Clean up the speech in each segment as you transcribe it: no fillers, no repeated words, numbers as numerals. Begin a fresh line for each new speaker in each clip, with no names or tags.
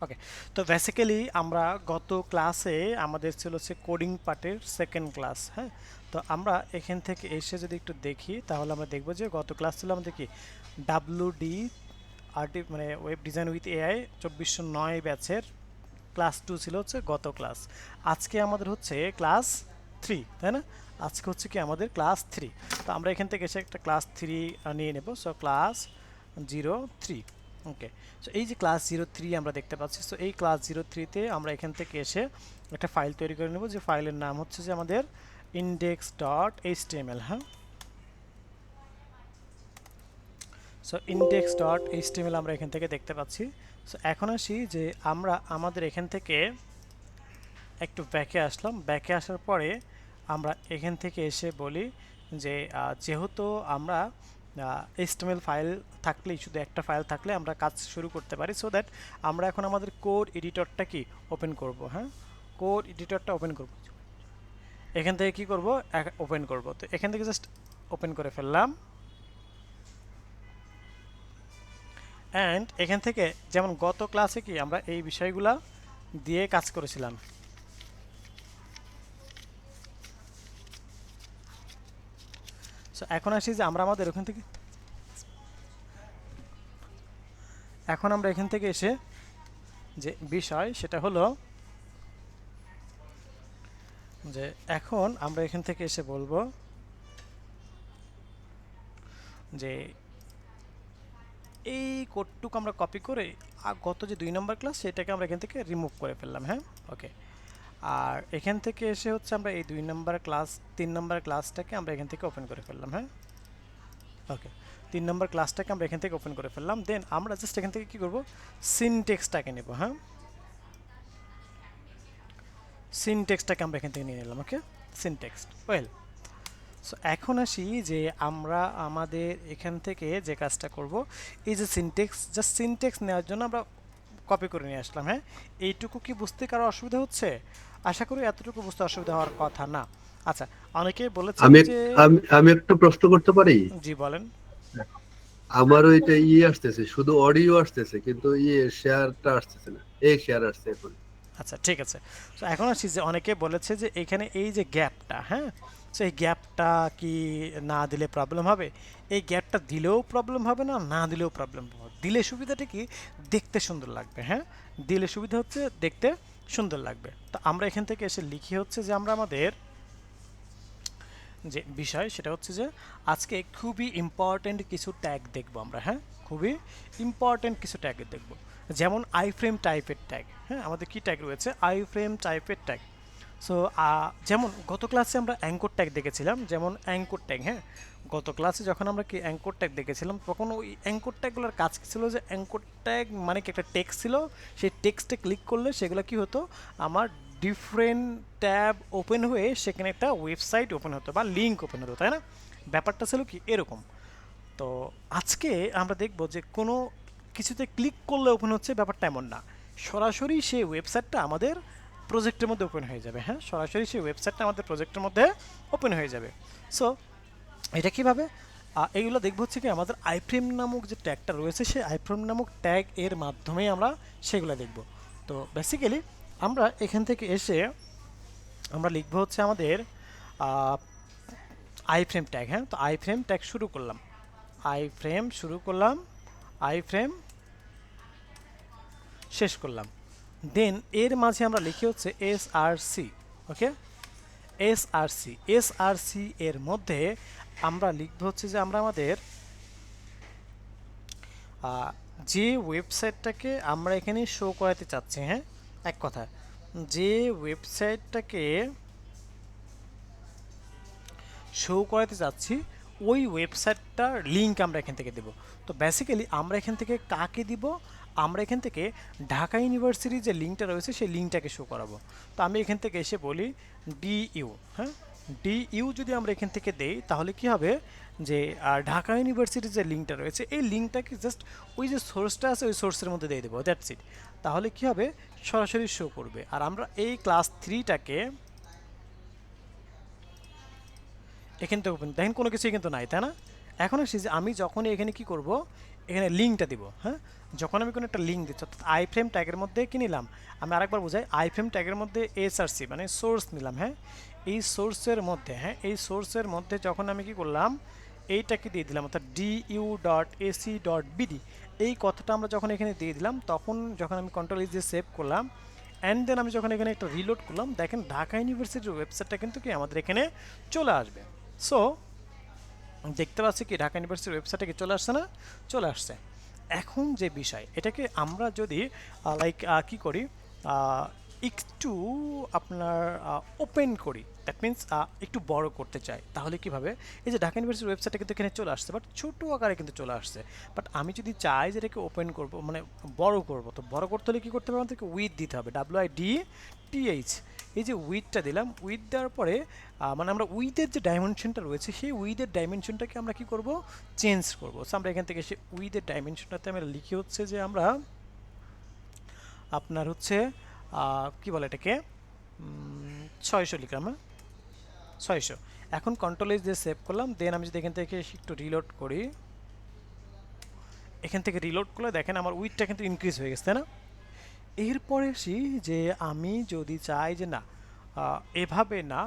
ওকে, তো বেসিক্যালি আমরা গত ক্লাসে আমাদের ছিল হচ্ছে কোডিং পার্টের সেকেন্ড ক্লাস। হ্যাঁ, তো আমরা এখান থেকে এসে যদি একটু দেখি তাহলে আমরা দেখব যে গত ক্লাস ছিল আমাদের কি ডাব্লিউডি মানে ওয়েব ডিজাইন উইথ এআই 2409 ব্যাচের ক্লাস 2 ছিল হচ্ছে গত ক্লাস। আজকে আমাদের হচ্ছে ক্লাস 3, তাই না? আজকে হচ্ছে কি আমাদের ক্লাস 3। তো আমরা এখান থেকে এসে একটা ক্লাস 3 নিয়ে নেব। So class 03। ওকে, সো এই যে ক্লাস 03 আমরা দেখতে পাচ্ছি, সো এই ক্লাস 03-তে আমরা এখান থেকে এসে একটা ফাইল তৈরি করে নেব, যে ফাইলের নাম হচ্ছে যে আমাদের index.html। হ্যাঁ, সো index.html আমরা এখান থেকে দেখতে পাচ্ছি। সো এখন আসি যে আমরা আমাদের এখান থেকে একটু ব্যাকে আসলাম। ব্যাকে আসার পরে আমরা এখান থেকে এসে বলি যে যেহেতু আমরা HTML ফাইল থাকলেই, শুধু একটা ফাইল থাকলে আমরা কাজ শুরু করতে পারি। সো দ্যাট আমরা এখন আমাদের কোড এডিটরটা কি ওপেন করব। হ্যাঁ, কোড এডিটরটা ওপেন করব। এখান থেকে কি করব, ওপেন করব। তো এখান থেকে জাস্ট ওপেন করে ফেললাম। অ্যান্ড এখান থেকে যেমন গত ক্লাসে কি আমরা এই বিষয়গুলা দিয়ে কাজ করেছিলাম। সো এখন আসি যে আমরা আমাদের ওখান থেকে এখন আমরা এখান থেকে এসে যে বিষয় সেটা হলো যে এখন আমরা এখান থেকে এসে বলবো যে এই কোডটুকু আমরা কপি করে গত যে 2 নম্বর ক্লাস সেটাকে আমরা এখান থেকে রিমুভ করে ফেললাম। হ্যাঁ, ওকে। আর এখান থেকে এসে হচ্ছে আমরা এই 2 নম্বর ক্লাস 3 নম্বর ক্লাসটাকে আমরা এখান থেকে ওপেন করে ফেললাম। হ্যাঁ, ওকে, 3 নম্বর ক্লাসটাকে আমরা এখান থেকে ওপেন করে ফেললাম। দেন আমরা জাস্ট এখান থেকে কি করব, সিনটেক্সটাকে নেব। হ্যাঁ, সিনটেক্সটাকে আমরা এখান থেকে নিয়ে নিলাম। ওকে, সিনটেক্স ওয়েল। সো এখন আসি যে আমরা আমাদের এখান থেকে যে কাজটা করব, এই যে সিনটেক্স, জাস্ট সিনটেক্স নেওয়ার জন্য আমরা কপি করে নিয়ে আসলাম। হ্যাঁ, এইটুকু কি বুঝতে কারো অসুবিধা হচ্ছে? আশা করি এতটুকু বুঝতে অসুবিধা হওয়ার কথা না। আচ্ছা, অনেকেই বলেছেন
আমি
যে
আমি আমি একটা প্রশ্ন করতে পারি?
জি বলেন।
আমারও এটা আসতেছে, শুধু অডিও আসতেছে, কিন্তু শেয়ারটা আসতেছে না। এই শেয়ার আসছে এখন।
আচ্ছা, ঠিক আছে। তো এখন আসি যে অনেকে বলেছে যে এখানে এই যে গ্যাপটা, হ্যাঁ, সো এই গ্যাপটা কি না দিলে প্রবলেম হবে? এই গ্যাপটা দিলেও প্রবলেম হবে না, না দিলেও প্রবলেম হবে। দিলে সুবিধাটা কি, দেখতে সুন্দর লাগবে। হ্যাঁ, দিলে সুবিধা হচ্ছে দেখতে সুন্দর লাগবে। তো আমরা এখান থেকে এসে লিখি হচ্ছে যে আমরা আমাদের যে বিষয় সেটা হচ্ছে যে আজকে খুবই ইম্পর্ট্যান্ট কিছু ট্যাগ দেখব আমরা। হ্যাঁ, খুবই ইম্পর্ট্যান্ট কিছু ট্যাগ দেখব, যেমন আই ফ্রেম টাইপের ট্যাগ। হ্যাঁ, আমাদের কি ট্যাগ রয়েছে, আই ফ্রেম টাইপের ট্যাগ। সো যেমন গত ক্লাসে আমরা অ্যাঙ্কর ট্যাগ দেখেছিলাম, যেমন অ্যাঙ্কর ট্যাগ। হ্যাঁ, গত ক্লাসে যখন আমরা কি অ্যাঙ্কর ট্যাগ দেখেছিলাম, তখন ওই অ্যাঙ্কর ট্যাগগুলোর কাজ কী ছিল, যে অ্যাঙ্কর ট্যাগ মানে কি একটা টেক্সট ছিল, সেই টেক্সটে ক্লিক করলে সেগুলো কি হতো, আমার ডিফারেন্ট ট্যাব ওপেন হয়ে সেখানে একটা ওয়েবসাইট ওপেন হতো বা লিঙ্ক ওপেন হতো, তাই না? ব্যাপারটা ছিল কি এরকম। তো আজকে আমরা দেখব যে কোনো কিছুতে ক্লিক করলে ওপেন হচ্ছে, ব্যাপারটা এমন না। সরাসরি সেই ওয়েবসাইটটা আমাদের প্রজেক্টের মধ্যে ওপেন হয়ে যাবে। হ্যাঁ, সরাসরি সেই ওয়েবসাইটটা আমাদের প্রজেক্টের মধ্যে ওপেন হয়ে যাবে। সো এটা কীভাবে, এইগুলো দেখবো হচ্ছে কি আমাদের আইফ্রেম নামক যে ট্যাগটা রয়েছে, সেই আইফ্রেম নামক ট্যাগ এর মাধ্যমেই আমরা সেগুলো দেখব। তো বেসিক্যালি আমরা এখান থেকে এসে আমরা লিখবো হচ্ছে আমাদের আইফ্রেম ট্যাগ। হ্যাঁ, তো আইফ্রেম ট্যাগ শুরু করলাম, আইফ্রেম শুরু করলাম, আইফ্রেম শেষ করলাম। দেন এর মাঝে আমরা লিখি হচ্ছে এসআরসি। ওকে, এসআরসি, এসআরসি এর মধ্যে আমরা লিখবো হচ্ছে যে আমরা আমাদের যে ওয়েবসাইটটাকে আমরা এখানে শো করাতে চাচ্ছি। হ্যাঁ, এক কথা, যে ওয়েবসাইটটাকে শো করাতে চাচ্ছি ওই ওয়েবসাইটটার লিঙ্ক আমরা এখান থেকে দেব। তো বেসিক্যালি আমরা এখান থেকে কাকে দিব, আমরা এখান থেকে ঢাকা ইউনিভার্সিটির যে লিঙ্কটা রয়েছে সেই লিঙ্কটাকে শো করাবো। তো আমি এখান থেকে এসে বলি ডিইউ। হ্যাঁ, ডিইউ যদি আমরা এখান থেকে দেই তাহলে কি হবে, যে ঢাকা ইউনিভার্সিটির যে লিঙ্কটা রয়েছে এই লিঙ্কটাকে জাস্ট ওই যে সোর্সটা আছে ওই সোর্সের মধ্যে দিয়ে দেবো, দ্যাটস ইট। তাহলে কি হবে, সরাসরি শো করবে। আর আমরা এই ক্লাস 3টাকে এখান থেকে ওপেন দেখেন, কোনো কিছুই কিন্তু নাই, তাই না? এখন আসি যে আমি যখনই এখানে কি করব, এখানে লিঙ্কটা দিব। হ্যাঁ, যখন আমি কোনো একটা লিঙ্ক দিচ্ছি, অর্থাৎ আই ফ্রেম ট্যাগের মধ্যে কি নিলাম, আমি আরেকবার বোঝাই, আই ফ্রেম ট্যাগের মধ্যে এসআরসি মানে সোর্স নিলাম। হ্যাঁ, এই সোর্সের মধ্যে, হ্যাঁ এই সোর্সের মধ্যে যখন আমি কি করলাম, এইটাকে দিয়ে দিলাম, অর্থাৎ du.ac.bd, এই কথাটা আমরা যখন এখানে দিয়ে দিলাম, তখন যখন আমি কন্ট্রোল দিয়ে সেভ করলাম, অ্যান্ড দেন আমি যখন এখানে একটা রিলোড করলাম, দেখেন ঢাকা ইউনিভার্সিটির ওয়েবসাইটটা কিন্তু কি আমাদের এখানে চলে আসবে। সো দেখতে পাচ্ছি কি ঢাকা ইউনিভার্সিটির ওয়েবসাইটে কি চলে আসছে না, চলে আসছে। এখন যে বিষয়, এটাকে আমরা যদি লাইক কি করি, একটু আপনার ওপেন করি, দ্যাট মিন্স একটু বড় করতে চাই, তাহলে কিভাবে, এই যে ঢাকা ইউনিভার্সিটির ওয়েবসাইটে কিন্তু এখানে চলে আসছে, বাট ছোটো আকারে কিন্তু চলে আসছে। বাট আমি যদি চাই যে এটাকে ওপেন করব, মানে বড় করব, তো বড় করতে হলে কী করতে হবে, আমাদেরকে উইথ দিতে হবে, WIDTH। এই যে উইথটা দিলাম, উইথ দেওয়ার পরে মানে আমরা উইথের যে ডাইমেনশনটা রয়েছে, সেই উইথের ডাইমেনশনটাকে আমরা কি করব, চেঞ্জ করব। সো আমরা এখান থেকে সে উইথের ডাইমেনশনটাতে আমরা লিখি হচ্ছে যে আমরা আপনার হচ্ছে কি বলে এটাকে 600 লিখলাম। হ্যাঁ, 600। এখন কন্ট্রোল এস দিয়ে সেভ করলাম, দেন আমি যদি এখান থেকে একটু রিলোড করি, এখান থেকে রিলোড করলে দেখেন আমার উইথটা কিন্তু ইনক্রিজ হয়ে গেছে, তাই না? এরপরে আসি যে আমি যদি চাই যে না এভাবে না,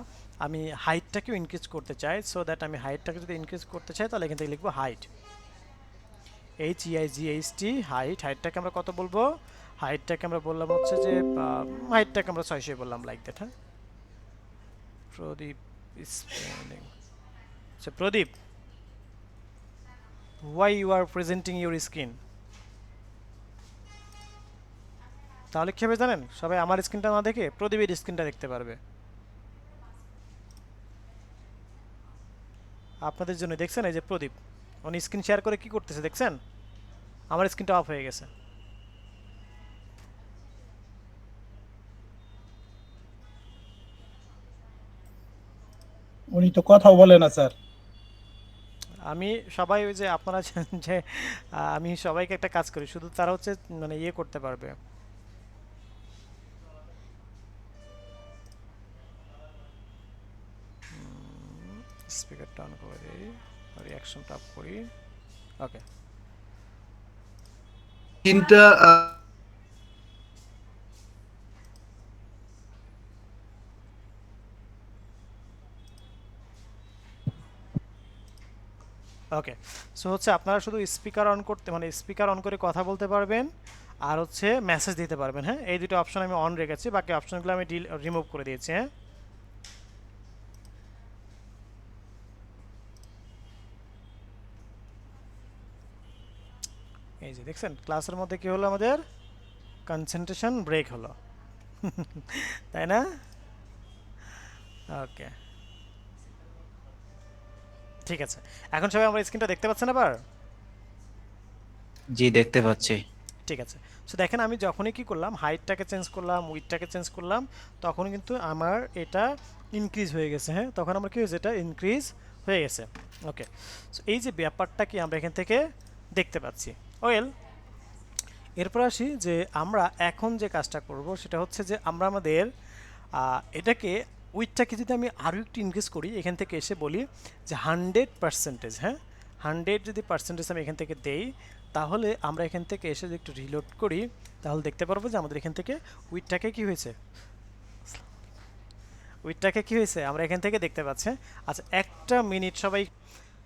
আমি হাইটটাকেও ইনক্রিজ করতে চাই, সো দ্যাট আমি হাইটটাকে যদি ইনক্রিজ করতে চাই, তাহলে এখান থেকে লিখবো হাইট, HEIGHT, হাইট। হাইটটাকে আমরা কত বলবো, হাইটটাকে আমরা বললাম হচ্ছে যে হাইটটাকে আমরা 600 বললাম, লাইক দ্যাট। হ্যাঁ, প্রদীপ স্পেলিং, আচ্ছা প্রদীপ, why you are presenting your skin, তাহলে কি হবে জানেন, সবাই আমার স্ক্রিনটা না দেখে প্রদীপের স্ক্রিনটা দেখতে পারবে। আপনাদের জন্য দেখছেন, এই যে প্রদীপ উনি স্ক্রিন শেয়ার করে কি করতেছে দেখছেন, আমার স্ক্রিনটা অফ হয়ে গেছে।
উনি তো কথাও বলে না স্যার।
আমি সবাই ওই যে আপনারা যে আমি সবাইকে একটা কাজ করি, শুধু তারা হচ্ছে মানে ইয়ে করতে পারবে। স্পিকারটা অন করে দিই, রিয়াকশনটা অফ করি, ওকে।
তিনটা
ওকে, সো হচ্ছে আপনারা শুধু স্পিকার অন করতে, মানে স্পিকার অন করে কথা বলতে পারবেন, আর হচ্ছে মেসেজ দিতে পারবেন। হ্যাঁ, এই দুটো অপশন আমি অন রেখেছি, বাকি অপশনগুলো আমি রিমুভ করে দিয়েছি। হ্যাঁ, এই যে দেখছেন ক্লাসের মধ্যে কি হলো, আমাদের কনসেন্ট্রেশন ব্রেক হলো, তাই না? ওকে, ঠিক আছে। এখন সবাই আমার স্ক্রিনটা দেখতে পাচ্ছেন আবার?
জি দেখতে পাচ্ছি।
ঠিক আছে। সো দেখেন আমি যখনই কি করলাম, হাইটটাকে চেঞ্জ করলাম, উইথটাকে চেঞ্জ করলাম, তখন কিন্তু আমার এটা ইনক্রিজ হয়ে গেছে। হ্যাঁ, তখন আমার কি হয়েছে, এটা ইনক্রিজ হয়ে গেছে। ওকে, সো এই যে ব্যাপারটা কি আমরা এখান থেকে দেখতে পাচ্ছি। ওয়েল, এরপর আসি যে আমরা এখন যে কাজটা করব, সেটা হচ্ছে যে আমরা আমাদের এটাকে উইথটাকে যদি আমি আরও একটু ইনক্রিজ করি, এখান থেকে এসে বলি যে 100%। হ্যাঁ, 100 যদি পার্সেন্টেজ আমি এখান থেকে দেই, তাহলে আমরা এখান থেকে এসে যদি একটু রিলোড করি, তাহলে দেখতে পারবো যে আমাদের এখান থেকে উইথটাকে কি হয়েছে, উইথটাকে কি হয়েছে আমরা এখান থেকে দেখতে পাচ্ছি। আচ্ছা একটা মিনিট সবাই,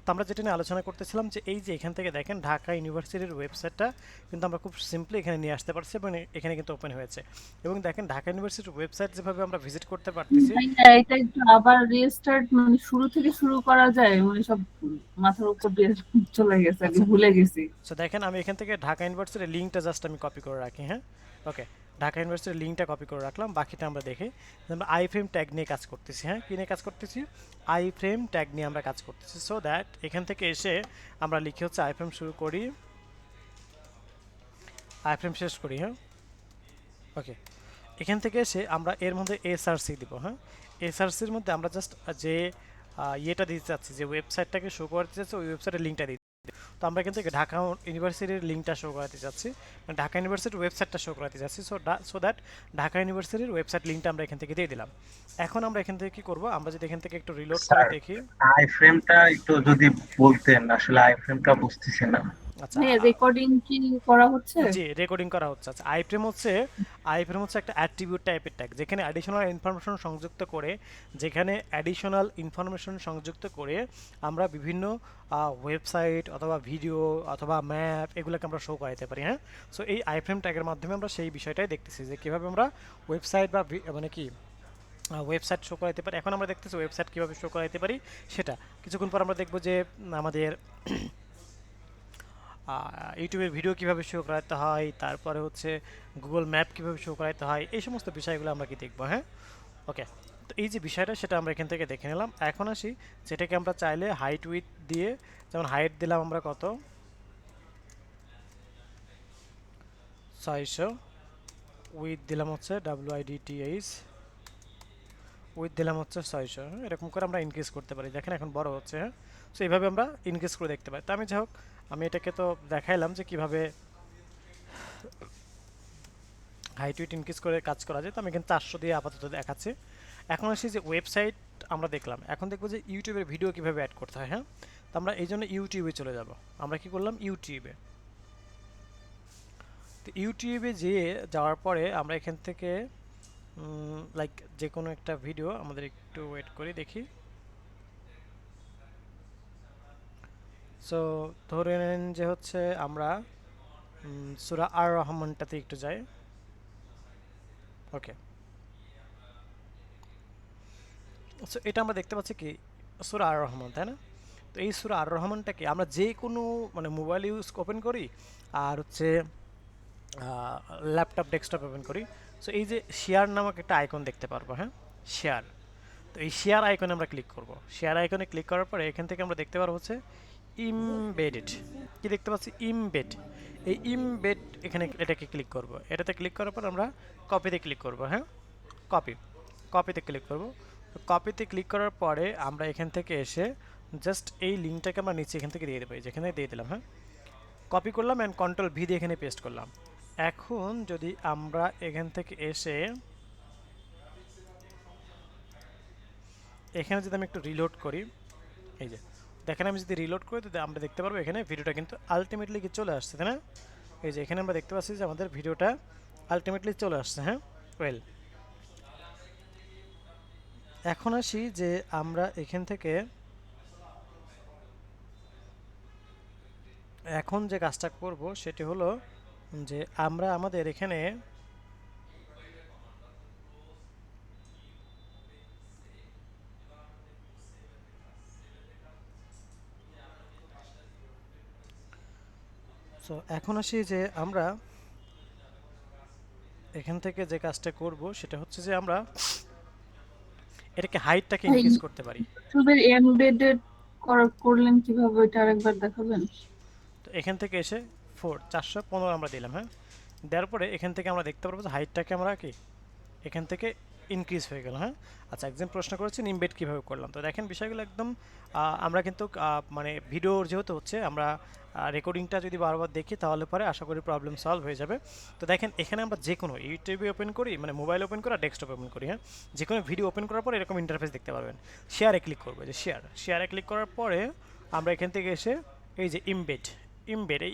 তো আমরা যেটা নিয়ে আলোচনা করতেছিলাম যে এই যে এখান থেকে দেখেন ঢাকা ইউনিভার্সিটির ওয়েবসাইটটা কিন্তু আমরা খুব সিম্পলি এখানে নিয়ে আসতে পারছি, এবং এখানে কিন্তু ওপেন হয়েছে। এবং দেখেন ঢাকা ইউনিভার্সিটির ওয়েবসাইট যেভাবে আমরা ভিজিট করতে পারতেছি,
ভাইয়া এটা একটু আবার রিস্টার্ট মানে শুরু থেকে শুরু করা যায়, মানে সব মাথার উপর দিয়ে চলে গেছে, আমি
আচ্ছা
ভুলে গেছি।
সো দেখেন আমি এখান থেকে ঢাকা ইউনিভার্সিটির লিঙ্কটা জাস্ট আমি কপি করে রাখি। হ্যাঁ, ওকে, ঢাকা ইউনিভার্সিটির লিঙ্কটা কপি করে রাখলাম, বাকিটা আমরা দেখি। আমরা আই ফ্রেম ট্যাগ নিয়ে কাজ করতেছি। হ্যাঁ, কী নিয়ে কাজ করতেছি, আই ফ্রেম ট্যাগ নিয়ে আমরা কাজ করতেছি। সো দ্যাট এখান থেকে এসে আমরা লিখে হচ্ছে আই ফ্রেম শুরু করি, আই ফ্রেম শেষ করি। হ্যাঁ, ওকে, এখান থেকে এসে আমরা এর মধ্যে এসআরসি দিব। হ্যাঁ, এসআরসির মধ্যে আমরা জাস্ট যে ইয়েটা দিতে চাচ্ছি, যে ওয়েবসাইটটাকে শো করতে চাচ্ছি, ওই ওয়েবসাইটের লিঙ্কটা দিই। তো আমরা এখান থেকে ঢাকা ইউনিভার্সিটির লিঙ্কটা শো করাতে চাচ্ছি, মানে ঢাকা ইউনিভার্সিটির ওয়েবসাইটটা শো করাতে চাচ্ছি। সো দ্যাট ঢাকা ইউনিভার্সিটির ওয়েবসাইট লিঙ্কটা আমরা এখান থেকে দিয়ে দিলাম। এখন আমরা এখান থেকে কি করব, আমরা যদি এখান থেকে একটু রিলোড করে
স্যার
দেখি।
আই ফ্রেমটা একটু যদি বলতেন, আসলে আই ফ্রেমটা বুঝতেছি না।
আচ্ছা
হ্যাঁ, রেকর্ডিং কি করা হচ্ছে?
জি রেকর্ডিং করা হচ্ছে। আচ্ছা আইফ্রেম হচ্ছে একটা অ্যাট্রিবিউট টাইপের ট্যাগ যেখানে অ্যাডিশনাল ইনফরমেশন সংযুক্ত করে আমরা বিভিন্ন ওয়েবসাইট অথবা ভিডিও অথবা ম্যাপ এগুলোকে আমরা শো করাতে পারি। হ্যাঁ, সো এই আইফ্রেম ট্যাগের মাধ্যমে আমরা সেই বিষয়টাই দেখতেছি যে কীভাবে আমরা ওয়েবসাইট বা মানে কি ওয়েবসাইট শো করাতে পারি। এখন আমরা দেখতেছি ওয়েবসাইট কীভাবে শো করাতে পারি সেটা। কিছুক্ষণ পর আমরা দেখবো যে আমাদের ইউটিউবের ভিডিও কিভাবে শো করাতে হয়, তারপরে হচ্ছে গুগল ম্যাপ কিভাবে শো করাতে হয়, এই সমস্ত বিষয়গুলো আমরা কি দেখবো। হ্যাঁ, ওকে। তো এই যে বিষয়টা সেটা আমরা এখান থেকে দেখে নিলাম। এখন আসি যেটাকে আমরা চাইলে হাইট উইথ দিয়ে, যেমন হাইট দিলাম আমরা কত 600, উইথ দিলাম হচ্ছে WIDTH, উইথ দিলাম হচ্ছে 600। এরকম করে আমরা ইনক্রিজ করতে পারি। দেখেন এখন বড় হচ্ছে। হ্যাঁ, সো এইভাবে আমরা ইনক্রিজ করে দেখতে পাই। তো আমি যাই হোক, আমি এটাকে তো দেখাইলাম যে কিভাবে হাইট উইট ইনক্রিজ করে কাজ করা যায়। তো আমি এখানে 400 দিয়ে আপাতত দেখাচ্ছি। এখন আসি যে ওয়েবসাইট আমরা দেখলাম, এখন দেখবো যে ইউটিউবের ভিডিও কিভাবে অ্যাড করতে হয়। হ্যাঁ, তো আমরা এই জন্য ইউটিউবে চলে যাব। আমরা কি করলাম, ইউটিউবে। তো ইউটিউবে যেয়ে যাওয়ার পরে আমরা এখান থেকে লাইক যে কোনো একটা ভিডিও, আমাদের একটু ওয়েট করি দেখি। সো ধরে নেন যে হচ্ছে আমরা সূরা আর রহমানটাতে একটু যাই। ওকে, সো এটা আমরা দেখতে পাচ্ছি কি সূরা আর রহমান, তাই না? তো এই সূরা আর রহমানটাকে আমরা যে কোনো মানে মোবাইল ওপেন করি আর হচ্ছে ল্যাপটপ ডেস্কটপ ওপেন করি, সো এই যে শেয়ার নামক একটা আইকন দেখতে পারবো। হ্যাঁ, শেয়ার। তো এই শেয়ার আইকনে আমরা ক্লিক করব। শেয়ার আইকনে ক্লিক করার পরে এখান থেকে আমরা দেখতে পারবো হচ্ছে ইমবেডেড। কি দেখতে পাচ্ছি, ইমবেড। এই ইমবেড এখানে এটাকে ক্লিক করব। এটাতে ক্লিক করার পর আমরা কপিতে ক্লিক করব। হ্যাঁ, কপি, কপিতে ক্লিক করব। কপিতে ক্লিক করার পরে আমরা এখান থেকে এসে জাস্ট এই লিঙ্কটাকে আমরা নিচে এখান থেকে দিয়ে দেবো। যেখানে দিয়ে দিলাম। হ্যাঁ, কপি করলাম অ্যান্ড কন্ট্রোল ভি দিয়ে এখানে পেস্ট করলাম। এখন যদি আমরা এখান থেকে এসে এখানে যদি আমি একটু রিলোড করি, এই যে দেখেন আমি যদি রিলোড করি তো আমরা দেখতে পারবো এখানে ভিডিওটা কিন্তু আলটিমেটলি কি চলে আসছে, তাই না? এই যে এখানে আমরা দেখতে পাচ্ছি যে আমাদের ভিডিওটা আলটিমেটলি চলে আসছে। হ্যাঁ, ওয়েল, এখন আসি যে আমরা এখান থেকে এখন যে কাজটা করব সেটি হলো যে আমরা আমাদের এখানে সো এখন আসি যে আমরা এখান থেকে যে কাজটা করব সেটা হচ্ছে যে আমরা এটাকে হাইটটাকে
ভাই,
ইনক্রিজ করতে পারি।
ইউটিউবের এমবেডেড করলেন কিভাবে, ওইটা আরেকবার দেখাবেন?
তো এখান থেকে এসে 415 আমরা দিলাম। হ্যাঁ, দেওয়ার পরে এখান থেকে আমরা দেখতে পারবো যে হাইটটাকে আমরা কি এখান থেকে ইনক্রিজ হয়ে গেল। হ্যাঁ, আচ্ছা, একজন প্রশ্ন করেছেন ইমবেড কীভাবে করলাম। তো দেখেন বিষয়গুলো একদম আমরা কিন্তু মানে ভিডিওর যেহেতু হচ্ছে আমরা রেকর্ডিংটা যদি বারবার দেখি তাহলে পরে আশা করি প্রবলেম সলভ হয়ে যাবে। তো দেখেন এখানে আমরা যে কোনো ইউটিউবে ওপেন করি, মানে মোবাইল ওপেন করি আর ডেস্কটপ ওপেন করি। হ্যাঁ, যে কোনো ভিডিও ওপেন করার পরে এরকম ইন্টারফেস দেখতে পারবেন। শেয়ারে ক্লিক করবো, যে শেয়ারে ক্লিক করার পরে আমরা এখান থেকে এসে এই যে এই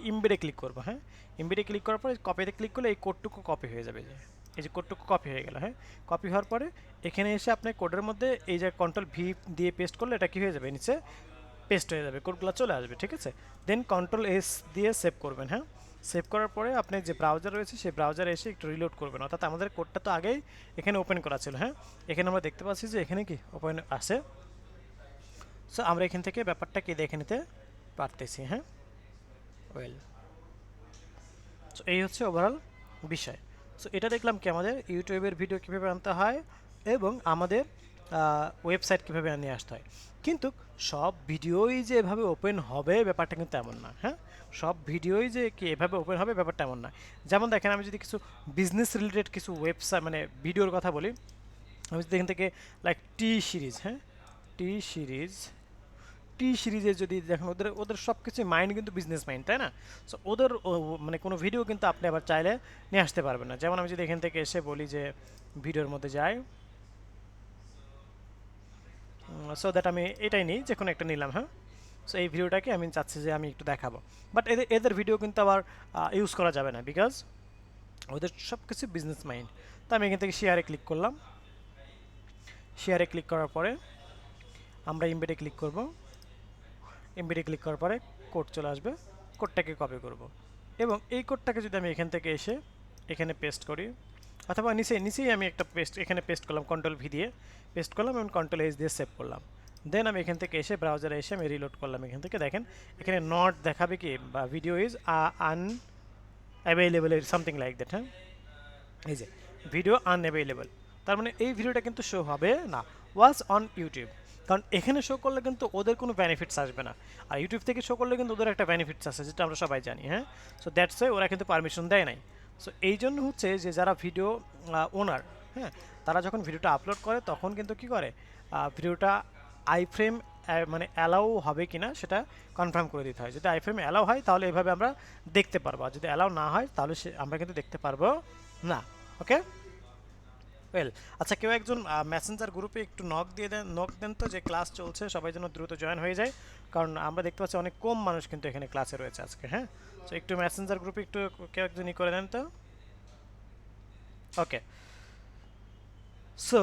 ইমবেডে ক্লিক করবো। হ্যাঁ, ইমবেডে ক্লিক করার পরে কপিতে ক্লিক করলে এই কোডটুকু কপি হয়ে যাবে। এই যে কোডটুকু কপি হয়ে গেল। হ্যাঁ, কপি হওয়ার পরে এখানে এসে আপনি কোডের মধ্যে এই যে কন্ট্রোল ভি দিয়ে পেস্ট করলে এটা কি হয়ে যাবে, নিচে পেস্ট হয়ে যাবে, কোডগুলো চলে আসবে। ঠিক আছে, দেন কন্ট্রোল এস দিয়ে সেভ করবেন। হ্যাঁ, সেভ করার পরে আপনি যে ব্রাউজার রয়েছে সেই ব্রাউজারে এসে একটু রিলোড করবেন, অর্থাৎ আমাদের কোডটা তো আগেই এখানে ওপেন করা ছিল। হ্যাঁ, এখানে আমরা দেখতে পাচ্ছি যে এখানে কি ওপেন আছে। সো আমরা এখান থেকে ব্যাপারটা কি দেখে নিতে পারতেছি। হ্যাঁ, ওয়েল, সো এই হচ্ছে ওভারঅল বিষয়। সো এটা দেখলাম কি আমাদের ইউটিউবের ভিডিও কীভাবে আনতে হয় এবং আমাদের ওয়েবসাইট কীভাবে নিয়ে আসতে হয়। কিন্তু সব ভিডিওই যে এভাবে ওপেন হবে ব্যাপারটা কিন্তু এমন না। হ্যাঁ, সব ভিডিওই যে কি এভাবে ওপেন হবে ব্যাপারটা এমন না। যেমন দেখেন আমি যদি কিছু বিজনেস রিলেটেড কিছু ওয়েবসাইট মানে ভিডিওর কথা বলি, আমি যদি এখান থেকে লাইক টি সিরিজ, হ্যাঁ টি সিরিজে যদি দেখেন ওদের ওদের সব কিছু মাইন্ড কিন্তু বিজনেস মাইন্ড, তাই না? সো ওদের মানে কোনো ভিডিও কিন্তু আপনি আবার চাইলে নিয়ে আসতে পারবেন না। যেমন আমি যদি এখান থেকে এসে বলি যে ভিডিওর মধ্যে যাই, সো দ্যাট আমি এটাই নিই, যে কোনো একটা নিলাম। হ্যাঁ, সো এই ভিডিওটাকে আমি চাচ্ছি যে আমি একটু দেখাবো, বাট এদের এদের ভিডিও কিন্তু আবার ইউজ করা যাবে না, বিকজ ওদের সব কিছু বিজনেস মাইন্ড। তো আমি এখান থেকে শেয়ারে ক্লিক করলাম। শেয়ারে ক্লিক করার পরে আমরা ইমবেডে ক্লিক করব। ইমবেডে ক্লিক করার পরে কোড চলে আসবে, কোডটাকে কপি করব এবং এই কোডটাকে যদি আমি এখান থেকে এসে এখানে পেস্ট করি, অথবা নিচেই আমি একটা এখানে পেস্ট করলাম, কন্ট্রোল ভি দিয়ে পেস্ট করলাম এবং কন্ট্রোল এইচ দিয়ে সেভ করলাম। দেন আমি এখান থেকে এসে ব্রাউজারে এসে আমি রিলোড করলাম। এখান থেকে দেখেন এখানে নট দেখাবে কি, বা video is unavailable something like that. হ্যাঁ, এই যে ভিডিও আনঅ্যাভেলেবল, তার মানে এই ভিডিওটা কিন্তু শো হবে না, ওয়াজ অন ইউটিউব। কারণ এখানে শো করলে কিন্তু ওদের কোনো বেনিফিটস আসবে না, আর ইউটিউব থেকে শো করলে কিন্তু ওদের একটা বেনিফিটস আছে, যেটা আমরা সবাই জানি। হ্যাঁ, সো দ্যাটস ওয়াই ওরা কিন্তু পারমিশন দেয় নাই। সো এই জন্য হচ্ছে যে যারা ভিডিও ওনার, হ্যাঁ, তারা যখন ভিডিওটা আপলোড করে তখন কিন্তু কি করে, ভিডিওটা আইফ্রেম মানে অ্যালাউ হবে কি না সেটা কনফার্ম করে দিতে হয়। যদি আইফ্রেম অ্যালাউ হয় তাহলে এভাবে আমরা দেখতে পারবো, আর যদি অ্যালাউ না হয় তাহলে আমরা কিন্তু দেখতে পারবো না। ওকে, ওয়েল, আচ্ছা, কেউ একজন মেসেঞ্জার গ্রুপে একটু নক দেন তো, যে ক্লাস চলছে, সবাই যেন দ্রুত জয়েন হয়ে যায়, কারণ আমরা দেখতে পাচ্ছি অনেক কম মানুষ কিন্তু এখানে ক্লাসে রয়েছে আজকে। হ্যাঁ, তো একটু মেসেঞ্জার গ্রুপে একটু কেউ একজন করে দেন তো। ওকে, সো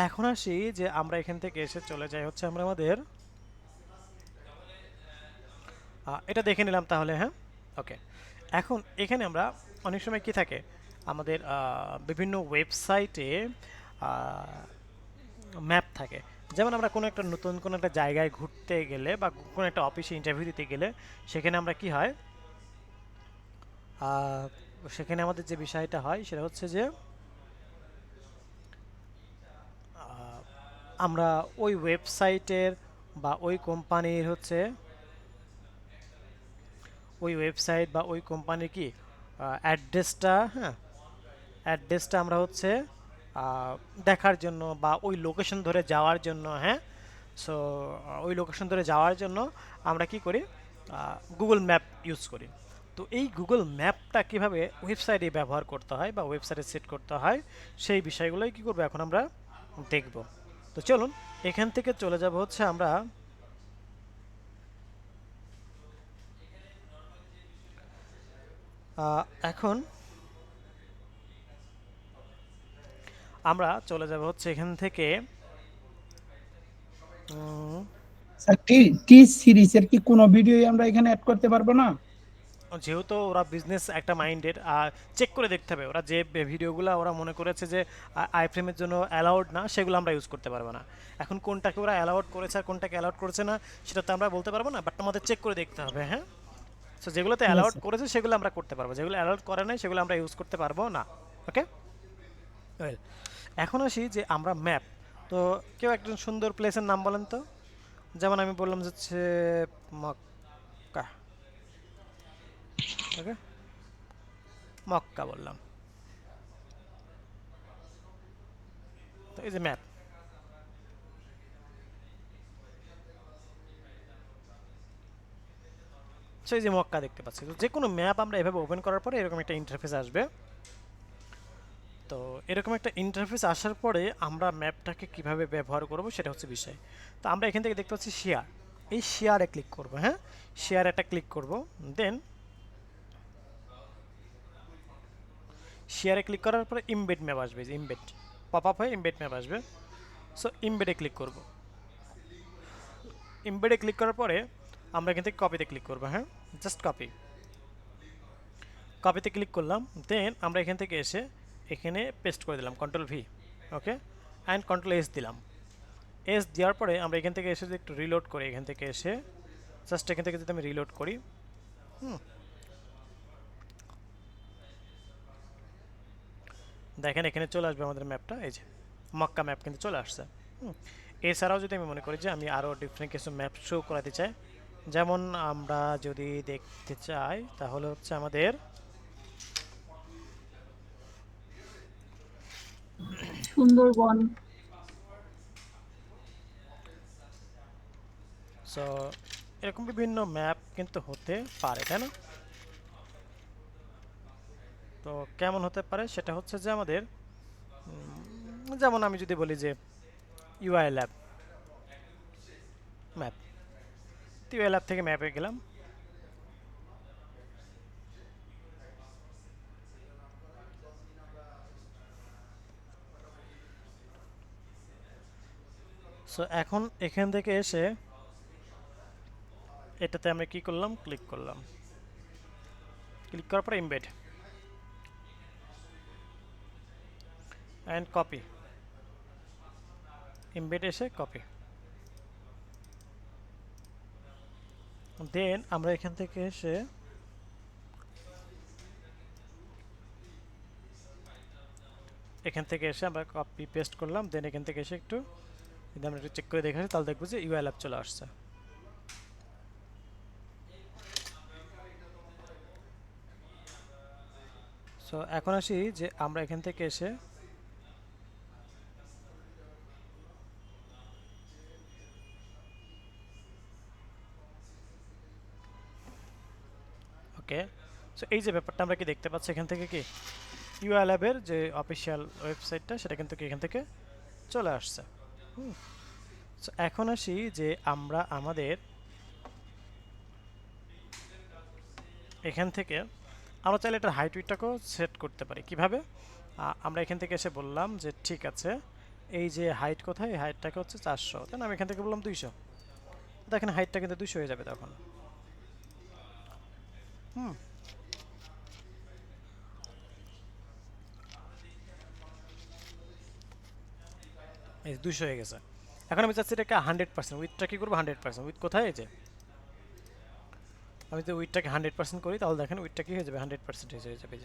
এখন আসি যে আমরা এখান থেকে এসে চলে যাই হচ্ছে আমরা আমাদের এটা দেখে নিলাম তাহলে। হ্যাঁ, ওকে, এখন এখানে আমরা অনেক সময় কি থাকে আমাদের বিভিন্ন ওয়েবসাইটে ম্যাপ থাকে। যেমন আমরা কোনো একটা নতুন কোনো একটা জায়গায় ঘুরতে গেলে বা কোনো একটা অফিসে ইন্টারভিউ দিতে গেলে সেখানে আমরা কি হয়, সেখানে আমাদের যে বিষয়টা হয় সেটা হচ্ছে যে আমরা ওই ওয়েবসাইটের বা ওই কোম্পানির হচ্ছে ওই ওয়েবসাইট বা ওই কোম্পানির কি অ্যাড্রেসটা, হ্যাঁ, অ্যাড্রেসটা আমরা হচ্ছে দেখার জন্য বা ওই লোকেশন ধরে যাওয়ার জন্য, হ্যাঁ, সো ওই লোকেশন ধরে যাওয়ার জন্য আমরা কি করি, গুগল ম্যাপ ইউজ করি। তো এই গুগল ম্যাপটা কিভাবে ওয়েবসাইটে ব্যবহার করতে হয় বা ওয়েবসাইটে সেট করতে হয় সেই বিষয়গুলোই কি করবো এখন আমরা দেখব। তো চলুন এখান থেকে চলে যাব হচ্ছে আমরা এখন আমরা চলে যাব হচ্ছে এখান থেকে
স্যার টি সিরিজের কি কোনো ভিডিও আমরা এখানে অ্যাড করতে পারবো না?
যেহেতু ওরা বিজনেস একটা মাইন্ডেড, চেক করে দেখতে হবে ওরা যে ভিডিওগুলো ওরা মনে করেছে যে আইফ্রেমের জন্য অ্যালাউড না, সেগুলো আমরা ইউজ করতে পারবো না। এখন কোনটাকে ওরা অ্যালাউড করেছে আর কোনটাকে অ্যালাউড করেছে না সেটা তো আমরা বলতে পারবো না, বাট আমাদের চেক করে দেখতে হবে। হ্যাঁ, সো যেগুলোতে
Yes,
অ্যালাউড
sir.
করেছে সেগুলো আমরা করতে পারবো, যেগুলো অ্যালাউড করে নাই সেগুলো আমরা ইউজ করতে পারবো না। ওকে, ওয়েল, এখন আসি যে আমরা ম্যাপ, তো কেউ একজন সুন্দর প্লেসের নাম বলেন তো। যেমন আমি বললাম যে হচ্ছে মক্কা। ওকে, মক্কা বললাম। তো এই যে ম্যাপ, সো এই যে মক্কা দেখতে পাচ্ছি। তো যে কোনো ম্যাপ আমরা এভাবে ওপেন করার পরে এরকম একটা ইন্টারফেস আসবে। তো এরকম একটা ইন্টারফেস আসার পরে আমরা ম্যাপটাকে কিভাবে ব্যবহার করব সেটা হচ্ছে বিষয়। তো আমরা এখান থেকে দেখতে পাচ্ছি শেয়ার, এই শেয়ারে ক্লিক করব। হ্যাঁ, শেয়ার একটা ক্লিক করব, দেন শেয়ারে ক্লিক করার পরে ইমবেড ম্যাপ আসবে, ইমবেড পপ আপ হয়ে ইমবেড ম্যাপ আসবে। সো ইমবেডে ক্লিক করব। ইমবেডে ক্লিক করার পরে আমরা এখান থেকে কপিতে ক্লিক করব। হ্যাঁ, জাস্ট কপিতে ক্লিক করলাম, দেন আমরা এখান থেকে এসে এখানে পেস্ট করে দিলাম, control V. Okay, and control S দিলাম। এস দেওয়ার পরে আমরা এখান থেকে এসে যদি একটু রিলোড করি, এখান থেকে এসে জাস্ট এখান থেকে যদি আমি রিলোড করি, দেখেন এখানে চলে আসবে আমাদের ম্যাপটা, এই যে মক্কা ম্যাপ কিন্তু চলে আসছে। এছাড়াও যদি আমি মনে করি যে আমি আরও ডিফারেন্ট কিছু ম্যাপ শো করাতে চাই, যেমন আমরা যদি দেখতে চাই তাহলে হচ্ছে আমাদের
সুন্দরবন।
সো এরকম বিভিন্ন ম্যাপ কিন্তু হতে পারে, তাই না? তো কেমন হতে পারে সেটা হচ্ছে যে আমাদের যেমন আমি যদি বলি যে UI lab map, UL app থেকে ম্যাপে গেলাম। সো এখন এখান থেকে এসে এটাতে আমরা কি করলাম, ক্লিক করলাম। ক্লিক করার পর এমবেড অ্যান্ড কপি, এমবেড এসে কপি। দেন আমরা এখান থেকে এসে আমরা কপি পেস্ট করলাম। দেন এখান থেকে এসে একটু যদি আমরা একটু চেক করে দেখাচ্ছি তাহলে দেখবো যে ইউআইএল অ্যাপ চলে আসছে। সো এখন আসি যে আমরা এখান থেকে এসে ওকে, সো এই যে ব্যাপারটা আমরা কি দেখতে পাচ্ছি এখান থেকে কি ইউআইএল অ্যাপের যে অফিসিয়াল ওয়েবসাইটটা সেটা কিন্তু এখান থেকে চলে আসছে। সো এখন আসি যে আমরা আমাদের এখান থেকে আমরা চাইলে এটার হাইট উইডটাকেও সেট করতে পারি। কিভাবে? আমরা এখান থেকে এসে বললাম যে ঠিক আছে এই যে হাইট কোথায়, এই হাইটটাকে হচ্ছে 400, তাই না? আমি এখান থেকে বললাম 200, দেখেন হাইটটা কিন্তু 200 হয়ে যাবে তখন। এই 200 হয়ে গেছে। এখন আমি চাচ্ছি এটাকে 100%, উইথটা কি করবো 100%, উইথ কোথায়? এই যে আমি যদি উইথটাকে 100% করি তাহলে দেখেন উইথটা কি হয়ে যাবে 100% হয়ে যাবে।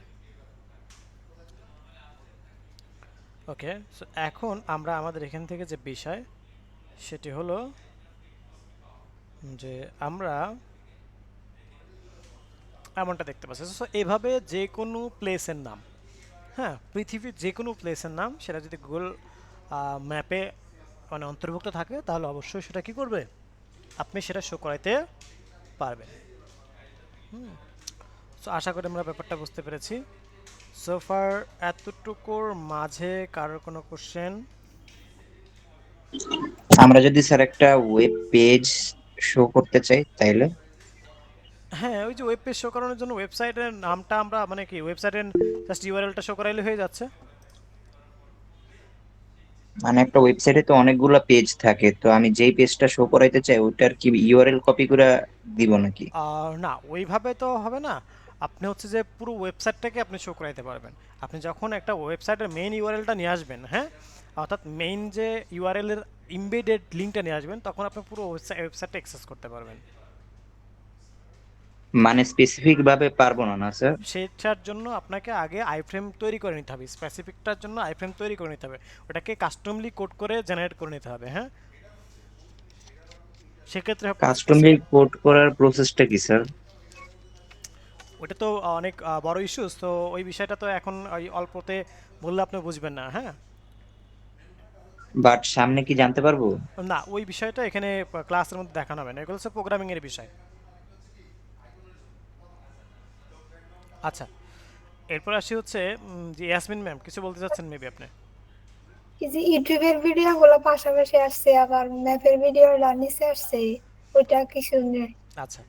ওকে, সো এখন আমরা আমাদের এখান থেকে যে বিষয় সেটি হলো যে আমরা এমনটা দেখতে পাচ্ছি। সো এইভাবে যে কোনো প্লেসের নাম, হ্যাঁ পৃথিবীর যে কোনো প্লেসের নাম সেটা যদি গুগল ম্যাপে মানে অন্তর্ভুক্ত থাকে তাহলে অবশ্যই সেটা কি করবে, আপনি সেটা শো করাইতে পারবেন। সো আশা করি আমরা ব্যাপারটা বুঝতে পেরেছি। সোফার এতটুকুর মাঝে কারোর কোনো কোশ্চেন?
আমরা যদি স্যার একটা ওয়েব পেজ শো করতে চাই তাইলে?
হ্যাঁ, ওই যে ওয়েব পেজ শো করানোর জন্য ওয়েবসাইটের নামটা আমরা মানে কি ওয়েবসাইটের জাস্ট ইউআরএলটা শো করাইলে হয়ে যাচ্ছে।
মানে একটা ওয়েবসাইটে তো অনেকগুলো পেজ থাকে, তো আমি যেই পেজটা শো করাইতে চাই ওটার কি ইউআরএল কপি করে দিব নাকি?
না, ওইভাবে তো হবে না। আপনি হচ্ছে যে পুরো ওয়েবসাইটটাকে আপনি শো করাইতে পারবেন। আপনি যখন একটা ওয়েবসাইটের মেইন ইউআরএলটা নিয়ে আসবেন, হ্যাঁ অর্থাৎ মেইন যে ইউআরএল এর ইমবেডেড লিঙ্কটা নিয়ে আসবেন, তখন আপনি পুরো ওয়েবসাইটটা অ্যাক্সেস করতে পারবেন।
মানে স্পেসিফিক ভাবে পারবো না, না স্যার?
সেটার জন্য আপনাকে আগে আইফ্রেম তৈরি করে নিতে হবে। স্পেসিফিকটার জন্য আইফ্রেম তৈরি করে নিতে হবে, ওটাকে কাস্টমলি কোড করে জেনারেট করে নিতে হবে। হ্যাঁ, সেক্ষেত্রে
কাস্টমলি কোড করার প্রসেসটা কি স্যার?
ওটা তো অনেক বড় ইস্যুস, তো ওই বিষয়টা তো এখন ওই অল্পতে বললে আপনি বুঝবেন না। হ্যাঁ,
বাট সামনে কি জানতে পারবো?
না ওই বিষয়টা এখানে ক্লাসের মধ্যে দেখানো হবে না, এগুলো হচ্ছে প্রোগ্রামিং এর বিষয়। আচ্ছা, এরপর আসি হচ্ছে যে ইয়াসমিন ম্যাম কিছু বলতে চাচ্ছেন মেবি আপনি।
এই যে ইউটিউবের ভিডিও গুলো পাশাপাশি আসছে আবার ম্যাপের ভিডিওটা নিচে আসছে, ওইটা কি শুনে?
আচ্ছা,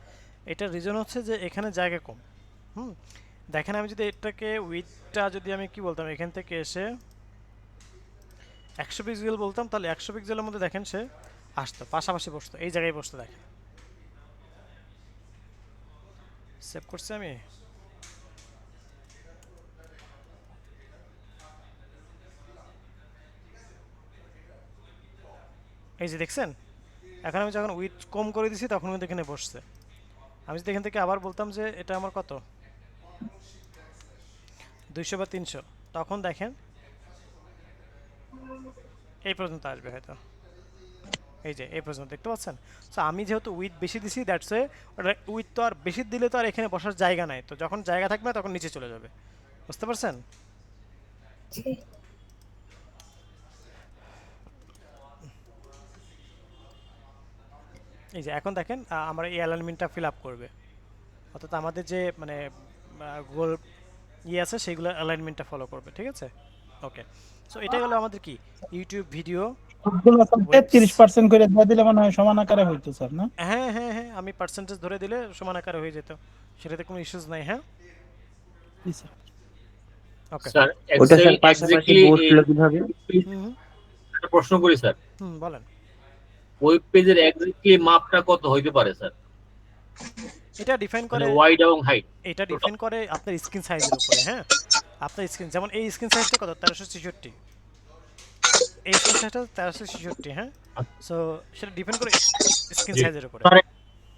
এটার রিজন হচ্ছে যে এখানে জায়গা কম। দেখেন আমি যদি এটাকে উইথটা যদি আমি কি বলতাম এখান থেকে এসে 100 পিক্সেল বলতাম, তাহলে 100 পিক্সেলের মধ্যে দেখেন সে আসতো, পাশাপাশি বসতো, এই জায়গায় বসতো। দেখেন সেভ করছি আমি। এই যে দেখছেন, এখন আমি যখন উইথ কম করে দিছি তখন কিন্তু এখানে বসছে। আমি যদি এখান থেকে আবার বলতাম যে এটা আমার কত 200 বা 300, তখন দেখেন এই পর্যন্ত আসবে হয়তো, এই যে এই পর্যন্ত দেখতে পাচ্ছেন। সো আমি যেহেতু উইথ বেশি দিছি দ্যাটস এ, উইথ তো আর বেশি দিলে তো আর এখানে বসার জায়গা নাই, তো যখন জায়গা থাকবে না তখন নিচে চলে যাবে। বুঝতে পারছেন?
জি।
এই যে এখন দেখেন আমরা এই অ্যালাইনমেন্টটা ফিল আপ করবে, অর্থাৎ আমাদের যে মানে গুগল আছে সেগুলো অ্যালাইনমেন্টটা ফলো করবে। ঠিক আছে, ওকে। সো এটা হলো আমাদের কি ইউটিউব ভিডিও
সবগুলো স্যার 33% করে দিয়ে দিলে মনে হয় সমান আকারে হইতো স্যার, না?
হ্যাঁ হ্যাঁ হ্যাঁ, আমি পার্সেন্টেজ ধরে দিলে সমান আকারে হয়ে যেত, সেটাতে কোনো ইস্যুস নাই। হ্যাঁ,
জি স্যার।
ওকে।
স্যার
ওটা স্যার পাশাপাশি
এক্স্যাক্টলি
বসলো কিভাবে?
হুম হুম
একটা প্রশ্ন করি স্যার,
হুম, বলেন।
ওয়েব পেজের এক্স্যাক্টলি মাপটা কত হইতে পারে স্যার?
এটা ডিফাইন
মানে
করে,
ওয়াইড এবং হাইট
এটা ডিফাইন করে আপনার স্ক্রিন সাইজের উপরে। হ্যাঁ, আপনার স্ক্রিন, যেমন এই স্ক্রিন সাইজটা কত, 1366, এই স্ক্রিন সাইজটা 1366। হ্যাঁ, সো সেটা ডিপেন্ড করে স্ক্রিন
জি।
সাইজের উপরে।
স্যার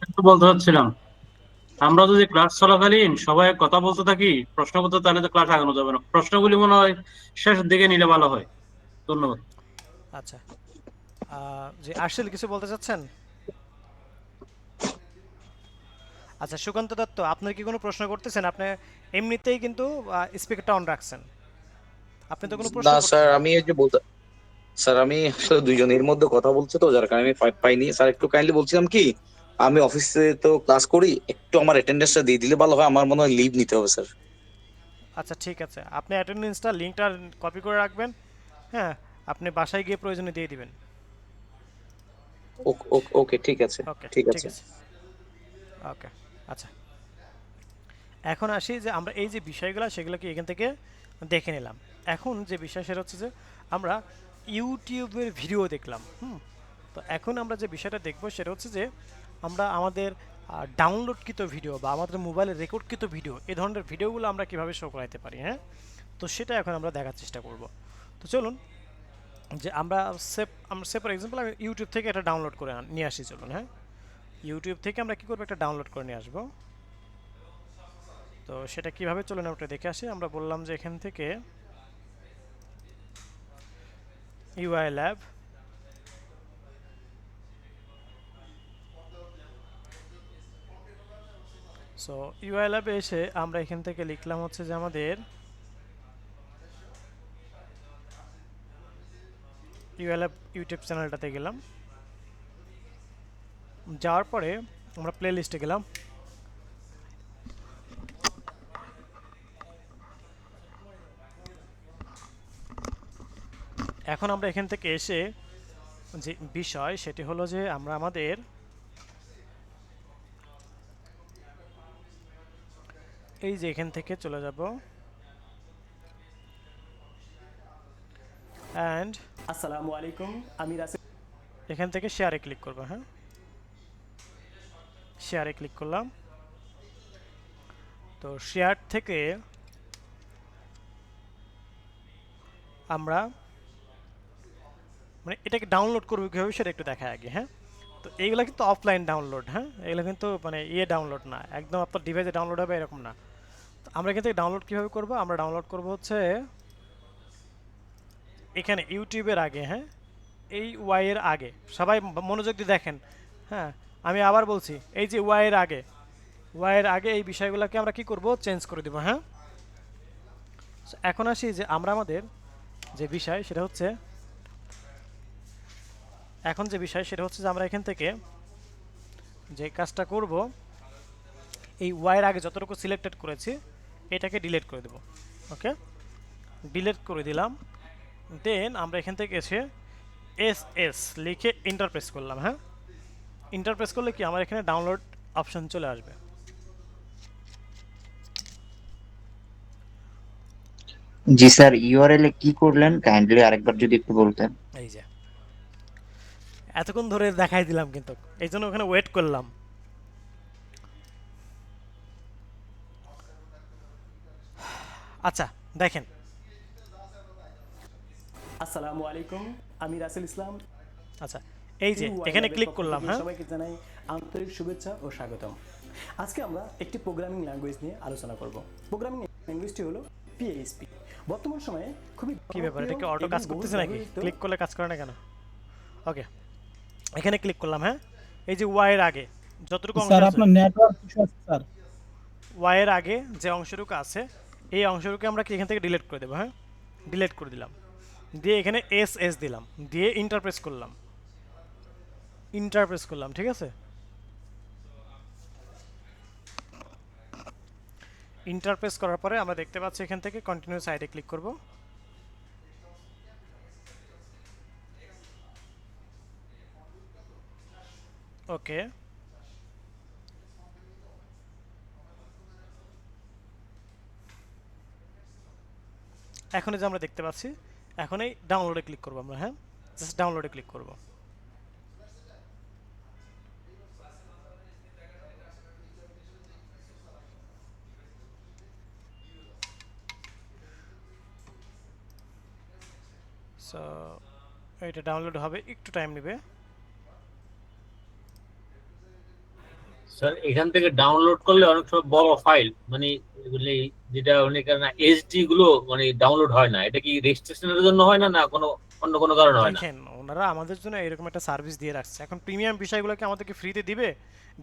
একটু বলতে চাচ্ছিলাম, আমরা যদি ক্লাস চলাকালীন সবাই কথা বলতে থাকি প্রশ্ন করতে, তাহলে তো ক্লাস আগানো যাবে না। প্রশ্নগুলি মনে হয় শেষের দিকে নিলে ভালো হয়। ধন্যবাদ।
আচ্ছা, যে আর্শেল কিছু বলতে চাচ্ছেন? আচ্ছা, সুকান্ত দত্ত, আপনার কি কোনো প্রশ্ন করতেছেন? আপনি এমনিতেই কিন্তু স্পিকারটা অন রাখছেন, আপনি তো কোনো প্রশ্ন
না স্যার,
করতেছেন না।
আমি এই যে বলতে, স্যার আমি আসলে দুইজনের মধ্যে কথা বলছে তো, যার কারণে আমি পাইনি। স্যার একটু কাইন্ডলি বলছিলাম কি, আমি অফিসে তো ক্লাস করি, একটু আমার অ্যাটেন্ডেন্সটা দিয়ে দিলে ভালো হয়। আমার মনে হয় লিভ নিতে হবে স্যার।
আচ্ছা ঠিক আছে, আপনি অ্যাটেন্ডেন্সটা লিঙ্কটা কপি করে রাখবেন। হ্যাঁ, আপনি বাসায় গিয়ে প্রয়োজনে দিয়ে দিবেন।
ওকে ঠিক আছে,
ওকে
ঠিক
ঠিক
আছে।
আছে, ওকে। আচ্ছা, এখন আসি যে আমরা এই যে বিষয়গুলো সেগুলোকে এখান থেকে দেখে নিলাম। এখন যে বিষয় সেটা হচ্ছে যে আমরা ইউটিউবের ভিডিও দেখলাম। তো এখন আমরা যে বিষয়টা দেখব সেটা হচ্ছে যে আমরা আমাদের ডাউনলোডকৃত ভিডিও বা আমাদের মোবাইলে রেকর্ডকৃত ভিডিও, এই ধরনের ভিডিওগুলো আমরা কিভাবে শো করাইতে পারি। হ্যাঁ, তো সেটা এখন আমরা দেখার চেষ্টা করব। তো চলুন, যে আমরা ফর এক্সাম্পল আমি ইউটিউব থেকে এটা ডাউনলোড করে নিয়ে আসি। চলুন, হ্যাঁ, ইউটিউব থেকে আমরা কী করবো, একটা ডাউনলোড করে নিয়ে আসবো। তো সেটা কিভাবে, চলুন ওটা দেখে আসি। আমরা বললাম যে এখান থেকে ইউআই ল্যাব, সো ইউআই ল্যাবে এসে আমরা এখান থেকে লিখলাম হচ্ছে যে আমাদের ইউআই ল্যাব ইউটিউব চ্যানেলটাতে গেলাম। যাওয়ার পরে আমরা প্লে লিস্টে গেলাম। এখন আমরা এখান থেকে এসে যে বিষয় সেটি হলো যে আমরা আমাদের এই যে এখান থেকে চলে যাব অ্যান্ড
আসসালামু আলাইকুম, আমি রাসেল।
এখান থেকে শেয়ারে ক্লিক করব। হ্যাঁ, শেয়ারে ক্লিক করলাম। তো শেয়ার থেকে আমরা মানে এটাকে ডাউনলোড করবো কীভাবে সেটা একটু দেখা আগে। হ্যাঁ, তো এইগুলো কিন্তু অফলাইন ডাউনলোড। হ্যাঁ, এগুলো কিন্তু মানে ডাউনলোড না, একদম আপনার ডিভাইসে ডাউনলোড হবে এরকম না। তো আমরা এখান থেকে ডাউনলোড কীভাবে করবো, আমরা ডাউনলোড করব হচ্ছে এখানে ইউটিউবের আগে। হ্যাঁ, এই ওয়াইয়ের আগে, সবাই মনোযোগ দিয়ে দেখেন। হ্যাঁ, আমি আবার বলছি, এই যে ওয়াইয়ের আগে এই বিষয়গুলোকে আমরা কি করব, চেঞ্জ করে দেবো। হ্যাঁ, এখন আসি যে আমরা আমাদের যে বিষয় সেটা হচ্ছে যে আমরা এখান থেকে যে কাজটা করব, এই ওয়াইয়ের আগে যতটুকু সিলেক্টেড করেছি এটাকে ডিলিট করে দেব। ওকে, ডিলিট করে দিলাম। দেন আমরা এখান থেকে এসে এস লিখে এন্টার প্রেস করলাম। হ্যাঁ, এন্টার প্রেস করলে কি আমার এখানে ডাউনলোড অপশন চলে আসবে।
জি স্যার, ইউআরএল এ কি করলেন কাইন্ডলি আরেকবার যদি একটু বলতেন।
এই যে এতক্ষণ ধরে দেখাই দিলাম, কিন্তু এই জন্য ওখানে ওয়েট করলাম। আচ্ছা দেখেন,
আসসালামু আলাইকুম, আমি রাসেল ইসলাম।
আচ্ছা এই যে এখানে ক্লিক করলাম। হ্যাঁ,
সবাইকে জানাই আন্তরিক শুভেচ্ছা ও স্বাগতম। আজকে আমরা একটি প্রোগ্রামিং ল্যাঙ্গুয়েজ নিয়ে আলোচনা করব। প্রোগ্রামিং ল্যাঙ্গুয়েজটি হলো পিএইচপি। বর্তমান সময়ে খুবই
কি ব্যাপার, এটা কি অটো কাজ করতেছে নাকি? ক্লিক করলে কাজ করে না কেন? ওকে, এখানে ক্লিক করলাম। হ্যাঁ, এই যে ওয়াইয়ের আগে যতটুকু অংশ
স্যার
আছে,
আপনার নেটওয়ার্ক ইস্যু আছে স্যার।
ওয়াইয়ের আগে যে অংশটুকু আছে এই অংশটুকু আমরা কি এখান থেকে ডিলিট করে দেবো। হ্যাঁ, ডিলিট করে দিলাম, দিয়ে এখানে এস দিলাম, দিয়ে ইন্টারপ্রেস করলাম। ঠিক আছে, ইন্টারপ্রেস করার পরে আমরা দেখতে পাচ্ছি এখান থেকে কন্টিনিউ সাইডে ক্লিক করব। ওকে, এখন এই যে আমরা দেখতে পাচ্ছি, এখন এই ডাউনলোডে ক্লিক করবো আমরা, হ্যাঁ জাস্ট ডাউনলোডে ক্লিক করবো। সো এটা ডাউনলোড হবে, একটু টাইম নেবে।
স্যার এখান থেকে ডাউনলোড করলে অনেক সময় বড় ফাইল, মানে এগুলি যেটা অনেক এইচডি গুলো মানে ডাউনলোড হয় না, এটা কি রেজিস্ট্রেশনের জন্য হয় না, না কোনো অন্য কোনো কারণে হয় না?
দেখেন ওনারা আমাদের জন্য এরকম একটা সার্ভিস দিয়ে রাখছে, এখন প্রিমিয়াম বিষয়গুলোকে আমাদেরকে ফ্রিতে দিবে?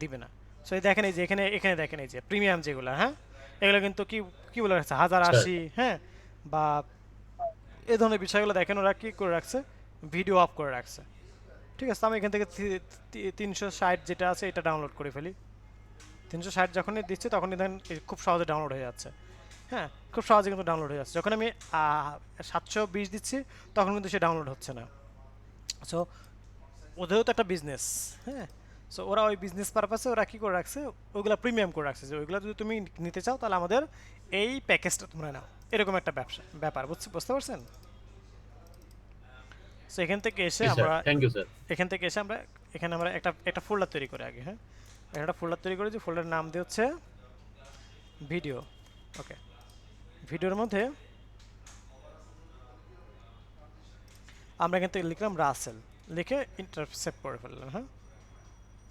দিবে না। সো এই দেখেন, এই যে এখানে এখানে দেখেন, এই যে প্রিমিয়াম যেগুলো, হ্যাঁ এগুলো কিন্তু কি কি বলে রাখছে, 1080, হ্যাঁ, বা এই ধরনের বিষয়গুলো দেখেন ওরা কি করে রাখছে, ভিডিও অফ করে রাখছে। ঠিক আছে, আমি এখান থেকে 360 যেটা আছে এটা ডাউনলোড করে ফেলি। 360 যখনই দিচ্ছি তখনই দেখেন খুব সহজে ডাউনলোড হয়ে যাচ্ছে। হ্যাঁ, খুব সহজে কিন্তু ডাউনলোড হয়ে যাচ্ছে। যখন আমি 720 দিচ্ছি তখন কিন্তু সে ডাউনলোড হচ্ছে না। সো ওদেরও তো একটা বিজনেস, হ্যাঁ। সো ওরা ওই বিজনেস পারপাসে ওরা কী করে রাখছে, ওইগুলো প্রিমিয়াম করে রাখছে, যে ওইগুলো যদি তুমি নিতে চাও তাহলে আমাদের এই প্যাকেজটা তোমরা নাও, এরকম একটা ব্যাপার, বুঝতে পারছেন? সো এখান থেকে এসে আমরা
থ্যাংক ইউ স্যার।
এখান থেকে এসে আমরা এখানে আমরা একটা ফোল্ডার তৈরি করে আগে, হ্যাঁ একটা ফোল্ডার তৈরি করে, যে ফোল্ডারের নাম দিয়ে হচ্ছে ভিডিও। ওকে, ভিডিওর মধ্যে আমরা এখান থেকে লিখলাম রাসেল, লিখে ইন্টারসেপ্ট করে ফেললাম। হ্যাঁ,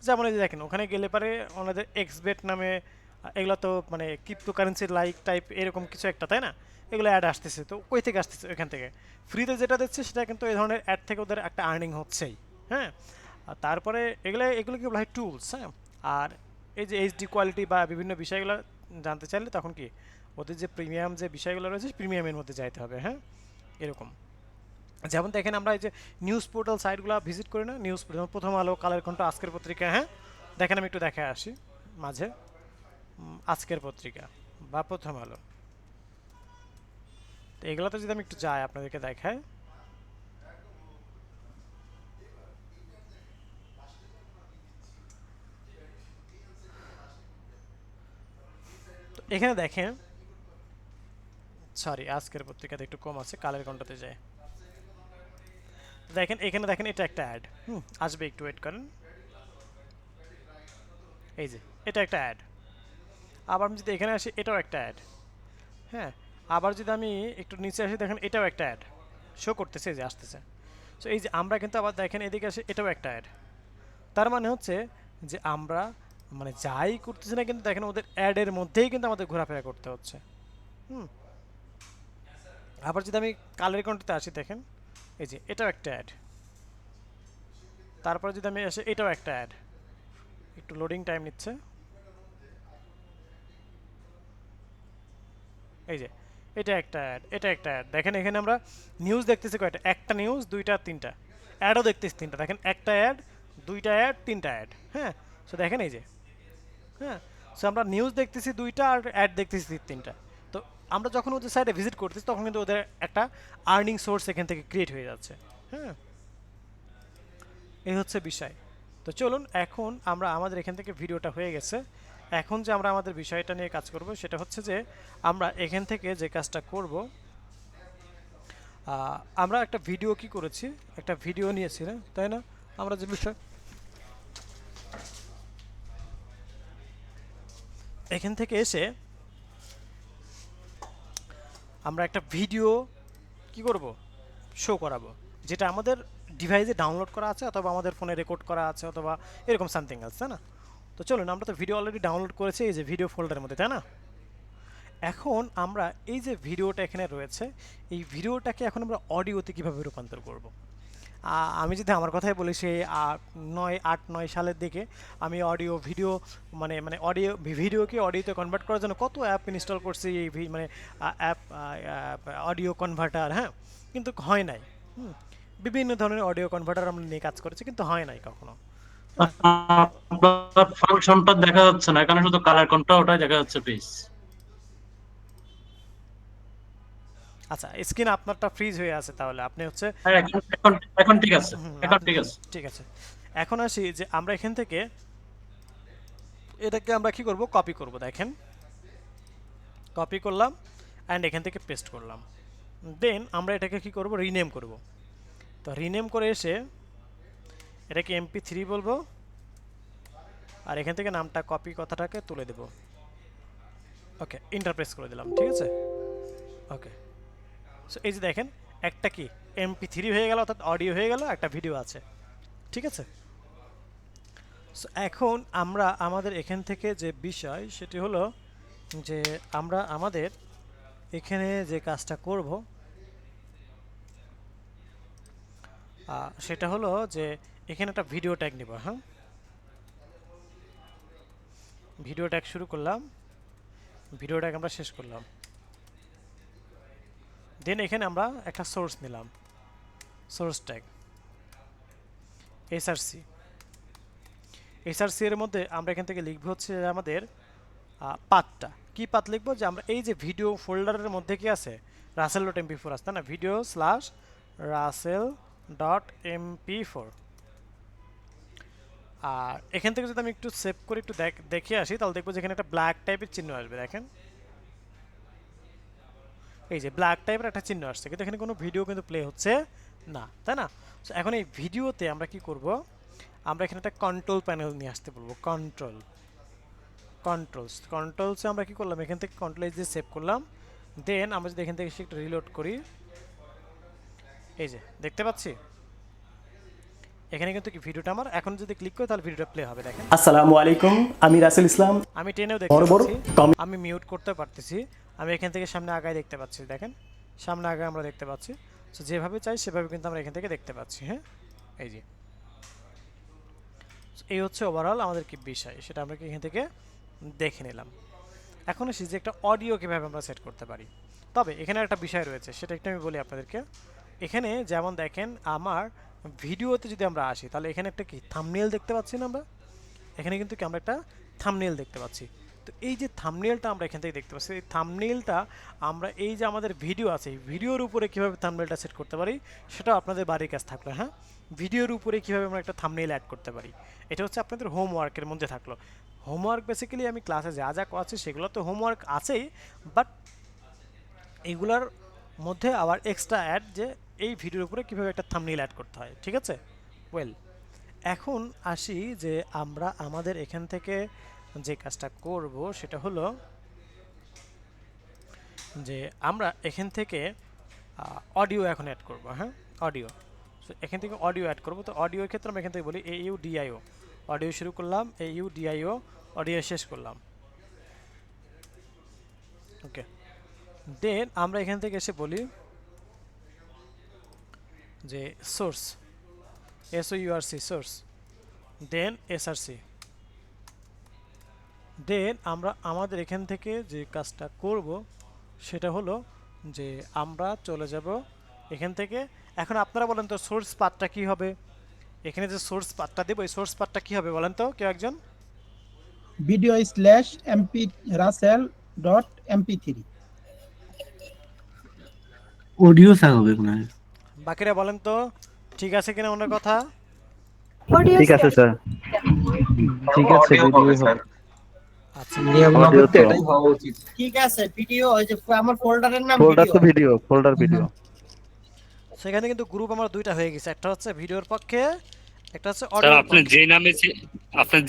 যেমন এই যে দেখেন ওখানে গেলে পারে ওনাদের এক্সবেট নামে এগুলো তো মানে ক্রিপ্টোকারেন্সি লাইক টাইপ এরকম কিছু একটা, তাই না? এগুলো অ্যাড আসতেছে, তো কই থেকে আসতেছে? ওইখান থেকে ফ্রিতে যেটা দিচ্ছে সেটা কিন্তু এই ধরনের অ্যাড থেকে ওদের একটা আর্নিং হচ্ছেই। হ্যাঁ, আর তারপরে এগুলো কি বলা হয়, টুলস। হ্যাঁ, আর এই যে এইচডি কোয়ালিটি বা বিভিন্ন বিষয়গুলো জানতে চাইলে তখন কি ওদের যে প্রিমিয়াম যে বিষয়গুলো রয়েছে প্রিমিয়ামের মধ্যে যাইতে হবে। হ্যাঁ, এরকম যেমন দেখেন আমরা এই যে নিউজ পোর্টাল সাইটগুলো ভিজিট করি না, নিউজ যেমন প্রথম আলো, কালের কণ্ঠ, আজকের পত্রিকা। হ্যাঁ, দেখেন আমি একটু দেখে আসি মাঝে, আজকের পত্রিকা বা প্রথম আলো, তো এগুলোতে যদি আমি একটু যাই আপনাদেরকে দেখাই, তো এখানে দেখেন, সরি আজকের পত্রিকাতে একটু কম আছে, কালের কণ্ঠতে যায়। দেখেন এখানে দেখেন এটা একটা অ্যাড, আসবে, একটু ওয়েট করেন। এই যে এটা একটা অ্যাড, আবার আমি যদি এখানে আসি এটাও একটা অ্যাড। হ্যাঁ, আবার যদি আমি একটু নিচে আসি দেখেন এটাও একটা অ্যাড শো করতেছে, এই যে আসতেছে। সো এই যে আমরা কিন্তু আবার দেখেন এদিকে আসি এটাও একটা অ্যাড, তার মানে হচ্ছে যে আমরা মানে যাই করতেছি না কিন্তু দেখেন ওদের অ্যাডের মধ্যেই কিন্তু আমাদের ঘোরাফেরা করতে হচ্ছে। আবার যদি আমি কালের কণ্ঠতে আসি দেখেন এই যে এটাও একটা অ্যাড, তারপরে যদি আমি আসি এটাও একটা অ্যাড, একটু লোডিং টাইম নিচ্ছে। এই যে এটা একটা অ্যাড, এটা একটা অ্যাড, দেখেন এখানে আমরা নিউজ দেখতেছি কয়টা, একটা নিউজ, দুইটা, তিনটা অ্যাডও দেখতেছি, তিনটা, দেখেন একটা অ্যাড, দুইটা অ্যাড, তিনটা অ্যাড। হ্যাঁ, সো দেখেন এই যে, হ্যাঁ, সো আমরা নিউজ দেখতেছি দুইটা আর অ্যাড দেখতেছি তিনটা। তো আমরা যখন ওদের সাইডে ভিজিট করতেছি তখন কিন্তু ওদের একটা আর্নিং সোর্স এখান থেকে ক্রিয়েট হয়ে যাচ্ছে। হ্যাঁ, এই হচ্ছে বিষয়। তো চলুন এখন আমরা আমাদের এখান থেকে ভিডিওটা হয়ে গেছে, এখন যে আমরা আমাদের বিষয়টা নিয়ে কাজ করব সেটা হচ্ছে যে আমরা এখান থেকে যে কাজটা করব, আমরা একটা ভিডিও কি করেছি, একটা ভিডিও নিয়েছি না, তাই না? আমরা যে বিষয় এখান থেকে এসে আমরা একটা ভিডিও কি করব, শো করাবো, যেটা আমাদের ডিভাইসে ডাউনলোড করা আছে অথবা আমাদের ফোনে রেকর্ড করা আছে অথবা এরকম সামথিং এলস, তাই না? তো চলুন, আমরা তো ভিডিও অলরেডি ডাউনলোড করেছি এই যে ভিডিও ফোল্ডারের মধ্যে, তাই না? এখন আমরা এই যে ভিডিওটা এখানে রয়েছে এই ভিডিওটাকে এখন আমরা অডিওতে কীভাবে রূপান্তর করব। আমি যদি আমার কথাই বলি, সেই 8-9 সালের দিকে আমি অডিও ভিডিও মানে অডিও ভিডিওকে অডিওতে কনভার্ট করার জন্য কত অ্যাপ ইনস্টল করছি, এই মানে অ্যাপ অডিও কনভার্টার, হ্যাঁ, কিন্তু হয় নাই। বিভিন্ন ধরনের অডিও কনভার্টার আমরা নিয়ে কাজ করেছি কিন্তু হয় নাই কখনো।
আপনার ফাংশনটা দেখা যাচ্ছে না, এখানে শুধু কালার কোনটা ওটাই দেখা যাচ্ছে প্লিজ।
আচ্ছা, স্ক্রিন আপনারটা ফ্রিজ হয়ে আছে, তাহলে আপনি হচ্ছে
এখন ঠিক আছে, এখন ঠিক আছে।
ঠিক আছে। এখন আসি যে আমরা এখান থেকে এটাকে আমরা কি করব, কপি করব। দেখেন কপি করলাম অ্যান্ড এখান থেকে পেস্ট করলাম। দেন আমরা এটাকে কি করব, রিনেম করব। তো রিনেম করে এসে এটাকে MP3 বলবো আর এখান থেকে নামটা কপি কথাটাকে তুলে দেব। ওকে, ইন্টারপ্রেস করে দিলাম, ঠিক আছে। ওকে, সো এই যে দেখেন একটা কি MP3 হয়ে গেল, অর্থাৎ অডিও হয়ে গেল, একটা ভিডিও আছে, ঠিক আছে। সো এখন আমরা আমাদের এখান থেকে যে বিষয় সেটি হলো যে আমরা আমাদের এখানে যে কাজটা করব সেটা হলো যে এখানে একটা ভিডিও ট্যাগ নিব। হ্যাঁ, ভিডিও ট্যাগ শুরু করলাম, ভিডিও ট্যাগ আমরা শেষ করলাম। দেন এখানে আমরা একটা সোর্স নিলাম, সোর্স ট্যাগ SRC এর মধ্যে আমরা এখান থেকে লিখব হচ্ছে আমাদের পাথটা। কি পাথ লিখবো, যে আমরা এই যে ভিডিও ফোল্ডারের মধ্যে কি আছে, russell.mp4 আছে না, video/russell.mp4। আর এখান থেকে যদি আমি একটু সেভ করে একটু দেখে আসি, তাহলে দেখবো যে এখানে একটা ব্ল্যাক টাইপের চিহ্ন আসবে। দেখেন এই যে ব্ল্যাক টাইপের একটা চিহ্ন আসছে, কিন্তু এখানে কোনো ভিডিও কিন্তু প্লে হচ্ছে না, তাই না। তো এখন এই ভিডিওতে আমরা কি করব, আমরা এখানে একটা কন্ট্রোল প্যানেল নিয়ে আসতে বলবো। কন্ট্রোলসে আমরা কি করলাম, এখান থেকে কন্ট্রোল দিয়ে সেভ করলাম। দেন আমরা যদি এখান থেকে একটু রিলোড করি, এই যে দেখতে পাচ্ছি এখানে কিন্তু কি ভিডিওটা আমার এখন যদি ক্লিক করি তাহলে ভিডিওটা প্লে হবে। দেখেন,
আসসালামু আলাইকুম, আমি রাসেল ইসলাম।
আমি টেনেও দেখতে
বড় বড়
পাচ্ছি, আমি মিউট করতে পারতেছি, আমি এখান থেকে সামনে আগায় দেখতে পাচ্ছি। দেখেন সামনে আগায় আমরা দেখতে পাচ্ছি। তো যেভাবে চাই সেভাবে কিন্তু আমরা এখান থেকে দেখতে পাচ্ছি। হ্যাঁ, এই যে এই হচ্ছে ওভারঅল আমাদের কি বিষয় সেটা আমরা এখান থেকে দেখে নিলাম। এখন আসি যে একটা অডিও কীভাবে আমরা সেট করতে পারি। তবে এখানে একটা বিষয় রয়েছে, সেটা একটু আমি বলি আপনাদেরকে। এখানে যেমন দেখেন আমার ভিডিওতে যদি আমরা আসি, তাহলে এখানে একটা কি থাম্বনেইল দেখতে পাচ্ছি না আমরা, এখানে কিন্তু কি আমরা একটা থাম্বনেইল দেখতে পাচ্ছি। তো এই যে থাম্বনেইলটা আমরা এখান থেকে দেখতে পাচ্ছি, এই থাম্বনেইলটা আমরা এই যে আমাদের ভিডিও আছে, এই ভিডিওর উপরে কীভাবে থাম্বনেইলটা সেট করতে পারি সেটাও আপনাদের বাড়ির কাজ থাকলো। হ্যাঁ, ভিডিওর উপরে কীভাবে আমরা একটা থাম্বনেইল অ্যাড করতে পারি, এটা হচ্ছে আপনাদের হোমওয়ার্কের মধ্যে থাকলো। হোমওয়ার্ক বেসিক্যালি আমি ক্লাসে যা যা করাচ্ছি সেগুলো তো হোমওয়ার্ক আছেই, বাট এইগুলোর মধ্যে আবার এক্সট্রা অ্যাড যে এই ভিডিওর উপরে কীভাবে একটা থাম্বনেইল অ্যাড করতে হয়, ঠিক আছে। ওয়েল, এখন আসি যে আমরা আমাদের এখান থেকে যে কাজটা করব সেটা হলো যে আমরা এখান থেকে অডিও এখন অ্যাড করব। হ্যাঁ, অডিও, সো এখান থেকে অডিও অ্যাড করব। তো অডিওর ক্ষেত্রে আমরা এখান থেকে বলি AUDIO, অডিও শুরু করলাম, AUDIO, অডিও শেষ করলাম। ওকে, দেন আমরা এখান থেকে এসে বলি যে সোর্স, SOURC, সোর্স, দেন SRC। দেন আমরা আমাদের এখান থেকে যে কাজটা করব সেটা হলো যে আমরা চলে যাব এখান থেকে। এখন আপনারা বলেন তো সোর্স পাথটা কি হবে, এখানে যে সোর্স পাথটা দেব এই সোর্স পাথটা কি হবে বলেন তো কেউ একজন।
video/russell.mp3
অডিও সাং হবে মনে হয়।
বাকিরা বলেন তো ঠিক আছে কিনা ওনার কথা।
অডিও
ঠিক আছে স্যার, ঠিক আছে ভিডিও হবে।
আচ্ছা,
অডিও তো
ঠিক আছে, ভিডিও ওই যে আমার ফোল্ডারের নাম
ফোল্ডার তো ভিডিও, ফোল্ডার ভিডিও।
সেখানে কিন্তু গ্রুপ আমার দুইটা হয়ে গেছে, একটা হচ্ছে ভিডিওর পক্ষে, একটা হচ্ছে
স্যার
অডিও।
আপনি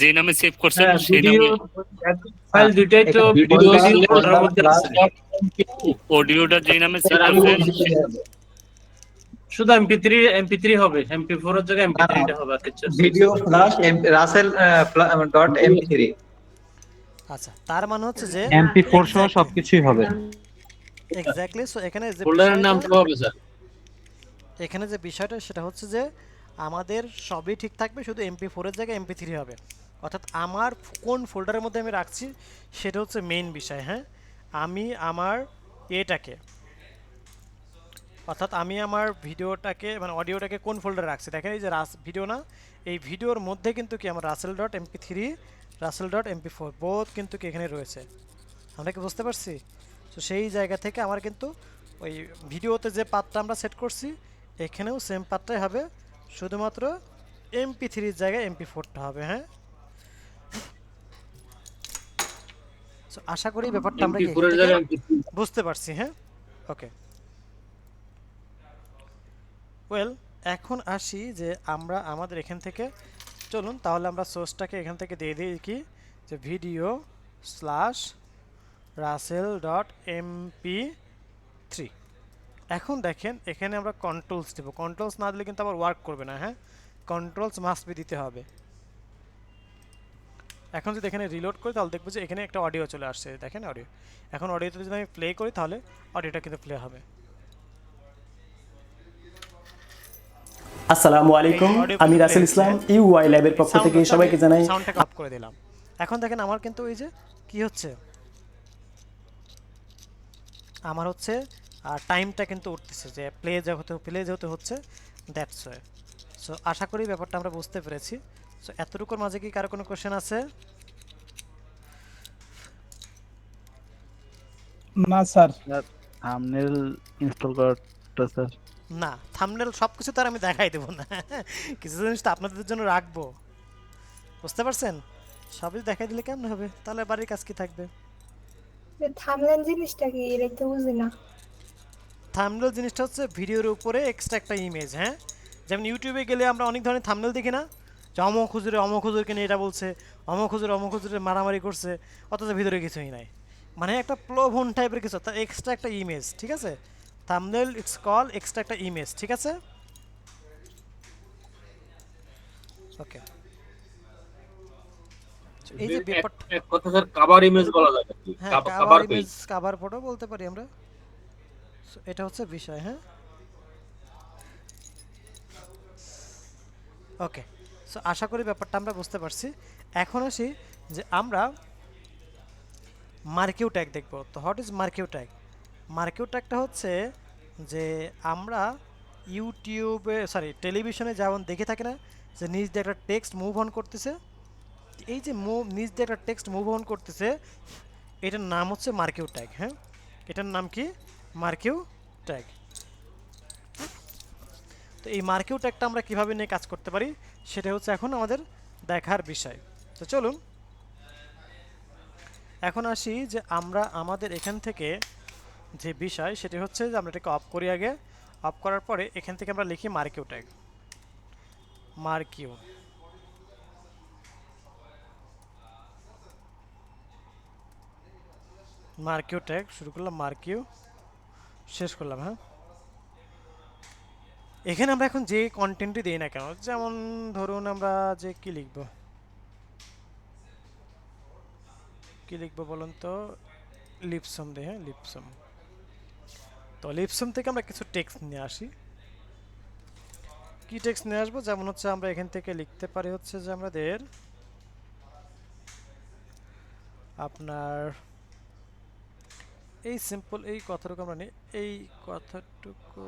যে নামে সেভ করছেন সেই নামে
ফাইল দুইটাই তো ভিডিও ফোল্ডারের মধ্যে আছে।
অডিওটা যে নামে সেভ করছেন
শুধু MP3 হবে, MP4 এর জায়গায় MP3 টা হবে।
video/russell.mp3
আচ্ছা, তার মানে হচ্ছে যে
MP4 সহ সবকিছুই হবে।
এক্স্যাক্টলি। সো এখানে যে
ফোল্ডারের নাম কি হবে স্যার?
এখানে যে বিষয়টা সেটা হচ্ছে যে আমাদের সবই ঠিক থাকবে, শুধু MP4 এর জায়গায় MP3 হবে। অর্থাৎ আমার কোন ফোল্ডারের মধ্যে আমি রাখছি সেটা হচ্ছে মেইন বিষয়। হ্যাঁ, আমি আমার এটাকে, অর্থাৎ আমি আমার ভিডিওটাকে মানে অডিওটাকে কোন ফোল্ডারে রাখছি, দেখেন এই যে ভিডিও না, এই ভিডিওর মধ্যে কিন্তু কি আমার russell.mp3, russell.mp4 বোথ কিন্তু কি এখানে রয়েছে। আমরা কি বুঝতে পারছি? তো সেই জায়গা থেকে আমার কিন্তু ওই ভিডিওতে যে পাথটা আমরা সেট করছি এখানেও সেম পাথটাই হবে, শুধুমাত্র MP3 এর জায়গায় MP4টা হবে, হ্যাঁ। সো আশা করি ব্যাপারটা আমরা কি
MP4
এখান
এর
থেকে
জায়গায় MP3
বুঝতে পারছি, হ্যাঁ। ওকে, ওয়েল এখন আসি যে আমরা আমাদের এখান থেকে চলুন তাহলে আমরা সোর্সটাকে এখান থেকে দিয়ে দিই কি যে ভিডিও স্ল্যাশ russell.mp3। এখন দেখেন এখানে আমরা কন্ট্রোলস দেব, কন্ট্রোলস না দিলে কিন্তু আবার ওয়ার্ক করবে না, হ্যাঁ। কন্ট্রোলস মাস্ট বি দিতে হবে। এখন যদি এখানে রিলোড করি তাহলে দেখবো যে এখানে একটা অডিও চলে আসছে, দেখেন অডিও। এখন অডিওতে যদি আমি প্লে করি তাহলে অডিওটা কিন্তু প্লে হবে।
আসসালামু আলাইকুম, আমি রাসেল ইসলাম, ইউআই ল্যাবের পক্ষ থেকে সবাইকে জানাই।
সাউন্ডটাকে অফ করে দিলাম। এখন দেখেন আমার কিন্তু ওই যে কি হচ্ছে, আমার হচ্ছে টাইমটা কিন্তু উঠতেছে যে প্লে যেহেতু হচ্ছে, দ্যাটস ওয়ে। সো আশা করি ব্যাপারটা আমরা বুঝতে পেরেছি। সো এতটুকুর মাঝে কি কারো কোনো কোশ্চেন আছে?
না স্যার,
থাম্বনেল ইনস্টল করাটা স্যার।
না, থাম্বনেল সবকিছু তো আর আমি দেখাই দেবো না, কিছু জিনিস তো আপনাদের জন্য রাখবো, বুঝতে পারছেন? সবই দেখাই দিলে কেমন হবে, তাহলে বাড়ির কাজ কি থাকবে?
থামলেন জিনিসটা কি এটা তো বুঝি না।
থাম্বনেল জিনিসটা হচ্ছে ভিডিওর উপরে এক্সট্রা একটা ইমেজ, হ্যাঁ। যেমন ইউটিউবে গেলে আমরা অনেক ধরনের থাম্বনেল দেখি না, যে অমক হুজুরকে নিয়ে এটা বলছে, অমক হুজুরে মারামারি করছে, অথচ ভিতরে কিছুই নাই, মানে একটা প্রলোভন টাইপের কিছু, তার এক্সট্রা একটা ইমেজ, ঠিক আছে? থাম্বনেল ইটস কল এক্সট্রা একটা ইমেজ, ঠিক আছে? ওকে, এই যে ব্যাপারটা,
এক কথা স্যার কভার ইমেজ বলা যায় নাকি?
হ্যাঁ
cover
cover
page.
Image cover photo বলতে পারি আমরা। So, এটা হচ্ছে বিষয়, হ্যাঁ। ওকে, সো আশা করি ব্যাপারটা আমরা বুঝতে পারছি। এখন আসি যে আমরা মার্কিউ ট্যাগ দেখব। তো হোয়াট ইজ মার্কিউ ট্যাগ? মার্কিউ ট্যাগটা হচ্ছে যে আমরা টেলিভিশনে যেমন দেখে থাকি না যে নিচ দিয়ে একটা টেক্সট মুভ অন করতেছে, এই যে নিচ দিয়ে একটা টেক্সট মুভ অন করতেছে, এটার নাম হচ্ছে মার্কিউ ট্যাগ, হ্যাঁ। এটার নাম কি? মার্কিউ ট্যাগ। তো এই মার্কিউ ট্যাগটা আমরা কিভাবে নিয়ে কাজ করতে পারি সেটা হচ্ছে এখন আমাদের দেখার বিষয়। তো চলুন এখন আসি যে আমরা আমাদের এখান থেকে যে বিষয় সেটা হচ্ছে যে আমরা এটাকে অফ করি আগে। অফ করার পরে এখান থেকে আমরা লিখি মার্কিউ ট্যাগ, মার্কিউ ট্যাগ শুরু করলাম, মার্কিউ শেষ করলাম, হ্যাঁ। এখানে আমরা এখন যে কন্টেন্টই দিই না কেন, যেমন ধরুন আমরা যে কি লিখবো বলুন তো, লিপসম দে, হ্যাঁ লিপসম। তো লিপসম থেকে আমরা কিছু টেক্সট নিয়ে আসি। কি টেক্সট নিয়ে আসবো? যেমন হচ্ছে আমরা এখান থেকে লিখতে পারি হচ্ছে যে আমাদের আপনার এই সিম্পল এই কথাটুকু আমরা নিই, এই কথাটুকু,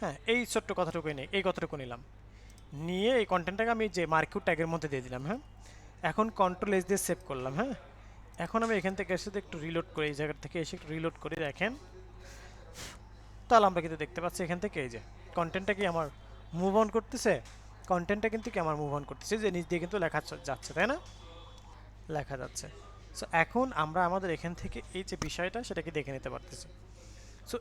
হ্যাঁ এই ছোট্ট কথাটুকুই নেই, এই কথাটুকু নিলাম, নিয়ে এই কন্টেন্টটাকে আমি যে মার্কিউ ট্যাগের মধ্যে দিয়ে দিলাম, হ্যাঁ। এখন কন্ট্রোল এস দিয়ে সেভ করলাম, হ্যাঁ। এখন আমি এখান থেকে এসে একটু রিলোড করি, এই জায়গা থেকে এসে একটু রিলোড করি, দেখেন তাহলে আমরা কিন্তু দেখতে পাচ্ছি এখান থেকে এই যে কন্টেন্টটা কি আমার মুভ অন করতেছে, কন্টেন্টটা কিন্তু কি আমার মুভ অন করতেছে, যে নিচ দিয়ে কিন্তু লেখা যাচ্ছে, তাই না? লেখা যাচ্ছে। সো এখন আমরা আমাদের এখান থেকে এই যে বিষয়টা সেটাকে দেখে নিতে পারতেছি। সো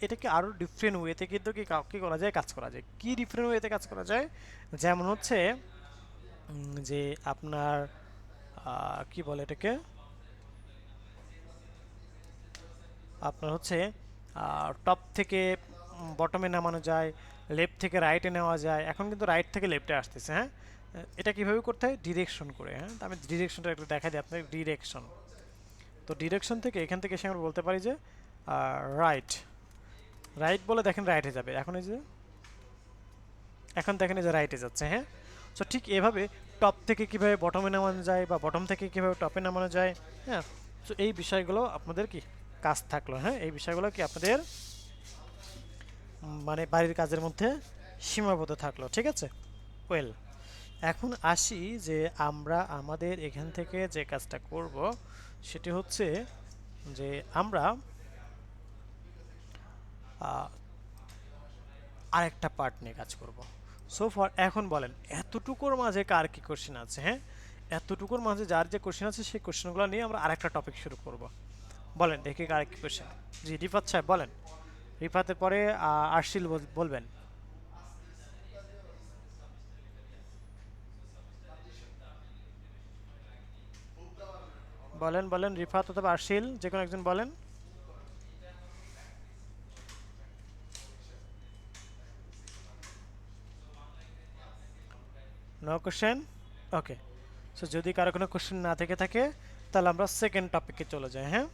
এটাকে আরও ডিফারেন্ট ওয়েতে কিন্তু কি করা যায়, কাজ করা যায়। কি ডিফারেন্ট ওয়েতে কাজ করা যায়? যেমন হচ্ছে যে আপনার কি বলে এটাকে, আপনার হচ্ছে টপ থেকে বটমে নামানো যায়, লেফট থেকে রাইটে নেওয়া যায়। এখন কিন্তু রাইট থেকে লেফটে আসতেছে, হ্যাঁ। এটা কীভাবে করতে হয়? ডিরেকশন করে, হ্যাঁ। তো আমি ডিরেকশনটা একটু দেখা দিই আপনাকে, ডিরেকশন। তো ডিরেকশন থেকে এখান থেকে এসে আমরা বলতে পারি যে রাইট বলে দেখেন রাইটে যাবে, এখন দেখেন এই যে রাইটে যাচ্ছে, হ্যাঁ। সো ঠিক এভাবে টপ থেকে কিভাবে বটমে নামানো যায় বা বটম থেকে কিভাবে টপে নামানো যায়, হ্যাঁ। সো এই বিষয়গুলো আপনাদের কি কাজ থাকলো, হ্যাঁ। এই বিষয়গুলো কি আপনাদের মানে বাড়ির কাজের মধ্যে সীমাবদ্ধ থাকলো, ঠিক আছে। ওয়েল এখন আসি যে আমরা আমাদের এখান থেকে যে কাজটা করব সেটি হচ্ছে যে আমরা আরেকটা পার্ট নিয়ে কাজ করব। সো ফর এখন বলেন এতটুকুর মাঝে কার কি কোশ্চেন আছে? হ্যাঁ, এতটুকুর মাঝে যার যে কোশ্চেন আছে সেই কোশ্চেনগুলো নিয়ে আমরা আরেকটা টপিক শুরু করব। বলেন দেখি কার কি কোশ্চেন। জি রিফাত সাহেব বলেন। রিফাতের পরে আরশিল বলবেন। বলেন বলেন রিফাত অথবা আরশিল যে কোনো একজন বলেন। No question? ওকে, সো যদি কারো কোনো কোশ্চেন না থেকে থাকে তাহলে আমরা সেকেন্ড টপিকে চলে যাই। হ্যাঁ,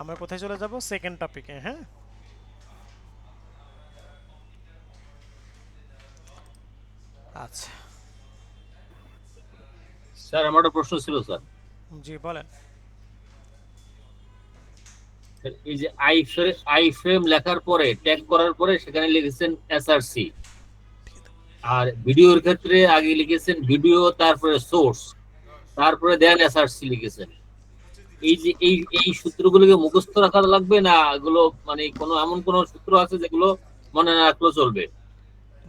আমরা কোথায় চলে যাব? সেকেন্ড টপিকে। হ্যাঁ, আচ্ছা
স্যার আমার একটা প্রশ্ন ছিল স্যার।
জি বলেন।
এই যে আই ফ্রেম লেখার পরে ট্যাগ করার পরে সেখানে লিখেছেন এসআরসি, আর ভিডিওর ক্ষেত্রে আগে লিখেছেন ভিডিও তারপরে সোর্স তারপরে দেন এসআরসি লিখেছেন। এই যে এই সূত্রগুলোকে মুখস্থ রাখা লাগবে না এগুলো মানে কোনো এমন কোনো সূত্র আছে যেগুলো মনে না রাখলেও চলবে?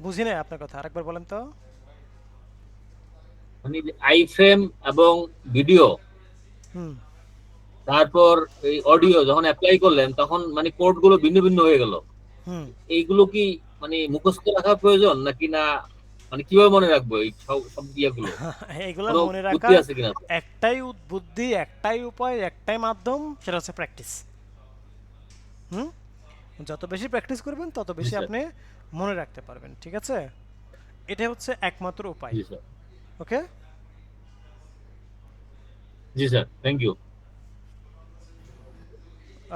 বুঝি না আপনার কথা, আরেকবার বলেন তো।
মানে আই ফ্রেম এবং ভিডিও
হুম,
তারপর এই অডিও যখন অ্যাপ্লাই করলেন তখন মানে কোড গুলো ভিন্ন ভিন্ন হয়ে গেল।
হুম।
এইগুলো কি মানে মুখস্থ রাখা প্রয়োজন নাকি না, মানে কিভাবে মনে রাখবো এই সব ইয়েগুলো?
এগুলো
কোনো
মনে
বুদ্ধি
রাখার
আছে কিনা?
একটাই বুদ্ধি, একটাই উপায়, একটাই মাধ্যম, সেটা হচ্ছে প্র্যাকটিস। হুম, যত বেশি প্র্যাকটিস করবেন তত বেশি
স্যার।
আপনি মনে রাখতে পারবেন। ঠিক আছে, এটা হচ্ছে একমাত্র উপায়।
জি স্যার।
ওকে,
জি sir, thank you.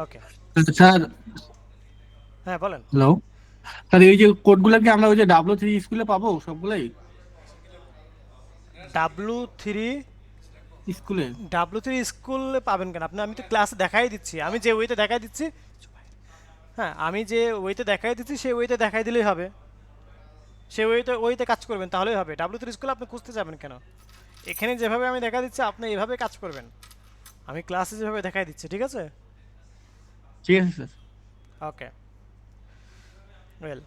Okay.
Sir
হ্যাঁ বলেন।
হ্যালো স্যার, এই যে কোডগুলো কি আমরা ওই যে W3 স্কুলে পাবো সবগুলাই?
W3
স্কুলে
W3 স্কুলে পাবেন কেন আপনি? আমি তো ক্লাসে দেখাই দিচ্ছি, আমি যে ওয়েতে দেখাই দিচ্ছি। হ্যাঁ, আমি যে ওয়েতে দেখাই দিচ্ছি সেই ওয়েতে দেখাই দিলেই হবে। সেই ওয়েতে কাজ করবেন তাহলেই হবে। W3 স্কুলে আপনি খুঁজতে যাবেন কেন? এখানে যেভাবে আমি দেখা দিচ্ছি আপনি এভাবে কাজ করবেন। আমি ক্লাসে যেভাবে দেখাই দিচ্ছি, ঠিক আছে?
ঠিক আছে স্যার।
ওকে, ওয়েল,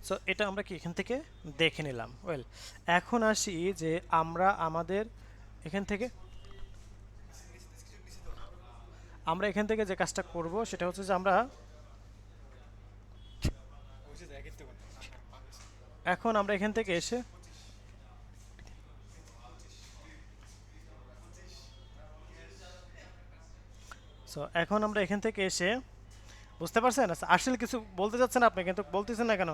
সো এটা আমরা কি এখান থেকে দেখে নিলাম। ওয়েল, এখন আসি যে আমরা আমাদের এখান থেকে যে কাজটা করব সেটা হচ্ছে যে আমরা এখান থেকে এসে এখন আমরা এখান থেকে এসে বুঝতে পারছেন? আসলে কিছু বলতে যাচ্ছেন আপনি কিন্তু বলতেছেন না কেন?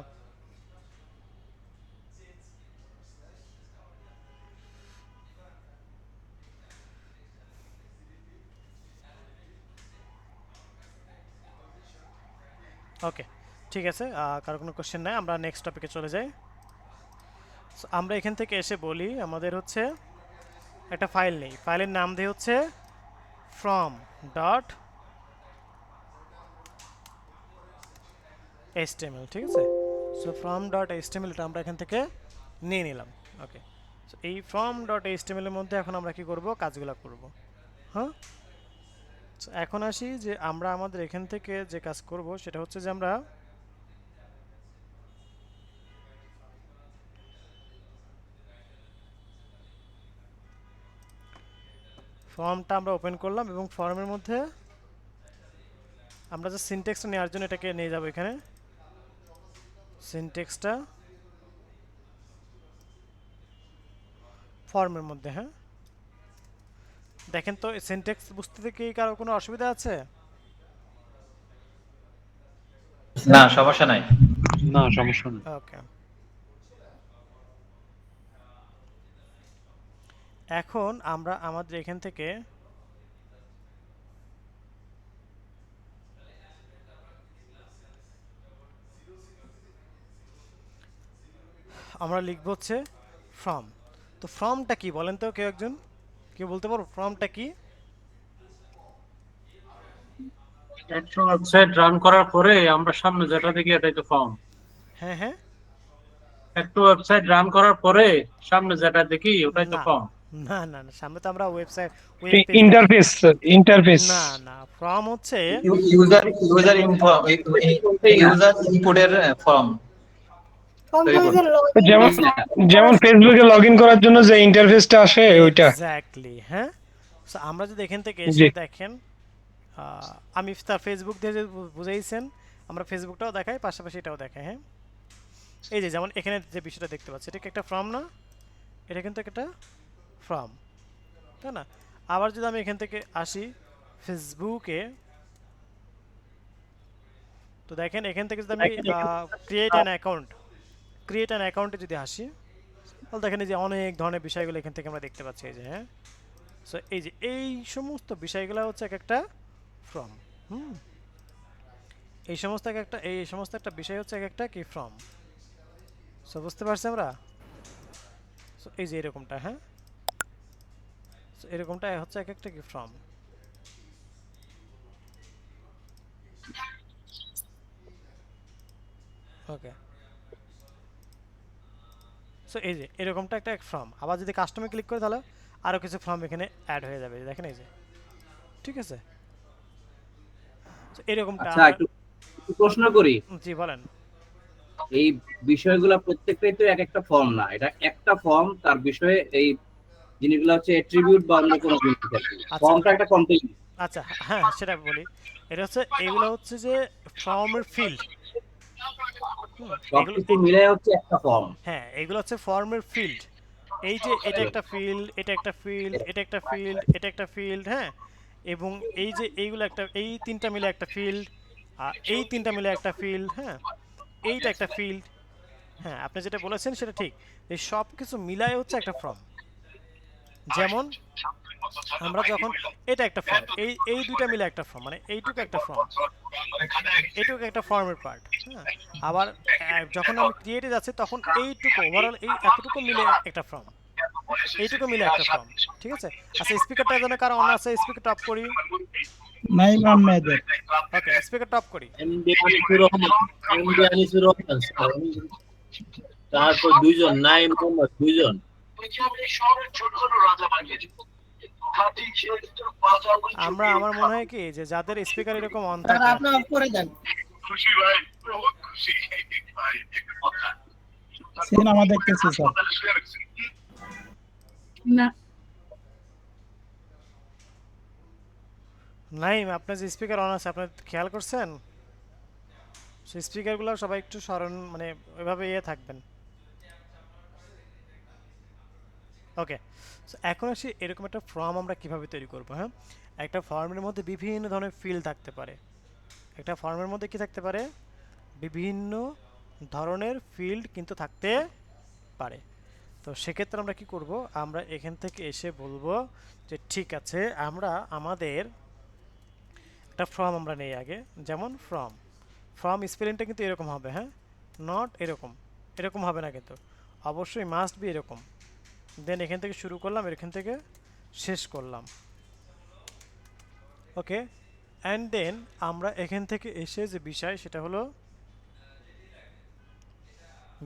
ওকে, ঠিক আছে, কারো কোনো কোশ্চেন নাই, আমরা নেক্সট টপিকে চলে যাই। আমরা এখান থেকে এসে বলি আমাদের হচ্ছে একটা ফাইল নেই, ফাইলের নাম দিয়ে হচ্ছে from.html, ঠিক আছে? সো from.html এটা আমরা এখান থেকে নিয়ে নিলাম। ওকে, সো এই from.html এর মধ্যে এখন আমরা কি করব? কাজগুলো করব। হ্যাঁ, এখন আসি যে আমরা আমাদের এখান থেকে যে কাজ করব সেটা হচ্ছে যে আমরা ফর্মটা আমরা ওপেন করলাম এবং ফর্মের মধ্যে আমরা যে সিনট্যাক্সটা নেওয়ার জন্য এটাকে নিয়ে যাব এখানে। সিনট্যাক্সটা ফর্মের মধ্যে। হ্যাঁ, দেখেন তো সিনট্যাক্স বুঝতে কি কারো কোনো অসুবিধা আছে?
না সমস্যা নাই।
না সমস্যা নেই।
ওকে, এখন আমরা আমাদের এখান থেকে আমরা লিখব হচ্ছে ফর্ম। তো ফর্মটা কি বলেন তো, কেউ একজন কেউ বলতে পারো ফর্মটা কি?
একটা ওয়েবসাইট রান করার পরে আমরা সামনে যেটা দেখি এটাই তো ফর্ম।
হ্যাঁ হ্যাঁ,
একটা ওয়েবসাইট রান করার পরে সামনে যেটা দেখি ওটাই তো
না
ফর্ম।
না না না, সামনে তো আমরা ওয়েবসাইট
ইন্টারফেস
না না, ফর্ম হচ্ছে
ইউজার ইউজার ইউজার ইনপুটের ফর্ম তৈরি করতে।
যেমন যেমন ফেসবুকে লগ ইন করার জন্য যে ইন্টারফেসটা আসে ওইটা।
এক্স্যাক্টলি, হ্যাঁ। সো আমরা যদি এখান থেকে
জি।
এসে দেখেন, আমি তার ফেসবুক দিয়ে যে বুঝাইছেন, আমরা ফেসবুকটাও দেখাই, পাশাপাশি এটাও দেখাই, হ্যাঁ। এই যে যেমন এখানে যে বিষয়টা দেখতে পাচ্ছি, এটা কি একটা ফর্ম না? এটা কিন্তু একটা ফর্ম, তাই না? আবার যদি আমি এখান থেকে আসি ফেসবুকে, তো দেখেন এখান থেকে যদি আমি ক্রিয়েট অ্যান অ্যাকাউন্টে যদি আসি, তাহলে দেখেন এই যে অনেক ধরনের বিষয়গুলো এখান থেকে আমরা দেখতে পাচ্ছি, এই যে, হ্যাঁ। সো এই যে এই সমস্ত বিষয়গুলো হচ্ছে একটা ফর্ম। এই সমস্ত একটা বিষয় হচ্ছে একটা কি ফর্ম। সো বুঝতে পারছি আমরা? সো এই যে এরকমটা, হ্যাঁ। সো এরকমটা হচ্ছে একটা কি ফর্ম। ওকে, সো এই যে এরকমটা একটা ফর্ম। আবার যদি কাস্টমে ক্লিক করে তাহলে আরো কিছু ফর্ম এখানে অ্যাড হয়ে যাবে, দেখেন এই যে, ঠিক আছে। এরকমটা
আচ্ছা, একটু প্রশ্ন করি।
জি বলেন।
এই বিষয়গুলো প্রত্যেকটাই তো এক একটা ফর্ম না, এটা একটা ফর্ম, তার বিষয়ে এই জিনিসগুলো হচ্ছে অ্যাট্রিবিউট বা অন্য কোনো জিনিস। ফর্মটা একটা কন্টেইন।
আচ্ছা, হ্যাঁ সেটা বলি। এটা হচ্ছে এগুলো হচ্ছে যে ফর্মের ফিল্ড।
সবকিছু মিলে হচ্ছে একটা ফর্ম।
হ্যাঁ, এগুলো হচ্ছে ফর্মের ফিল্ড। এই যে এটা একটা ফিল্ড, এটা একটা ফিল্ড, এটা একটা ফিল্ড, এটা একটা ফিল্ড, হ্যাঁ। এবং এই যে এইগুলো একটা, এই তিনটা মিলে একটা ফিল্ড, আর এই তিনটা মিলে একটা ফিল্ড, হ্যাঁ। এইটা একটা ফিল্ড, হ্যাঁ। আপনি যেটা বলেছেন সেটা ঠিক, এই সব কিছু মিলায় হচ্ছে একটা ফর্ম। যেমন আমরা যখন এটা একটা ফর্ম, এই দুইটা মিলে একটা ফর্ম, মানে এইটুকু একটা ফর্ম, এইটুকু একটা ফর্মের পার্ট, হ্যাঁ। আবার যখন আমি ক্রিয়েটে যাচ্ছি তখন এইটুকু ওভারঅল এই এতটুকু মিলে একটা ফর্ম, এইটুকু মিলে একটা ফর্ম, ঠিক আছে। আচ্ছা, স্পিকারটা যেন কারো অন আছে, স্পিকার টপ করি।
নাইম আহমেদের।
ওকে, স্পিকার টপ করি।
তারপর দুইজন নাইম মোহাম্মদ, দুইজন।
আমরা, আমার মনে হয় কি যে যাদের স্পিকার এরকম অন থাকে,
আপনি অফ করে দেন।
খুশি ভাই, বহুত খুশি ভাই।
সিনেমা দেখতেছি স্যার।
না,
নাইম আপনার যে স্পিকার অন আছে, আপনার খেয়াল করছেন? সেই স্পিকারগুলো সবাই একটু স্মরণ, মানে ওইভাবে থাকবেন। ওকে, সো এখন আসি এরকম একটা ফর্ম আমরা কিভাবে তৈরি করব, হ্যাঁ। একটা ফর্মের মধ্যে বিভিন্ন ধরনের ফিল্ড থাকতে পারে। একটা ফর্মের মধ্যে কি থাকতে পারে? বিভিন্ন ধরনের ফিল্ড কিন্তু থাকতে পারে। তো সেক্ষেত্রে আমরা কি করব? আমরা এখান থেকে এসে বলবো যে ঠিক আছে, আমরা আমাদের একটা ফর্ম আমরা নেই আগে। যেমন ফর্ম স্পেলিংটা কিন্তু এরকম হবে, হ্যাঁ, নট এরকম হবে না, কিন্তু অবশ্যই মাস্ট বি এরকম। দেন এখান থেকে শুরু করলাম, এখান থেকে শেষ করলাম। ওকে, অ্যান্ড দেন আমরা এখান থেকে এসে যে বিষয় সেটা হলো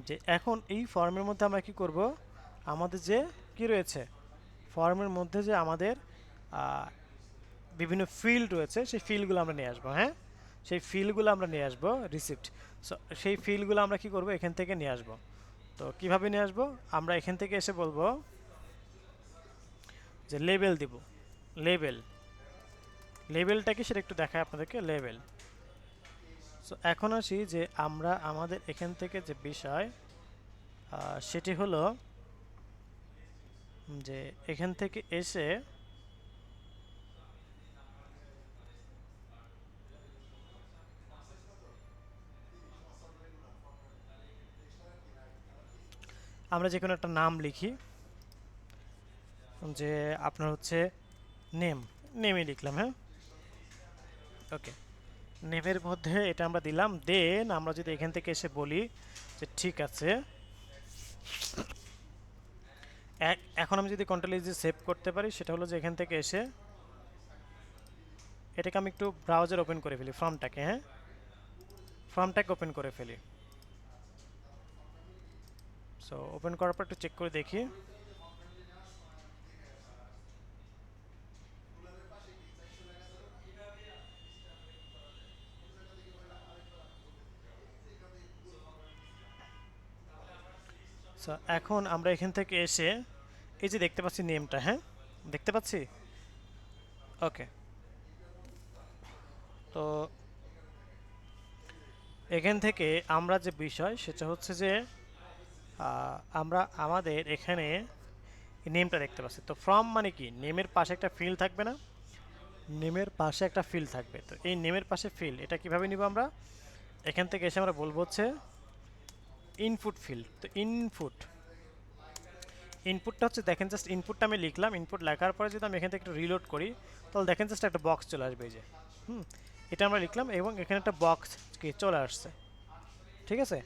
যে এখন এই ফর্মের মধ্যে আমরা কি করব? আমাদের যে কি রয়েছে ফর্মের মধ্যে, যে আমাদের বিভিন্ন ফিল্ড রয়েছে, সেই ফিল্ডগুলো আমরা নিয়ে আসবো, হ্যাঁ। সেই ফিল্ডগুলো আমরা নিয়ে আসবো রিসিপ্ট। সো সেই ফিল্ডগুলো আমরা কি করব? এখান থেকে নিয়ে আসবো। তো কিভাবে নিয়ে আসবো? আমরা এখান থেকে এসে বলবো যে লেবেল দিব। লেবেলটা কি সেটা একটু দেখায় আপনাদেরকে। লেবেল। সো এখন আসি যে আমরা আমাদের এখান থেকে যে বিষয় সেটি হলো যে এখান থেকে এসে আমরা যে কোনো একটা নাম লিখি, যে আপনার হচ্ছে নেমই লিখলাম, হ্যাঁ। ওকে, নেমের মধ্যে এটা আমরা দিলাম। দেন আমরা যদি এখান থেকে এসে বলি যে ঠিক আছে, এখন আমি যদি কন্ট্রোল ইজি সেভ করতে পারি, সেটা হলো যে এখান থেকে এসে এটাকে আমি একটু ব্রাউজার ওপেন করে ফেলি, ফর্মটাকে, হ্যাঁ, ফর্মটাকে ওপেন করে ফেলি। সো ওপেন করার পর একটু চেক করে দেখি। সো এখন আমরা এখান থেকে এসে এই যে দেখতে পাচ্ছি নেমটা, হ্যাঁ দেখতে পাচ্ছি। ওকে, তো এখান থেকে আমরা যে বিষয় সেটা হচ্ছে যে আমরা আমাদের এখানে নেমটা দেখতে পাচ্ছি। তো ফ্রম মানে কি, নেমের পাশে একটা ফিল্ড থাকবে না, নেমের পাশে একটা ফিল্ড থাকবে। তো এই নেমের পাশে ফিল্ড, এটা কিভাবে নিব আমরা, এখান থেকে এসে আমরা বলবো হচ্ছে ইনপুট ফিল্ড। তো ইনপুটটা হচ্ছে দেখেন জাস্ট ইনপুটটা আমি লিখলাম, ইনপুট লেখার পরে যদি আমি এখান থেকে একটু রিলোড করি তাহলে দেখেন জাস্ট একটা বক্স চলে আসবে এই যে, এটা আমরা লিখলাম এবং এখানে একটা বক্স কি চলে আসছে, ঠিক আছে।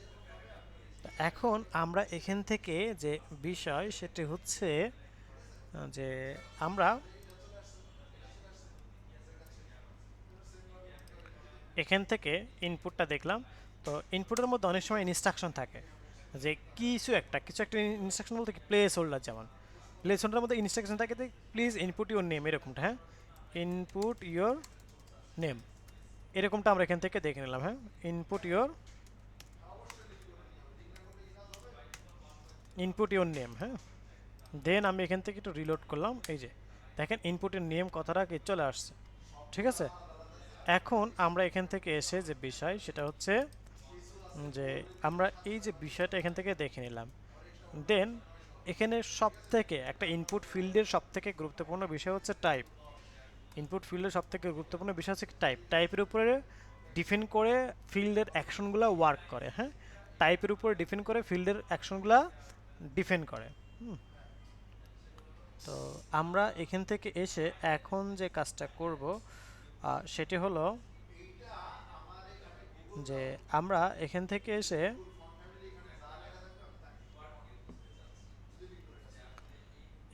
এখন আমরা এখান থেকে যে বিষয় সেটি হচ্ছে যে আমরা এখান থেকে ইনপুটটা দেখলাম। তো ইনপুটের মধ্যে অনেক সময় ইনস্ট্রাকশন থাকে, যে কিছু একটা ইনস্ট্রাকশন বলতে কি, প্লেস হোল্ডার, যেমন প্লেস হোল্ডারের মধ্যে ইনস্ট্রাকশন থাকে যে প্লিজ ইনপুট ইউর নেম, এরকমটা, হ্যাঁ ইনপুট ইউর নেম, এরকমটা আমরা এখান থেকে দেখে নিলাম। হ্যাঁ ইনপুট ইউর নেম, হ্যাঁ দেন আমি এখান থেকে একটু রিলোড করলাম, এই যে দেখেন ইনপুটের নেম কথাটা কি চলে আসছে, ঠিক আছে। এখন আমরা এখান থেকে এসে যে বিষয় সেটা হচ্ছে যে আমরা এই যে বিষয়টা এখান থেকে দেখে নিলাম। দেন এখানে সব থেকে একটা ইনপুট ফিল্ডের সব থেকে গুরুত্বপূর্ণ বিষয় হচ্ছে টাইপ। ইনপুট ফিল্ডের সব থেকে গুরুত্বপূর্ণ বিষয় হচ্ছে টাইপের উপরে ডিফেন্ড করে ফিল্ডের অ্যাকশনগুলো ওয়ার্ক করে, হ্যাঁ টাইপের উপরে ডিফেন্ড করে ফিল্ডের অ্যাকশনগুলো ডিফেন্ড করে। তো আমরা এখান থেকে এসে এখন যে কাজটা করব সেটি হলো যে আমরা এখান থেকে এসে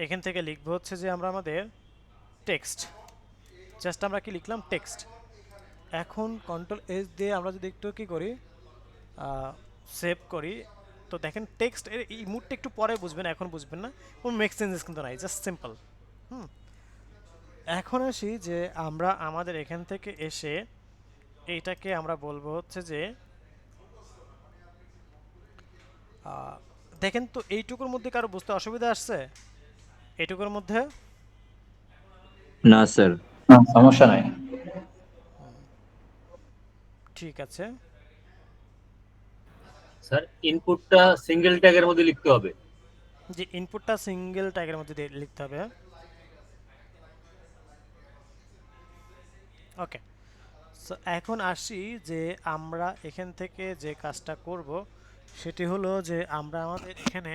এখান থেকে লিখবো হচ্ছে যে আমরা আমাদের টেক্সট, জাস্ট আমরা কি লিখলাম টেক্সট। এখন কন্ট্রোল এস দিয়ে আমরা যদি একটু কি করি সেভ করি, তো দেখেন টেক্সট এর এই মুডটা একটু পরে বুঝবেন, এখন বুঝবেন না, কোনো মেক চেঞ্জেস কিন্তু নাই, জাস্ট সিম্পল। এখন আসি যে আমরা আমাদের এখান থেকে এসে এইটাকে আমরা বলবো হচ্ছে যে দেখেন তো এইটুকুর মধ্যে কারো বুঝতে অসুবিধা আসছে? এইটুকুর মধ্যে
না স্যার,
সমস্যা নাই।
ঠিক আছে
স্যার ইনপুটটা সিঙ্গেল ট্যাগের মধ্যে লিখতে হবে,
যে ইনপুটটা সিঙ্গেল ট্যাগের মধ্যে লিখতে হবে। ওকে, সো এখন আসি যে আমরা এখান থেকে যে কাজটা করব সেটি হলো যে আমরা আমাদের এখানে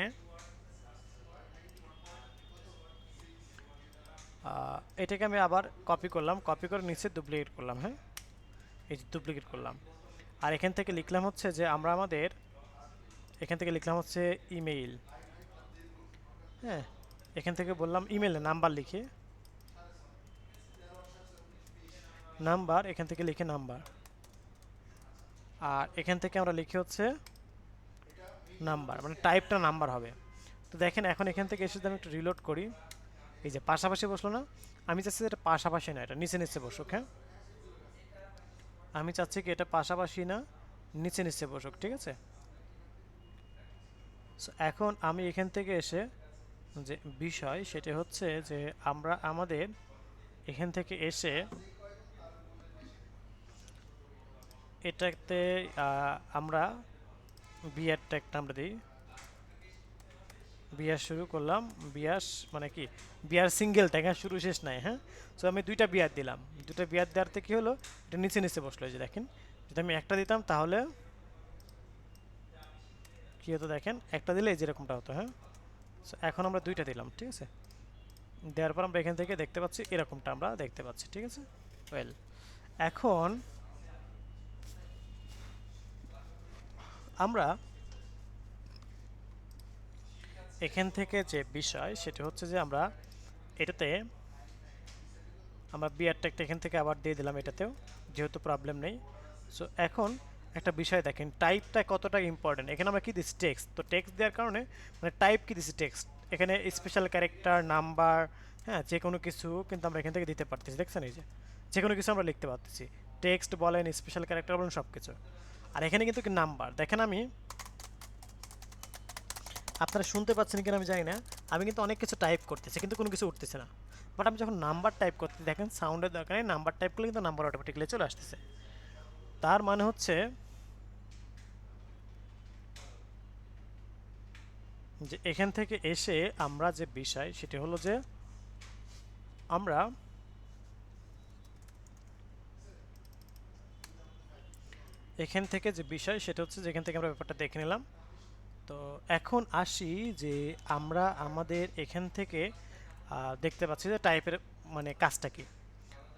এটাকে আমি আবার কপি করলাম, কপি করে নিচে ডুপ্লিকেট করলাম, হ্যাঁ এই যে ডুপ্লিকেট করলাম। আর এখান থেকে লিখলাম হচ্ছে যে আমরা আমাদের এখান থেকে লিখলাম হচ্ছে ইমেইল, হ্যাঁ এখান থেকে বললাম ইমেইলে নাম্বার লিখে নাম্বার, এখান থেকে লিখে নাম্বার, আর এখান থেকে আমরা লিখে হচ্ছে নাম্বার, মানে টাইপটা নাম্বার হবে। তো দেখেন এখন এখান থেকে এসে আমি একটু রিলোড করি, এই যে পাশাপাশি বসলো না, আমি চাচ্ছি এটা পাশাপাশি না, এটা নিচে নিচে বসুক, হ্যাঁ আমি চাচ্ছি কি এটা পাশাপাশি না নিচে নিচে বসুক, ঠিক আছে। সো এখন আমি এখান থেকে এসে যে বিষয় সেটা হচ্ছে যে আমরা আমাদের এখান থেকে এসে এটাতে আমরা বিয়ার ট্যাগটা আমরা দিই, বিয়ার শুরু করলাম, বিয়াস মানে কি বিয়ার সিঙ্গেল ট্যাগ, হ্যাঁ শুরু শেষ নাই, হ্যাঁ সো আমি দুইটা বিয়ার দিলাম, দুইটা বিয়ার দেওয়াতে কি হলো এটা নিচে নিচে বসলো, যে দেখেন যদি আমি একটা দিতাম তাহলে কি হতো, দেখেন একটা দিলে এই যেরকমটা হতো, হ্যাঁ সো এখন আমরা দুইটা দিলাম, ঠিক আছে, দেওয়ার পর আমরা এখান থেকে দেখতে পাচ্ছি এরকমটা আমরা দেখতে পাচ্ছি, ঠিক আছে। ওয়েল এখন আমরা এখান থেকে যে বিষয় সেটা হচ্ছে যে আমরা এটাতে আমরা বিয়ার ট্যাগটা এখান থেকে আবার দিয়ে দিলাম এটাতেও, যেহেতু প্রবলেম নেই। সো এখন একটা বিষয় দেখেন টাইপটা কতটা ইম্পর্টেন্ট, এখানে আমরা কি দিচ্ছি টেক্সট, তো টেক্সট দেওয়ার কারণে মানে টাইপ কি দিচ্ছি টেক্সট, এখানে স্পেশাল ক্যারেক্টার নাম্বার, হ্যাঁ যে কোনো কিছু কিন্তু আমরা এখান থেকে দিতে পারতেছি, দেখছেন এই যে কোনো কিছু আমরা লিখতে পারতেছি, টেক্সট বলেন স্পেশাল ক্যারেক্টার বলেন সব কিছু। আর এখানে কিন্তু কি নাম্বার, দেখেন আমি আপনারা শুনতে পাচ্ছেন কিনা আমি জানি না, আমি কিন্তু অনেক কিছু টাইপ করতেছি কিন্তু কোনো কিছু উঠতেছে না। বাট আমি যখন নাম্বার টাইপ করতে দেখেন সাউন্ডের দরকার নেই, নাম্বার টাইপ করলে কিন্তু নাম্বার অটোমেটিক্যালি চলে আসতেছে। তার মানে হচ্ছে যে এখান থেকে এসে আমরা যে বিষয় সেটা হলো যে আমরা এখান থেকে যে বিষয় সেটা হচ্ছে যেখান থেকে আমরা ব্যাপারটা দেখে নিলাম। তো এখন আসি যে আমরা আমাদের এখান থেকে দেখতে পাচ্ছি যে টাইপের মানে কাজটা কি।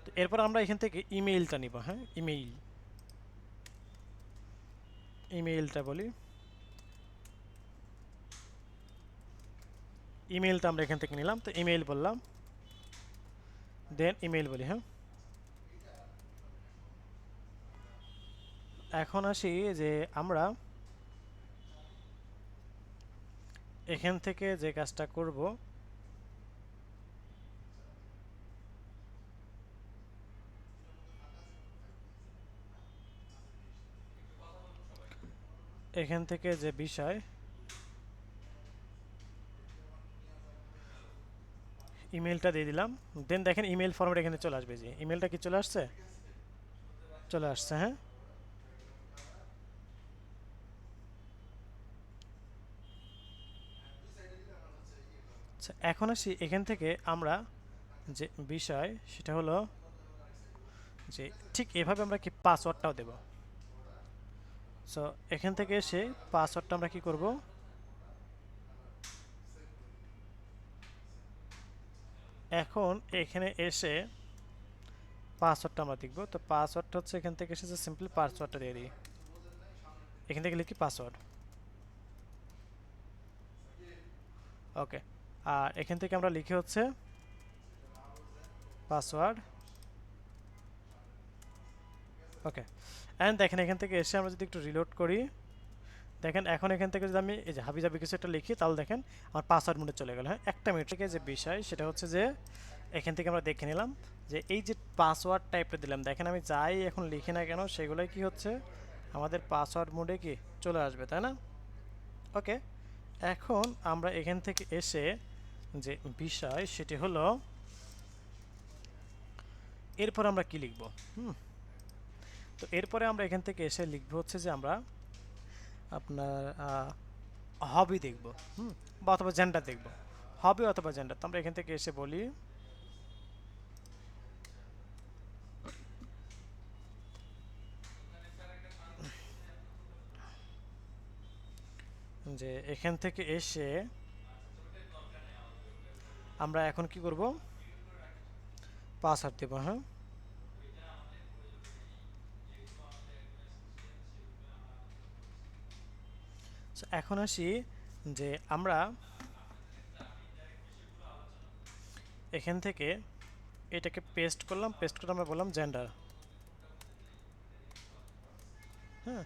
তো এরপর আমরা এখান থেকে ইমেইলটা নিব। হ্যাঁ, ইমেইলটা বলি, ইমেইলটা আমরা এখান থেকে নিলাম। তো ইমেইল বললাম, দেন ইমেইল বলি। হ্যাঁ, এখন আসি যে আমরা এখান থেকে যে কাজটা করব এখান থেকে যে বিষয় ইমেলটা দিয়ে দিলাম। দেন দেখেন ইমেল ফরম্যাট এখানে চলে আসবে। যে ইমেলটা কি চলে আসছে? চলে আসছে। হ্যাঁ, আচ্ছা এখন আসি এখান থেকে আমরা যে বিষয় সেটা হলো যে ঠিক এভাবে আমরা কি পাসওয়ার্ডটাও দেব। সো এখান থেকে এসে পাসওয়ার্ডটা আমরা কি করব, এখন এখানে এসে পাসওয়ার্ডটা আমরা দেখব। তো পাসওয়ার্ডটা হচ্ছে এখান থেকে এসে সিম্পলি পাসওয়ার্ডটা দিয়ে দিই। এখান থেকে লিখি পাসওয়ার্ড। ওকে, আর এখান থেকে আমরা লিখে হচ্ছে পাসওয়ার্ড। ওকে, অ্যান্ড দেখেন এখান থেকে এসে আমরা যদি একটু রিলোড করি, দেখেন এখন এখান থেকে যদি আমি এই যে হাবিজাবি কিছু একটা লিখি তাহলে দেখেন আমার পাসওয়ার্ড মোডে চলে গেল। হ্যাঁ, একটা মিনিট থেকে যে বিষয় সেটা হচ্ছে যে এখান থেকে আমরা দেখে নিলাম যে এই যে পাসওয়ার্ড টাইপটা দিলাম, দেখেন আমি যাই এখন লিখি না কেন সেগুলোই কি হচ্ছে আমাদের পাসওয়ার্ড মোডে কি চলে আসবে, তাই না? ওকে, এখন আমরা এখান থেকে এসে যে বিষয় সেটি হলো এরপর আমরা কি লিখব। তো এরপরে আমরা এখান থেকে এসে লিখব হচ্ছে যে আমরা আপনার হবি দেখব, বা অথবা জেন্ডার দেখব, হবি অথবা জেন্ডার। তো আমরা এখান থেকে এসে বলি যে এখান থেকে এসে আমরা এখন কি করব, পাসওয়ার্ড দেব। হ্যাঁ, এখন আসি যে আমরা এখান থেকে এটাকে পেস্ট করলাম, পেস্ট করে আমরা বললাম জেন্ডার। হ্যাঁ,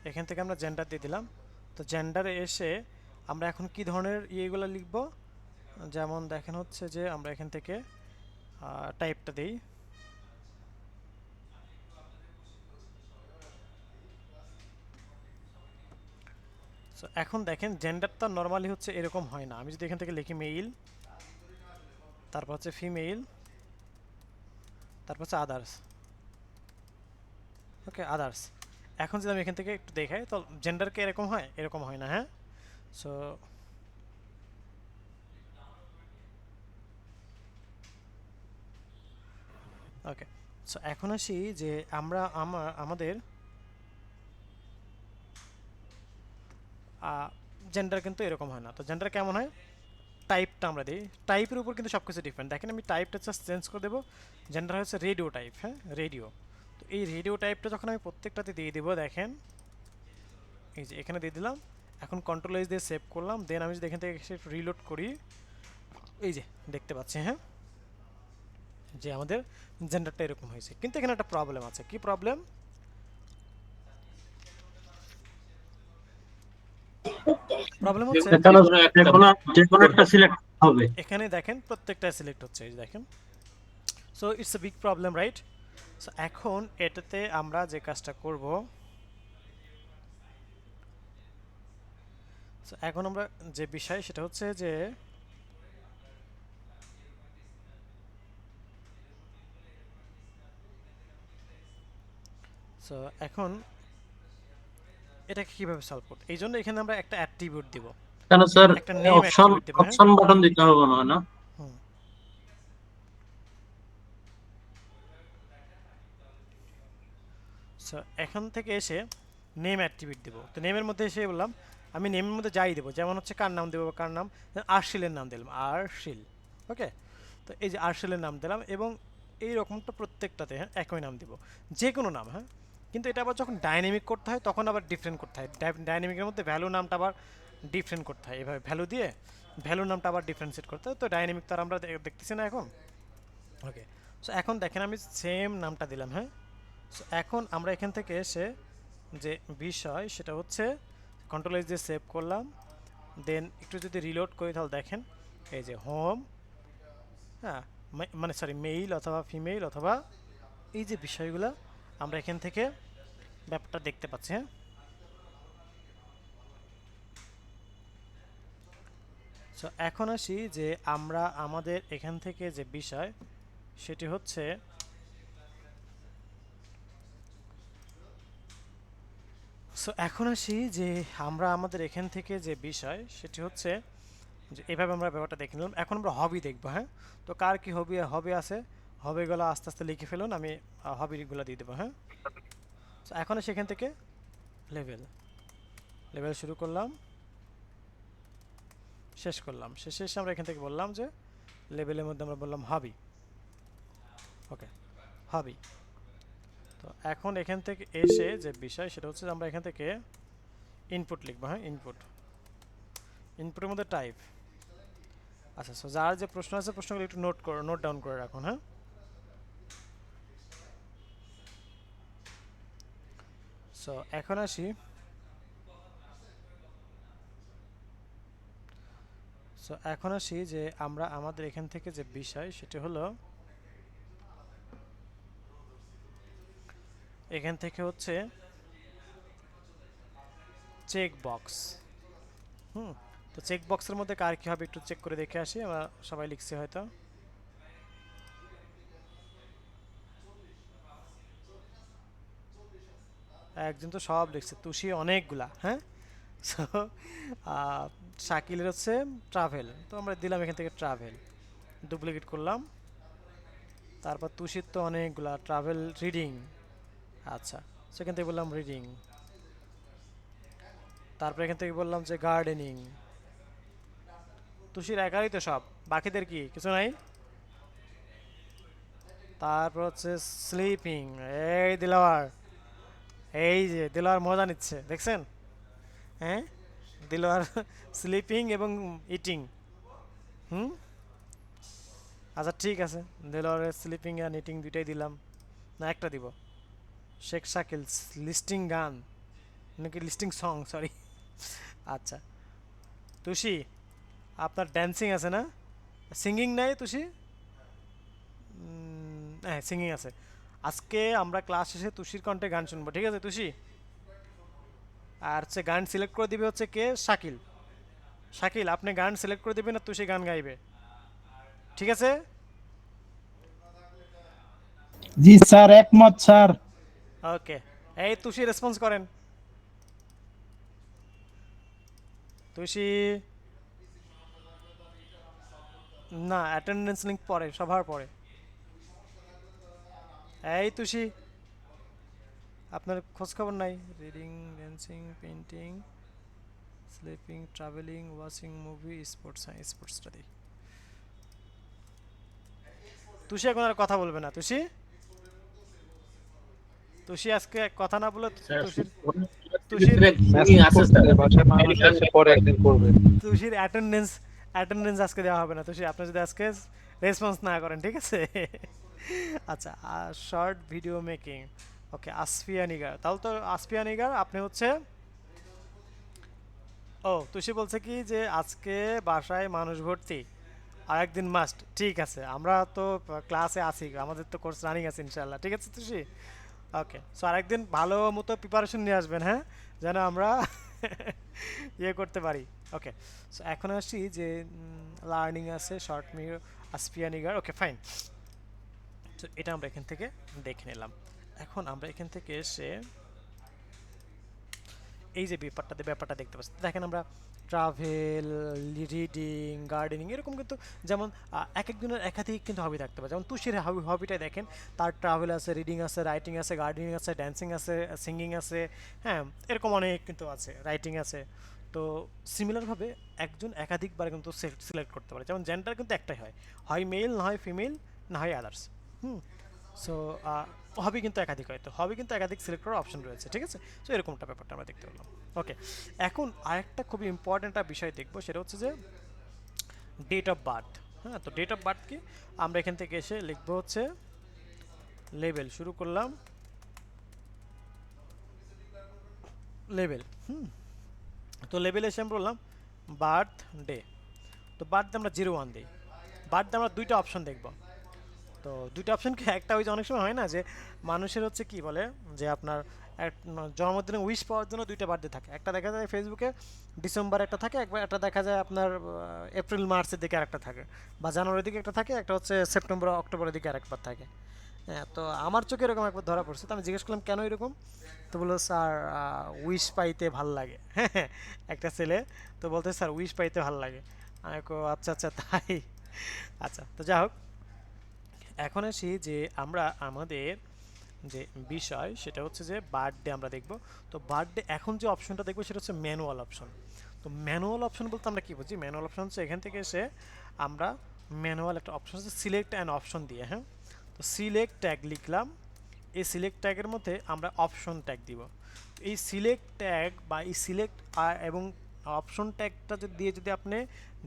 এখান থেকে আমরা জেন্ডার দিয়ে দিলাম। তো জেন্ডারে এসে আমরা এখন কি ধরনের ইয়েগুলো লিখব, যেমন দেখেন হচ্ছে যে আমরা এখান থেকে টাইপটা দিই। সো এখন দেখেন জেন্ডারটা নর্মালি হচ্ছে এরকম হয় না। আমি যদি এখান থেকে লিখি মেইল, তারপর হচ্ছে ফিমেল, তারপর হচ্ছে আদার্স। ওকে, আদার্স। এখন যদি আমি এখান থেকে একটু দেখাই তো জেন্ডারকে এরকম হয়, এরকম হয় না। হ্যাঁ, সো ওকে, সো এখন আসি যে আমরা আমাদের জেন্ডার কিন্তু এরকম হয় না। তো জেন্ডার কেমন হয়, টাইপটা আমরা দিই, টাইপের উপর কিন্তু সব কিছু ডিফারেন্ট। দেখেন আমি টাইপটা জাস্ট চেঞ্জ করে দেবো, জেন্ডার হচ্ছে রেডিও টাইপ। হ্যাঁ, রেডিও। তো এই রেডিও টাইপটা যখন আমি প্রত্যেকটাতে দিয়ে দেবো, দেখেন এই যে এখানে দিয়ে দিলাম। এখন কন্ট্রোল এস দিয়ে সেভ করলাম। দেন আমি যদি এখান থেকে রিলোড করি, এই যে দেখতে পাচ্ছি হ্যাঁ যে আমাদের জেন্ডারটা এরকম হয়েছে। কিন্তু এখানে একটা প্রবলেম আছে। কি প্রবলেম? প্রবলেম হচ্ছে এখানে দেখেন প্রত্যেকটা সিলেক্ট হচ্ছে, এই দেখেন। So it's a big problem, right? So এখন এটাতে আমরা যে কাজটা করব, So, এখন আমরা যে বিষয় সেটা হচ্ছে যে সো এখন এটাকে কিভাবে সলভ করতে, এই জন্য এখানে আমরা একটা অ্যাট্রিবিউট দিব,
কেন স্যার
একটা নেম
অপশন
অ্যাট্রিবিউট দিব। হ্যাঁ,
অপশন বাটন দিতে হবে না না?
সো এখান থেকে এসে নেম অ্যাট্রিবিউট দেব। তো নেমের মধ্যে এসে বললাম আমি নেমের মধ্যে যাই দেবো, যেমন হচ্ছে কার নাম দেবো, কার নাম, আরশিলের নাম দিলাম, আরশিল। ওকে, তো এই যে আরশিলের নাম দিলাম এবং এই রকমটা প্রত্যেকটাতে হ্যাঁ একই নাম দিব, যে কোনো নাম। হ্যাঁ, কিন্তু এটা আবার যখন ডাইনামিক করতে হয় তখন আবার ডিফারেন্ট করতে হয়। ডাইনামিকের মধ্যে ভ্যালু নামটা আবার ডিফারেন্ট করতে হয়, এভাবে ভ্যালু দিয়ে ভ্যালু নামটা আবার ডিফারেন্সিয়েট করতে হয়। তো ডাইনামিক তো আর আমরা দেখতেছি না এখন। ওকে, সো এখন দেখেন আমি সেম নামটা দিলাম। হ্যাঁ, সো এখন আমরা এখান থেকে এসে যে বিষয় সেটা হচ্ছে কন্ট্রোল এস দিয়ে সেভ করলাম, দেন একটু যদি রিলোড করি তাহলে দেখেন এই যে হোম, হ্যাঁ মানে সরি মেইল অথবা ফিমেইল অথবা এই যে বিষয়গুলো আমরা এখান থেকে ব্যাপারটা দেখতে পাচ্ছি। হ্যাঁ, সো এখন আসি যে আমরা আমাদের এখান থেকে যে বিষয় সেটি হচ্ছে সো এখন আসি যে আমরা আমাদের এখান থেকে যে বিষয় সেটি হচ্ছে যে এভাবে আমরা ব্যাপারটা দেখে নিলাম। এখন আমরা হবি দেখবো। হ্যাঁ, তো কার কি হবি হবি আছে, হবিগুলো আস্তে আস্তে লিখে ফেলুন, আমি হবিগুলো দিয়ে দেবো। হ্যাঁ, তো এখন সেখান থেকে লেভেল লেভেল শুরু করলাম, শেষ করলাম, শেষে এসে আমরা এখান থেকে বললাম যে লেভেলের মধ্যে আমরা বললাম হবি। ওকে, হবি। তো এখন এখান থেকে এসে যে বিষয় সেটা হচ্ছে আমরা এখান থেকে ইনপুট লিখবো। হ্যাঁ, ইনপুটের মধ্যে টাইপ। আচ্ছা, সো যার যে প্রশ্ন আছে প্রশ্নগুলো একটু নোট ডাউন করে রাখুন। হ্যাঁ, সো এখন আসি যে আমরা আমাদের এখান থেকে যে বিষয় সেটি হলো এখান থেকে হচ্ছে চেক বক্স। তো চেক বক্সের মধ্যে কার কি হবে একটু চেক করে দেখে আসি। আমরা সবাই লিখছি হয়তো, একজন তো সব লিখছে, তুষি অনেকগুলা। হ্যাঁ, সো শাকিলের হচ্ছে ট্রাভেল, তো আমরা দিলাম এখান থেকে ট্রাভেল, ডুপ্লিকেট করলাম। তারপর তুষির তো অনেকগুলা ট্রাভেল রিডিং, আচ্ছা সেখান থেকে বললাম রিডিং। তারপর এখান থেকে বললাম যে গার্ডেনিং। তুষির একারই তো সব, বাকিদের কি কিছু নাই? তারপর হচ্ছে স্লিপিং, এই দিলাওয়ার, এই যে দিলাওয়ার মজা নিচ্ছে দেখছেন? হ্যাঁ, দিলাওয়ার স্লিপিং এবং ইটিং। আচ্ছা ঠিক আছে, দিলাওয়ারের স্লিপিং আর ইটিং দুইটাই দিলাম, না একটা দিব। শেখ শাকিল লিস্টিং গান নাকি লিস্টিং সং, সরি। আচ্ছা, তুষি আপনার ড্যান্সিং আছে না, সিঙ্গিং নাই তুষি? হ্যাঁ, সিঙ্গিং আছে। আজকে আমরা ক্লাস শেষে তুষির কণ্ঠে গান শুনবো, ঠিক আছে তুষি? আর হচ্ছে গান সিলেক্ট করে দিবে হচ্ছে কে? শাকিল। শাকিল আপনি গান সিলেক্ট করে দিবেন আর তুষি গান গাইবে, ঠিক আছে?
জি স্যার, একমত স্যার।
ওকে, এই তুষি রেসপন্স করেন। তুষি না, অ্যাটেন্ডেন্স লিঙ্ক পরে, সবার পরে। এই তুষি আপনার খোঁজ খবর নাই? Reading, dancing, painting, sleeping, travelling, watching movie, sports. হ্যাঁ, স্পোর্টসটা দিই। তুষি এখন আর কথা বলবে না। তুষি আজকে কথা না বলে তুষির অ্যাটেন্ডেন্স আজকে দেওয়া হবে না। তুষি আপনি যদি আজকে রেসপন্স না করেন, ঠিক আছে? আচ্ছা, শর্ট ভিডিও মেকিং, ওকে। আসফিয়া নিগার, তাহলে তো আসফিয়া নিগার আপনি হচ্ছে, ও তুষি বলছে কি যে আজকে বাসায় মানুষ ভর্তি, আর একদিন মাস্ট। ঠিক আছে, আমরা তো ক্লাসে আছি, আমাদের তো কোর্স রানিং আছে ইনশাল্লাহ, ঠিক আছে তুষি? ওকে, সো আরেকদিন ভালো মতো প্রিপারেশন নিয়ে আসবেন, হ্যাঁ, যেন আমরা ইয়ে করতে পারি। ওকে, সো এখন আসি যে লার্নিং আছে, শর্ট মির, আসপিয়ানিগার। ওকে ফাইন, তো এটা আমরা এখান থেকে দেখে নিলাম। এখন আমরা এখান থেকে এসে এই যে ব্যাপারটা দেখতে পাচ্ছি, দেখেন আমরা ট্রাভেল, রিডিং, গার্ডেনিং এরকম কিন্তু, যেমন এক একজনের একাধিক কিন্তু হবি থাকতে পারে। যেমন তুষির হবিটাই দেখেন, তার ট্রাভেল আছে, রিডিং আছে, রাইটিং আছে, গার্ডেনিং আছে, ড্যান্সিং আছে, সিঙ্গিং আছে, হ্যাঁ এরকম অনেক কিন্তু আছে, রাইটিং আছে। তো সিমিলারভাবে একজন একাধিকবার কিন্তু সিলেক্ট করতে পারে। যেমন জেন্ডার কিন্তু একটাই হয়, হয় মেল, না হয় ফিমেল, না হয় আদার্স। সো হবি কিন্তু একাধিক হয়, তো হবি কিন্তু একাধিক সিলেক্ট করার অপশন রয়েছে, ঠিক আছে। সো এরকমটা ব্যাপারটা আমরা দেখতে পেলাম। ওকে, এখন আরেকটা খুবই ইম্পর্ট্যান্ট বিষয় দেখবো, সেটা হচ্ছে যে ডেট অফ বার্থ। হ্যাঁ, তো ডেট অফ বার্থ কি, আমরা এখান থেকে এসে লিখবো হচ্ছে লেবেল, শুরু করলাম লেবেল। তো লেবেলে এসে আমি বললাম বার্থ ডে। তো বার্থডে আমরা 01 দিই। বার্থডে আমরা দুইটা অপশন দেখব। তো দুইটা অপশন কি, একটা ওই যে অনেক সময় হয় না যে মানুষের হচ্ছে কি বলে যে আপনার জন্মদিনে উইশ পাওয়ার জন্য দুইটা বার্থডে থাকে। একটা দেখা যায় ফেসবুকে ডিসেম্বর একটা থাকে, একটা দেখা যায় আপনার এপ্রিল মার্চের দিকে আরেকটা থাকে, বা জানুয়ারির দিকে একটা থাকে, একটা হচ্ছে সেপ্টেম্বর অক্টোবরের দিকে আরেকবার থাকে। হ্যাঁ, তো আমার চোখে এরকম একবার ধরা পড়ছে। তো আমি জিজ্ঞেস করলাম কেন এরকম, তো বললো স্যার উইশ পাইতে ভাল লাগে। হ্যাঁ, একটা ছেলে তো বলতে স্যার উইশ পাইতে ভাল লাগে। আমি আচ্ছা আচ্ছা তাই, আচ্ছা। তো যাই হোক, এখন আসি যে আমরা আমাদের যে বিষয় সেটা হচ্ছে যে বার্থডে আমরা দেখব। তো বার্থডে এখন যে অপশনটা দেখবো সেটা হচ্ছে ম্যানুয়াল অপশন। তো ম্যানুয়াল অপশন বলতে আমরা কী বুঝি, ম্যানুয়াল অপশন হচ্ছে এখান থেকে এসে আমরা ম্যানুয়াল একটা অপশন হচ্ছে সিলেক্ট অ্যান্ড অপশন দিয়ে। হ্যাঁ, তো সিলেক্ট ট্যাগ লিখলাম, এই সিলেক্ট ট্যাগের মধ্যে আমরা অপশন ট্যাগ দিব। এই সিলেক্ট ট্যাগ বা এই সিলেক্ট এবং অপশন ট্যাগটা দিয়ে যদি আপনি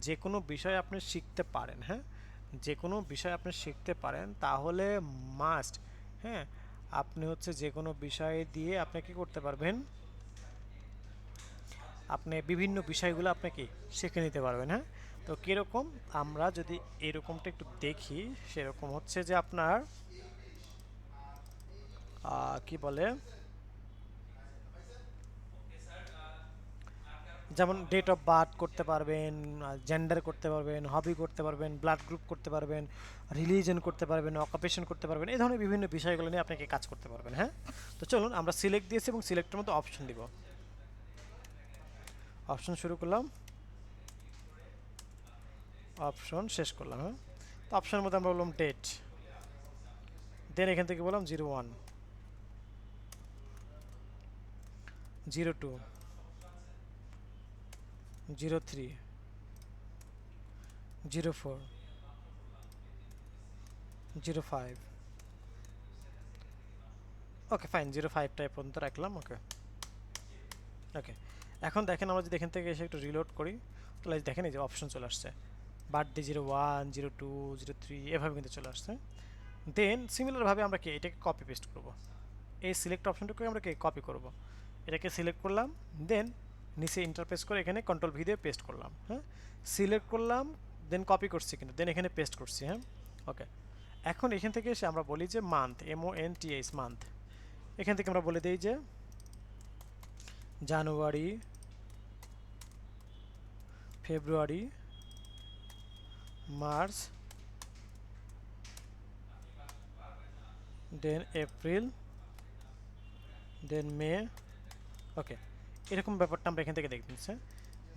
যে কোনো বিষয় আপনি শিখতে পারেন, হ্যাঁ যে কোনো বিষয় আপনি শিখতে পারেন, তাহলে মাস্ট, হ্যাঁ আপনি হচ্ছে যে কোনো বিষয় দিয়ে আপনি কী করতে পারবেন, আপনি বিভিন্ন বিষয়গুলো আপনাকে শিখে নিতে পারবেন। হ্যাঁ, তো কীরকম, আমরা যদি এরকমটা একটু দেখি, সেরকম হচ্ছে যে আপনার কি বলে, যেমন ডেট অফ বার্থ করতে পারবেন, জেন্ডার করতে পারবেন, হবি করতে পারবেন, ব্লাড গ্রুপ করতে পারবেন, রিলিজন করতে পারবেন, অকুপেশন করতে পারবেন, এই ধরনের বিভিন্ন বিষয়গুলো নিয়ে আপনাকে কাজ করতে পারবেন। হ্যাঁ, তো চলুন আমরা সিলেক্ট দিয়েছি এবং সিলেক্টের মধ্যে অপশন দিব। অপশন শুরু করলাম, অপশন শেষ করলাম। হ্যাঁ, তো অপশনের মধ্যে আমরা বললাম ডেট, দেন এখান থেকে বললাম 01, 02, 03, 04, 05। ওকে ফাইন, 05টা পর্যন্ত রাখলাম। ওকে ওকে, এখন দেখেন আমরা যদি এখান থেকে এসে একটু রিলোড করি, তাহলে দেখেন এই যে অপশন চলে আসছে, বার্থডে 01, 02, 03 এভাবে কিন্তু চলে আসছে। দেন সিমিলারভাবে আমরা কি এটাকে কপি পেস্ট করব, এই সিলেক্ট অপশনটাকে আমরা কি কপি করব, এটাকে সিলেক্ট করলাম, দেন নিচে ইন্টারপেস্ট করে এখানে কন্ট্রোল ভি দিয়ে পেস্ট করলাম। হ্যাঁ, সিলেক্ট করলাম, দেন কপি করছি কিন্তু, দেন এখানে পেস্ট করছি। হ্যাঁ, ওকে, এখন এখান থেকে এসে আমরা বলি যে মান্থ, MONTH মান্থ, এখান থেকে আমরা বলে দিই যে জানুয়ারি, ফেব্রুয়ারি, মার্চ, দেন এপ্রিল, দেন মে। ওকে, এরকম ব্যাপারটা আমরা এখান থেকে দেখতে নিচ্ছি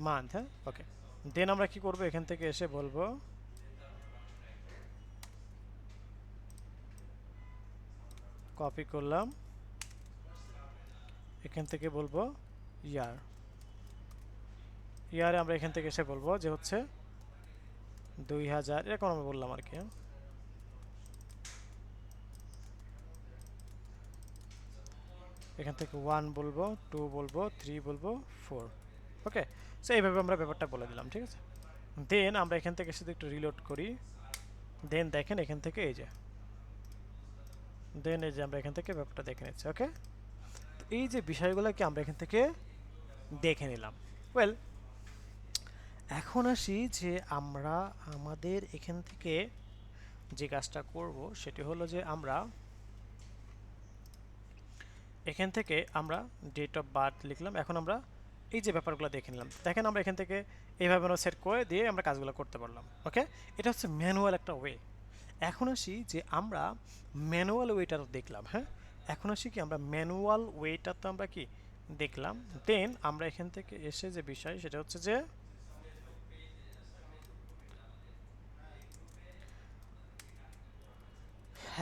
মান্থ। হ্যাঁ, ওকে, দেন আমরা কি করব, এখান থেকে এসে বলবো কপি করলাম, এখান থেকে বলবো ইয়ার, ইয়ারে আমরা এখান থেকে এসে বলবো যে হচ্ছে 2000, এরকম আমি বললাম আর কি। এখান থেকে 1 বলবো, 2 বলবো, 3 বলবো, 4। ওকে, সো এইভাবে আমরা ব্যাপারটা বলে দিলাম, ঠিক আছে। দেন আমরা এখান থেকে শুধু একটু রিলোড করি, দেন দেখেন এখান থেকে এই যে, দেন এই যে আমরা এখান থেকে ব্যাপারটা দেখে নিচ্ছি। ওকে, এই যে বিষয়গুলোকে আমরা এখান থেকে দেখে নিলাম। ওয়েল, এখন আসি যে আমরা আমাদের এখান থেকে যে কাজটা করব সেটি হলো যে আমরা এখান থেকে আমরা ডেট অফ বার্থ লিখলাম। এখন আমরা এই যে ব্যাপারগুলো দেখে নিলাম। দেখেন আমরা এখান থেকে এইভাবে আমরা সেট করে দিয়ে আমরা কাজগুলো করতে পারলাম। ওকে, এটা হচ্ছে ম্যানুয়াল একটা ওয়ে। এখন আসি যে আমরা ম্যানুয়াল ওয়েটা দেখলাম, হ্যাঁ, এখন আসি কি আমরা ম্যানুয়াল ওয়েটা তো আমরা কি দেখলাম। দেন আমরা এখান থেকে এসে যে বিষয় সেটা হচ্ছে যে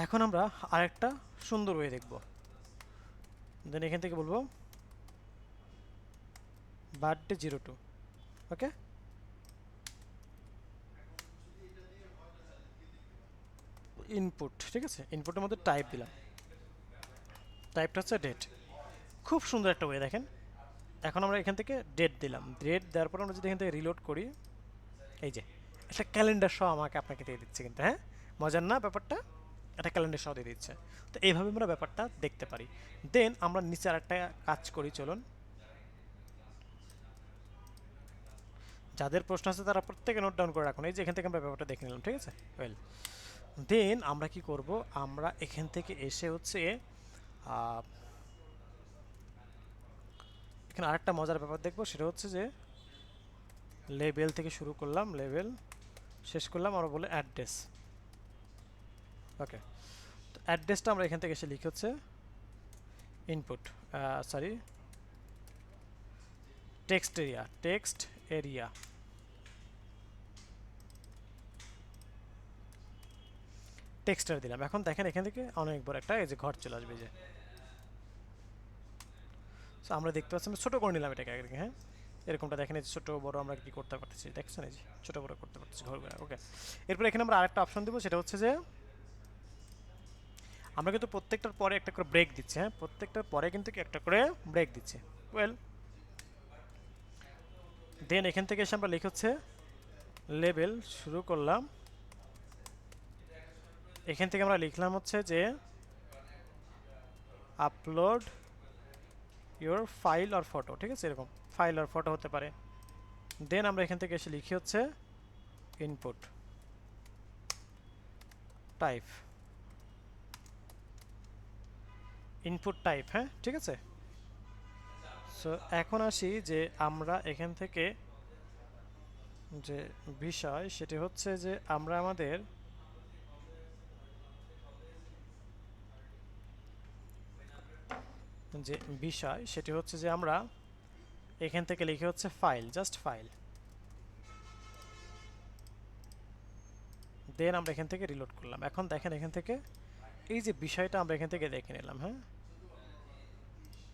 এখন আমরা আরেকটা সুন্দর ওয়ে দেখব। দেন এখান থেকে বলবো বার্থডে 02। ওকে, ইনপুট, ঠিক আছে, ইনপুটের মধ্যে টাইপ দিলাম, টাইপটা হচ্ছে ডেট। খুব সুন্দর একটা ওয়ে দেখেন। এখন আমরা এখান থেকে ডেট দিলাম, ডেট দেওয়ার পর আমরা যদি এখান থেকে রিলোড করি, এই যে একটা ক্যালেন্ডার সহ আমাকে আপনাকে দিয়ে দিচ্ছে কিন্তু, হ্যাঁ, মজার না ব্যাপারটা, একটা ক্যালেন্ডার সহ দিয়ে দিচ্ছে। তো এইভাবে আমরা ব্যাপারটা দেখতে পারি। দেন আমরা নিচে আরেকটা কাজ করি, চলুন। যাদের প্রশ্ন আছে তারা প্রত্যেকে নোট ডাউন করে রাখুন। এই যে এখান থেকে আমরা ব্যাপারটা দেখে নিলাম, ঠিক আছে। ওয়েল, দেন আমরা কি করব, আমরা এখান থেকে এসে হচ্ছে এখানে আরেকটা মজার ব্যাপার দেখব, সেটা হচ্ছে যে লেবেল থেকে শুরু করলাম, লেবেল শেষ করলাম আমরা বলে অ্যাড্রেস। ওকে, তো অ্যাড্রেসটা আমরা এখান থেকে এসে লিখে হচ্ছে input, sorry, text area, text area, টেক্সটার দিলাম। এখন দেখেন এখান থেকে অনেক বড় একটা এই যে ঘর চলে আসবে, যে সো আমরা দেখতে পাচ্ছি, আমরা ছোটো করে নিলাম এটাকে আগে, হ্যাঁ, এরকমটা দেখেন, এই ছোটো বড় আমরা কি করতে পারতেছি, দেখছেন, এই যে ছোটো বড় করতে পারতেছি ঘরগুলো। ওকে, এরপর এখানে আমরা আরেকটা অপশন দেবো, সেটা হচ্ছে যে আমরা কিন্তু প্রত্যেকটার পরে একটা করে ব্রেক দিচ্ছি, হ্যাঁ, প্রত্যেকটার পরে কিন্তু একটা করে ব্রেক দিচ্ছি। ওয়েল, দেন এখান থেকে এসে আমরা লিখে হচ্ছে লেবেল শুরু করলাম, এখান থেকে আমরা লিখলাম হচ্ছে যে আপলোড ইউর ফাইল আর ফটো, ঠিক আছে, এরকম ফাইল আর ফটো হতে পারে। দেন আমরা এখান থেকে এসে লিখি হচ্ছে ইনপুট টাইপ, ইনপুট টাইপ, হ্যাঁ, ঠিক আছে। সো এখন আসি যে আমরা এখান থেকে যে বিষয় সেটি হচ্ছে যে আমরা আমাদের যে বিষয় সেটি হচ্ছে যে আমরা এখান থেকে লিখে হচ্ছে ফাইল, জাস্ট ফাইল। দেন আমরা এখান থেকে রিলোড করলাম। এখন দেখেন এখান থেকে এই যে বিষয়টা আমরা এখান থেকে দেখে নিলাম, হ্যাঁ।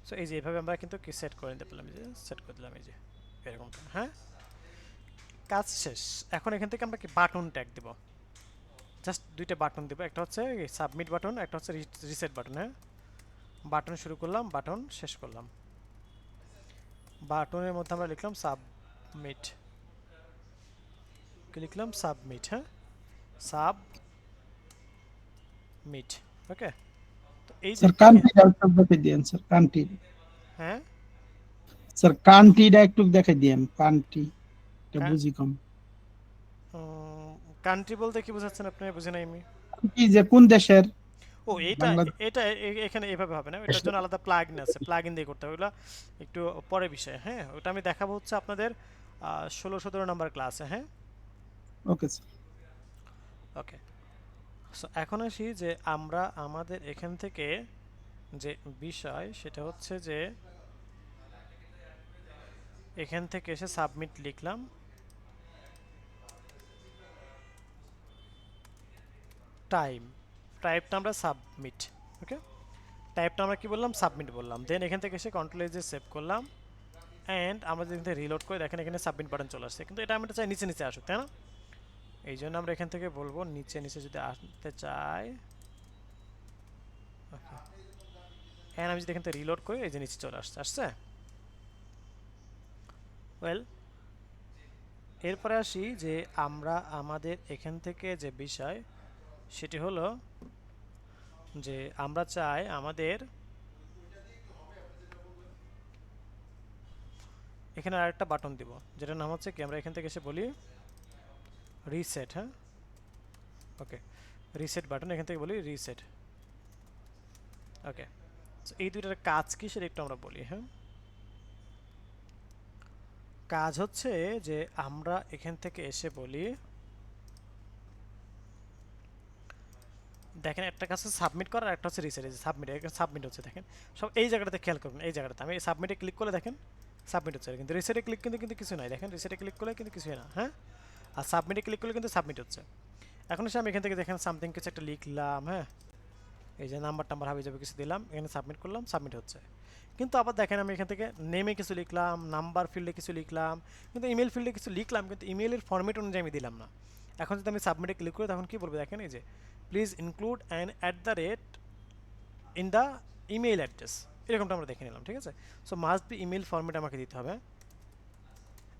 সো এই যে এইভাবে আমরা কিন্তু কি সেট করে নিতে পারলাম, এই যে সেট করে দিলাম, এই যে এরকমটা, হ্যাঁ, কাজ শেষ। এখন এখান থেকে আমরা কি বাটন ট্যাগ দেব, জাস্ট দুইটা বাটন দেব, একটা হচ্ছে সাবমিট বাটন, একটা হচ্ছে রিসেট বাটন, হ্যাঁ। বাটন শুরু করলাম, বাটন শেষ করলাম। বাটনের মধ্যে আমরা লিখলাম সাবমিট, লিখলাম সাবমিট, হ্যাঁ, সাবমিট। ওকে, তো এই যে
স্যার কান্ট্রিটা একটু দেখে দিয়েন স্যার, কান্ট্রি,
হ্যাঁ
স্যার কান্ট্রিটা একটু দেখে দিয়েন, কান্ট্রি এটা বুঝি কম।
কান্ট্রি বলতে কি বোঝাচ্ছেন আপনি? বুঝি নাই আমি।
কি যে কোন দেশের?
ও এটা এটা এখানে এভাবে হবে না, এটার জন্য আলাদা প্লাগইন আছে, প্লাগইন দিয়ে করতে হবে, ওগুলো একটু পরে বিষয়, হ্যাঁ, ওটা আমি দেখাবো হচ্ছে আপনাদের 16-17 নাম্বার ক্লাসে, হ্যাঁ।
ওকে স্যার,
ওকে, সো এখন আসি যে আমরা আমাদের এখান থেকে যে বিষয় সেটা হচ্ছে যে এখান থেকে এসে সাবমিট লিখলাম, টাইপটা আমরা সাবমিট, ওকে, টাইপটা আমরা কি বললাম, সাবমিট বললাম। দেন এখান থেকে এসে কন্ট্রোল এজে সেভ করলাম, অ্যান্ড আমরা যদি রিলোড করে দেখেন এখানে সাবমিট বাটন চলে আসছে, কিন্তু এটা আমরা চাই নিচে নিচে আসুক, তাই না? এই জন্য আমরা এখান থেকে বলবো নিচে নিচে যদি আসতে চাই, ওকে, অ্যান্ড আমি যদি এখান থেকে রিলোড করি এই যে নিচে চলে আসছে। ওয়েল, এরপরে আসি যে আমরা আমাদের এখান থেকে যে বিষয় সেটি হলো যে আমরা চাই আমাদের এখানে আরেকটা বাটন দিব, যেটার নাম হচ্ছে কি, আমরা এখান থেকে এসে বলি রিসেট, হ্যাঁ, ওকে, রিসেট বাটন, এখান থেকে বলি রিসেট। ওকে, এই দুইটার কাজ কি সেটা একটু আমরা বলি, হ্যাঁ। কাজ হচ্ছে যে আমরা এখান থেকে এসে বলি, দেখেন একটা কাছে সাবমিট করার, একটা হচ্ছে রিসেট। সাবমিট, সাবমিট হচ্ছে দেখেন সব এই জায়গাটাতে খেয়াল করবেন, এই জায়গাটাতে আমি সাবমিটে ক্লিক করলে দেখেন সাবমিট হচ্ছে, কিন্তু রিসেটে ক্লিক কিন্তু কিছু নাই, দেখেন রিসেটে ক্লিক করলে কিন্তু কিছুই না, হ্যাঁ। আর সাবমিটে ক্লিক করলে কিন্তু সাবমিট হচ্ছে। এখন এসে আমি এখান থেকে দেখেন সামথিং কিছু একটা লিখলাম, হ্যাঁ, এই যে নাম্বার হাবি যাবে কিছু দিলাম, এখানে সাবমিট করলাম, সাবমিট হচ্ছে। কিন্তু আবার দেখেন আমি এখান থেকে নেমে কিছু লিখলাম, নাম্বার ফিল্ডে কিছু লিখলাম, কিন্তু ইমেল ফিল্ডে কিছু লিখলাম, কিন্তু ইমেলের ফরম্যাট অনুযায়ী আমি দিলাম না। এখন যদি আমি সাবমিটে ক্লিক করি তখন কী বলবো দেখেন, এই যে please include an @ in the email address, এরকমটা আমরা দেখে নিলাম, ঠিক আছে। So must be email format আমাকে দিতে হবে।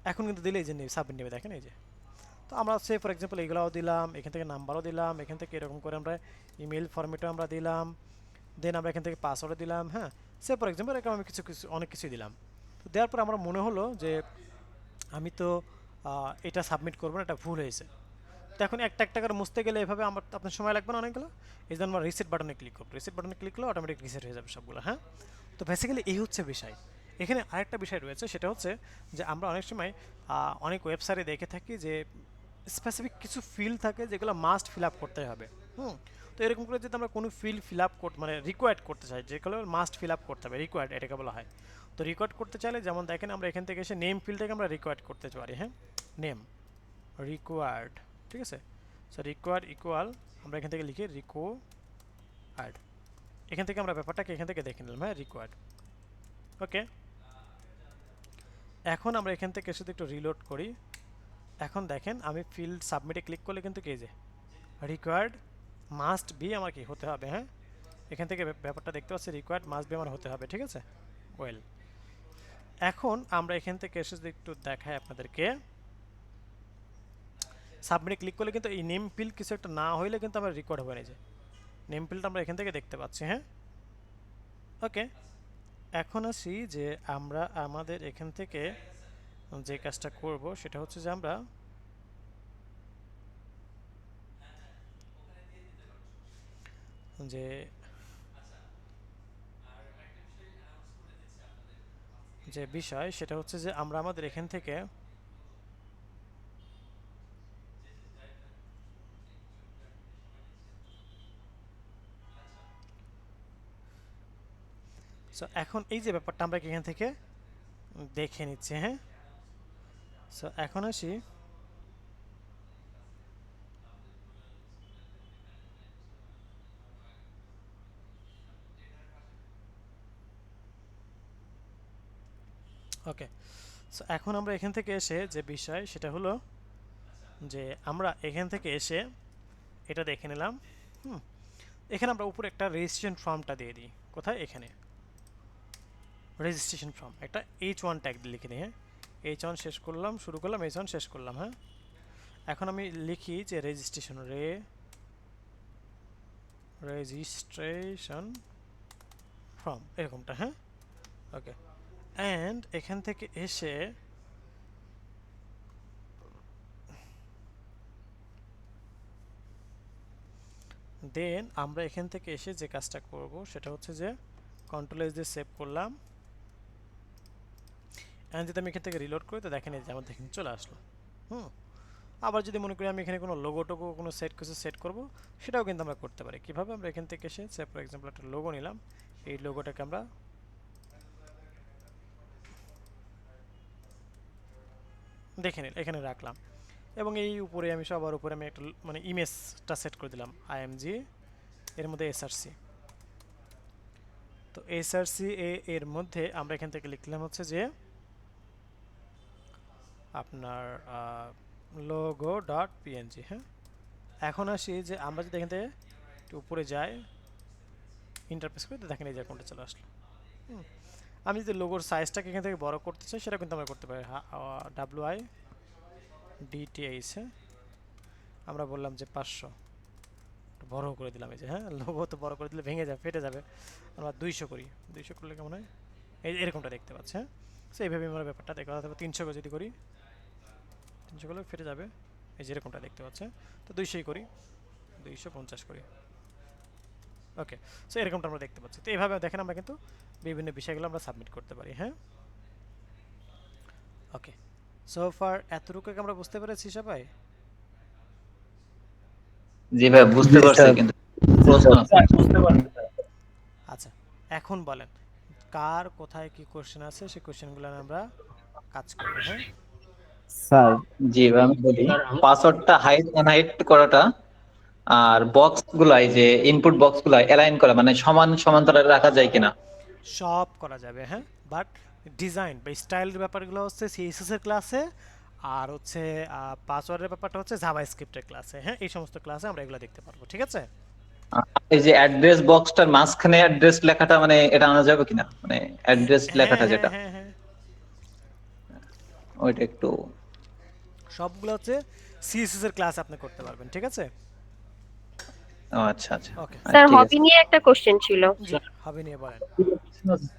এখন কিন্তু দিলে এই যে সাবমিট নেবে, দেখেন এই যে। তো আমরা সে ফর এক্সাম্পল এইগুলোও দিলাম, এখান থেকে নাম্বারও দিলাম, এখান থেকে এরকম করে আমরা ইমেল ফরম্যাটও আমরা দিলাম, দেন আমরা এখান থেকে পাসওয়ার্ডও দিলাম, হ্যাঁ। সে ফর এক্সাম্পল এরকম আমি অনেক কিছুই দিলাম। তো দেওয়ার পর আমার মনে হলো যে আমি তো এটা সাবমিট করবো না, এটা ভুল হয়েছে। তো এখন একটা করে মুছতে গেলে এভাবে আপনার সময় লাগবে না অনেকগুলো। এই জন্য আমরা রিসেট বাটনে ক্লিক করবো, রিসেট বাটনে ক্লিক করলে অটোমেটিক রিসেট হয়ে যাবে সবগুলো, হ্যাঁ। তো বেসিক্যালি এই হচ্ছে বিষয়। এখানে আরেকটা বিষয় রয়েছে, সেটা হচ্ছে যে আমরা অনেক সময় অনেক ওয়েবসাইটে দেখে থাকি যে স্পেসিফিক কিছু ফিল্ড থাকে যেগুলো মাস্ট ফিল আপ করতে হবে, তো এরকম করে যদি আমরা কোনো ফিল্ড ফিল আপ মানে রিকোয়ার্ড করতে চাই, যেগুলো মাস্ট ফিল আপ করতে হবে, রিকোয়ার্ড এটাকে বলা হয়। তো রিকোয়ার্ড করতে চাইলে যেমন দেখেন আমরা এখান থেকে এসে নেম ফিল্ডটাকে আমরা রিকোয়ার্ড করতে পারি, হ্যাঁ, নেম রিকোয়ার্ড, ঠিক আছে। সো রিকোয়ার্ড ইকুয়াল আমরা এখান থেকে লিখি রিকোয়ার্ড, এখান থেকে আমরা ব্যাপারটাকে এখান থেকে দেখে নিলাম, হ্যাঁ, রিকোয়ার্ড, ওকে। এখন আমরা এখান থেকে শুধু একটু রিলোড করি। এখন দেখেন আমি ফিল্ড সাবমিটে ক্লিক করলে কিন্তু কি যে রিকোয়ার্ড মাস্ট বি আমার কি হতে হবে, হ্যাঁ, এখান থেকে ব্যাপারটা দেখতে পাচ্ছি, রিকোয়ার্ড মাস্ট বি আমার হতে হবে, ঠিক আছে, ওয়েল। এখন আমরা এখান থেকে এসে যদি একটু দেখাই আপনাদেরকে, সাবমিটে ক্লিক করলে কিন্তু এই নেম ফিল্ড কিছু একটা না হইলে কিন্তু আমার রেকর্ড হবে না, যে নেম ফিল্ডটা আমরা এখান থেকে দেখতে পাচ্ছি, হ্যাঁ, ওকে। এখন আসি যে আমরা আমাদের এখান থেকে যে কাজটা করব সেটা হচ্ছে যে আমরা যে বিষয় সেটা হচ্ছে যে আমরা আমাদের এখান থেকে সো এখন এই যে ব্যাপারটা আমরা এখান থেকে দেখে নিচ্ছি, হ্যাঁ। সো এখন আসি ওকে। সো এখন আমরা এখান থেকে এসে যে বিষয় সেটা হলো যে আমরা এখান থেকে এসে এটা দেখে নিলাম, এখানে আমরা উপরে একটা রেজিস্ট্রেশন ফর্মটা দিয়ে দিই, কোথায়, এখানে রেজিস্ট্রেশন ফর্ম, একটা H1 ট্যাগ লিখে নিই, হ্যাঁ, H1 শেষ করলাম, শুরু করলাম, H1 শেষ করলাম, হ্যাঁ। এখন আমি লিখি যে রেজিস্ট্রেশন ফর্ম, এরকমটা, হ্যাঁ, ওকে। অ্যান্ড এখান থেকে এসে দেন আমরা এখান থেকে এসে যে কাজটা করব সেটা হচ্ছে যে কন্ট্রোল-S দিয়ে সেভ করলাম, অ্যান্ড যদি আমি এখান থেকে রিলোড করি তো দেখেন এই যে আমার দেখেন চলে আসলো, আবার যদি মনে করি আমি এখানে কোনো লোগো টোগো কোনো কিছু সেট করব সেটাও কিন্তু আমরা করতে পারি। কীভাবে, আমরা এখান থেকে এসে ফর এক্সাম্পল একটা লোগো নিলাম, এই লোগোটাকে আমরা দেখে নিলাম, এখানে রাখলাম, এবং এই উপরে আমি সবার উপরে আমি একটা মানে ইমেজটা সেট করে দিলাম IMG, এর মধ্যে SRC। তো SRC এর মধ্যে আমরা এখান থেকে লিখলাম হচ্ছে যে আপনার logo.png, হ্যাঁ। এখন আসি যে আমরা যদি এখান থেকে একটু উপরে যাই ইন্টারপ্রেস করে দেখেন এই যে কোনটা চলে আসলো। আমি যদি লোগোর সাইজটাকে এখান থেকে বড় করতে চাই সেটা কিন্তু আমরা করতে পারি, WIDTH, আমরা বললাম যে 500, বড় করে দিলাম, এই যে, হ্যাঁ, লোগো তো বড় করে দিলে ভেঙে যাবে, ফেটে যাবে, আমরা 200 করি, 200 করলে কেমন হয়, এই এরকমটা দেখতে পাচ্ছি, হ্যাঁ। সো এইভাবে আমরা ব্যাপারটা দেখা যাবে, 300 করে যদি করি 300 করলে ফেটে যাবে, এই যে এরকমটা দেখতে পাচ্ছে। তো 200 করি, 250 করি, ওকে। সো এরকমটা আমরা দেখতে পাচ্ছি। তো এইভাবে দেখেন আমরা কিন্তু বিভিন্ন বিষয়গুলো আমরা সাবমিট করতে পারি, হ্যাঁ, ওকে। সো ফার এতটুকু কি আমরা বুঝতে পেরেছি সবাই?
জি ভাই বুঝতে পারছি কিন্তু প্রশ্ন
আচ্ছা, এখন বলেন কার কোথায় কি কোশ্চেন আছে, সেই কোশ্চেনগুলো আমরা কাজ করব। হ্যাঁ
স্যার
জি ভাই আমি বলি পাসওয়ার্ডটা হাইড আনহাইড করাটা আর বক্স গুলাই যে ইনপুট বক্স গুলা অ্যালাইন করা মানে সমান সমান্তরালে রাখা যায় কিনা?
সব করা যাবে, হ্যাঁ, বাট ডিজাইন বা স্টাইলের ব্যাপারগুলো হচ্ছে সিএসএস এর ক্লাসে, আর হচ্ছে পাসওয়ার্ডের ব্যাপারটা হচ্ছে জাভাস্ক্রিপ্টের ক্লাসে। হ্যাঁ, এই সমস্ত ক্লাসে আমরা এগুলো দেখতে পারবো, ঠিক আছে?
এই যে অ্যাড্রেস বক্সটার মাঝখানে অ্যাড্রেস লেখাটা মানে এটা আনা যাবে কিনা, মানে অ্যাড্রেস লেখাটা যেটা
হ্যাঁ হ্যাঁ,
ওইটা একটু
সবগুলো হচ্ছে সিএসএস এর ক্লাস আপনি করতে পারবেন, ঠিক আছে?
আচ্ছা আচ্ছা
ওকে
স্যার হবি নিয়ে একটা কোশ্চেন ছিল।
হবে নিয়ে বলেন।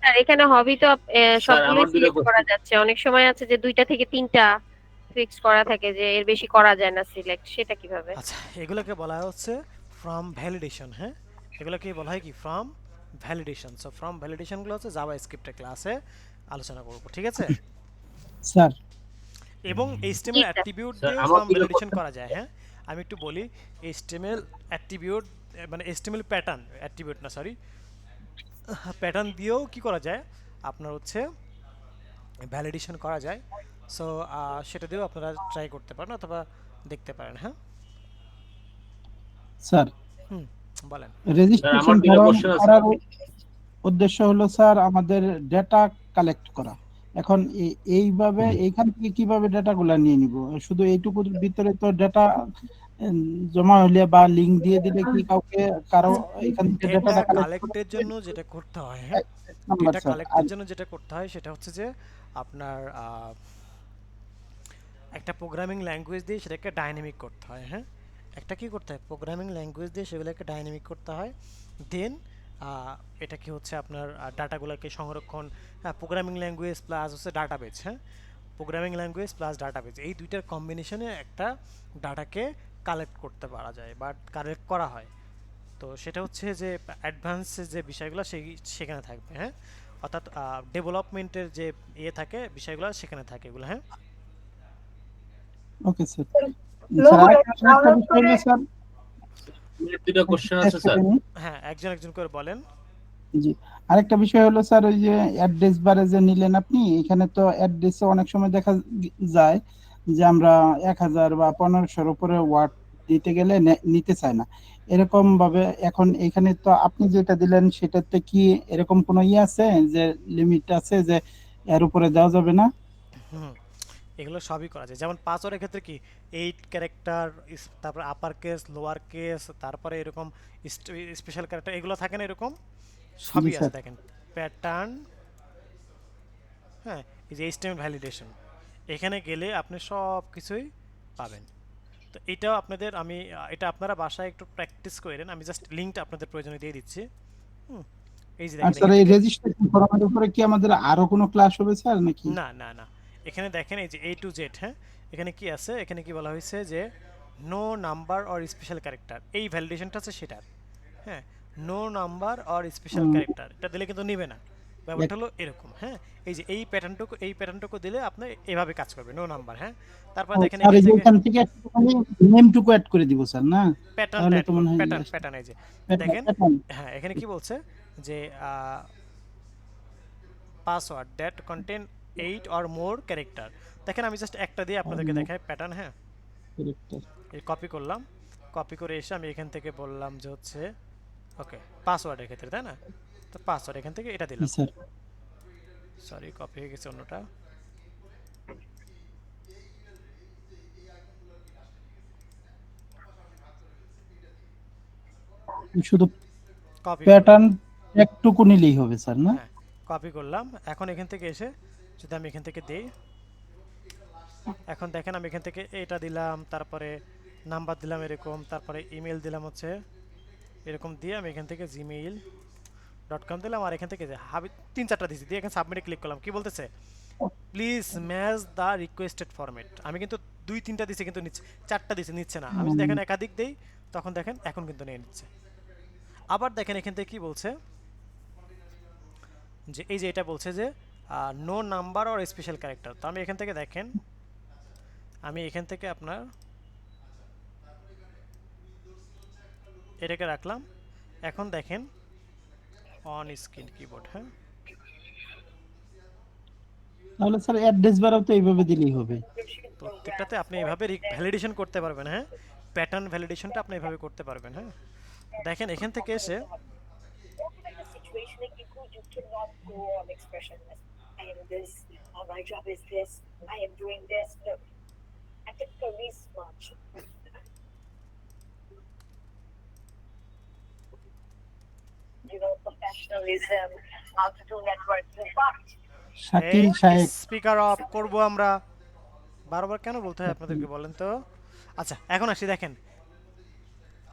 স্যার এখানে হবি তো সবগুলো
আমার দুটো
সিলেক্ট করা যাচ্ছে, অনেক সময় আছে যে 2টা থেকে 3টা ফিক্স করা থাকে যে এর বেশি করা যায় না সিলেক্ট, সেটা কিভাবে?
আচ্ছা, এগুলোকে বলা হচ্ছে ফ্রম ভ্যালিডেশন। হ্যাঁ, এগুলোকে বলা হয় কি ফ্রম ভ্যালিডেশন। সো ফ্রম ভ্যালিডেশনগুলো হচ্ছে জাভাস্ক্রিপ্টের ক্লাসে আলোচনা করব, ঠিক আছে?
স্যার
এবং HTML অ্যাট্রিবিউট দিয়ে
আমার
ফর্ম
দুটো
ভ্যালিডেশন করা যায়। হ্যাঁ, আমি একটু বলি HTML অ্যাট্রিবিউট মানে HTML প্যাটার্ন, অ্যাট্রিবিউট না সরি, প্যাটার্ন দিয়েও কি করা যায় আপনার হচ্ছে ভ্যালিডেশন করা যায়। সো সেটা দিয়েও আপনারা ট্রাই করতে পারেন অথবা দেখতে পারেন। হ্যাঁ
স্যার
বলেন।
রেজিস্ট্রেশন করার উদ্দেশ্য হলো স্যার আমাদের ডেটা কালেক্ট করা। এখন এইভাবে এইখান থেকে কিভাবে ডেটাগুলো নিয়ে নিব? শুধু এইটুকুর ভিতরে তো ডেটা জমা হলে বা লিংক দিয়ে দিলে কি কাউকে কারো এখান থেকে ডেটাটা
কালেক্টের জন্য যেটা করতে হয়, হ্যাঁ, ডেটা কালেক্টের জন্য যেটা করতে হয় সেটা হচ্ছে যে আপনার একটা প্রোগ্রামিং ল্যাঙ্গুয়েজ দিয়ে সেটাকে ডাইনামিক করতে হয়। হ্যাঁ, একটা কি করতে হয়, প্রোগ্রামিং ল্যাঙ্গুয়েজ দিয়ে সেগুলোকে ডাইনামিক করতে হয়। দেন এটা কি হচ্ছে আপনার ডাটাগুলোকে সংরক্ষণ, প্রোগ্রামিং ল্যাঙ্গুয়েজ প্লাস হচ্ছে ডাটাবেজ। হ্যাঁ, প্রোগ্রামিং ল্যাঙ্গুয়েজ প্লাস ডাটাবেজ এই দুইটার কম্বিনেশনে একটা ডাটাকে কালেক্ট করতে পারা যায় বা কালেক্ট করা হয়। তো সেটা হচ্ছে যে অ্যাডভান্স যে বিষয়গুলো সেখানে থাকবে। হ্যাঁ, অর্থাৎ ডেভেলপমেন্টের যে থাকে বিষয়গুলো সেখানে থাকে এগুলো। হ্যাঁ
ওকে স্যার। স্যার
দুটো কোশ্চেন আছে স্যার।
হ্যাঁ, একজন করে বলেন।
জি, আরেকটা বিষয় হলো স্যার ওই যে অ্যাড্রেস বারে যে নিলেন আপনি, এখানে তো অ্যাড্রেসে অনেক সময় দেখা যায় যে আমরা 1000 বা 1500-এর উপরে ওয়ার্ড দিতে গেলে নিতে চায় না, এরকম ভাবে। এখন এখানে তো আপনি যেটা দিলেন সেটাতে কি এরকম কোনো আছে যে লিমিট আছে যে এর উপরে দেওয়া যাবে না?
এগুলো সবই করা যায়। যেমন পাসওয়ার্ডের ক্ষেত্রে কি 8 ক্যারেক্টার, তারপর আপার কেস, লোয়ার কেস, তারপরে এরকম স্পেশাল ক্যারেক্টার এগুলো থাকে না, এরকম সবই আছে। দেখেন প্যাটার্ন, হ্যাঁ, এই যে HTML ভ্যালিডেশন, এখানে গেলে আপনি সব কিছুই পাবেন। তো এটাও আপনাদের আমি এটা আপনারা বাসায় একটু প্র্যাকটিস করেন। আমি জাস্ট লিংকটা আপনাদের প্রয়োজনে দিয়ে দিচ্ছি। এই যে দেখেন,
স্যার এই রেজিস্ট্রেশন ফর্মের উপরে কি আমাদের আরো কোনো ক্লাস হবে স্যার নাকি?
না না না, এখানে দেখেন এই যে A to Z। হ্যাঁ, এখানে কি আছে, এখানে কি বলা হয়েছে যে no number or special character, এই ভ্যালিডেশনটা আছে সেটার। হ্যাঁ, no number or special character এটা দিলে কিন্তু নেবে না, ব্যাপারটা হলো এরকম। হ্যাঁ, এই যে এই প্যাটার্নটুকু দিলে আপনি এভাবে কাজ করবে, নো নাম্বার। হ্যাঁ, তারপর দেখেন
এখান থেকে একটুখানি নেমটুকু অ্যাড করে দিব স্যার না?
প্যাটার্ন এই যে দেখেন। হ্যাঁ, এখানে কি বলছে যে password that contain 8 or more character. দেখেন আমি জাস্ট একটা দিয়ে আপনাদেরকে দেখাই প্যাটার্ন। হ্যাঁ, এই কপি করলাম, কপি করে এসে আমি এখান থেকে বললাম যে হচ্ছে ওকে পাসওয়ার্ডের ক্ষেত্রে, তাই না? তো পাসওয়ার্ড এখান থেকে এটা দিলাম। সরি, কপি হয়ে গেছে অন্যটা।
শুধু প্যাটার্ন একটুকু নিলেই হবে স্যার না?
কপি করলাম। এখন এখান থেকে এসে যদি আমি এখান থেকে দেই, এখন দেখেন আমি এখান থেকে এটা দিলাম, তারপরে নাম্বার দিলাম এরকম, তারপরে ইমেল দিলাম হচ্ছে এরকম দিয়ে আমি এখান থেকে gmail.com দিলাম, আর এখান থেকে হাবি 3-4টা দিয়েছি দিয়ে এখানে সাবমিটে ক্লিক করলাম। কি বলতেছে, please match the requested format. আমি কিন্তু 2-3টা দিয়েছি কিন্তু নিচ্ছে, 4টা দিয়েছি নিচ্ছে না। আমি যদি এখন একাধিক দেই তখন দেখেন এখন কিন্তু নিয়ে নিচ্ছে। আবার দেখেন এখান থেকে কি বলছে যে এই যে এটা বলছে যে no number or special character. তো আমি এখান থেকে দেখেন আমি এখান থেকে আপনার এটাকে রাখলাম। এখন দেখেন অন স্ক্রিন কিবোর্ড, হ্যাঁ
তাহলে স্যার অ্যাড্রেস বারও তো এইভাবে দিলেই হবে।
প্রত্যেকটাতে আপনি এইভাবে ভ্যালিডেশন করতে পারবেন, হ্যাঁ প্যাটার্ন ভ্যালিডেশনটা আপনি এইভাবে করতে পারবেন। হ্যাঁ দেখেন এখান থেকে এসে
শাকিল সাহেব
স্পিকার অফ করব আমরা, বারবার কেন বলতে হয় আপনাদেরকে বলেন তো। আচ্ছা এখন আসি, দেখেন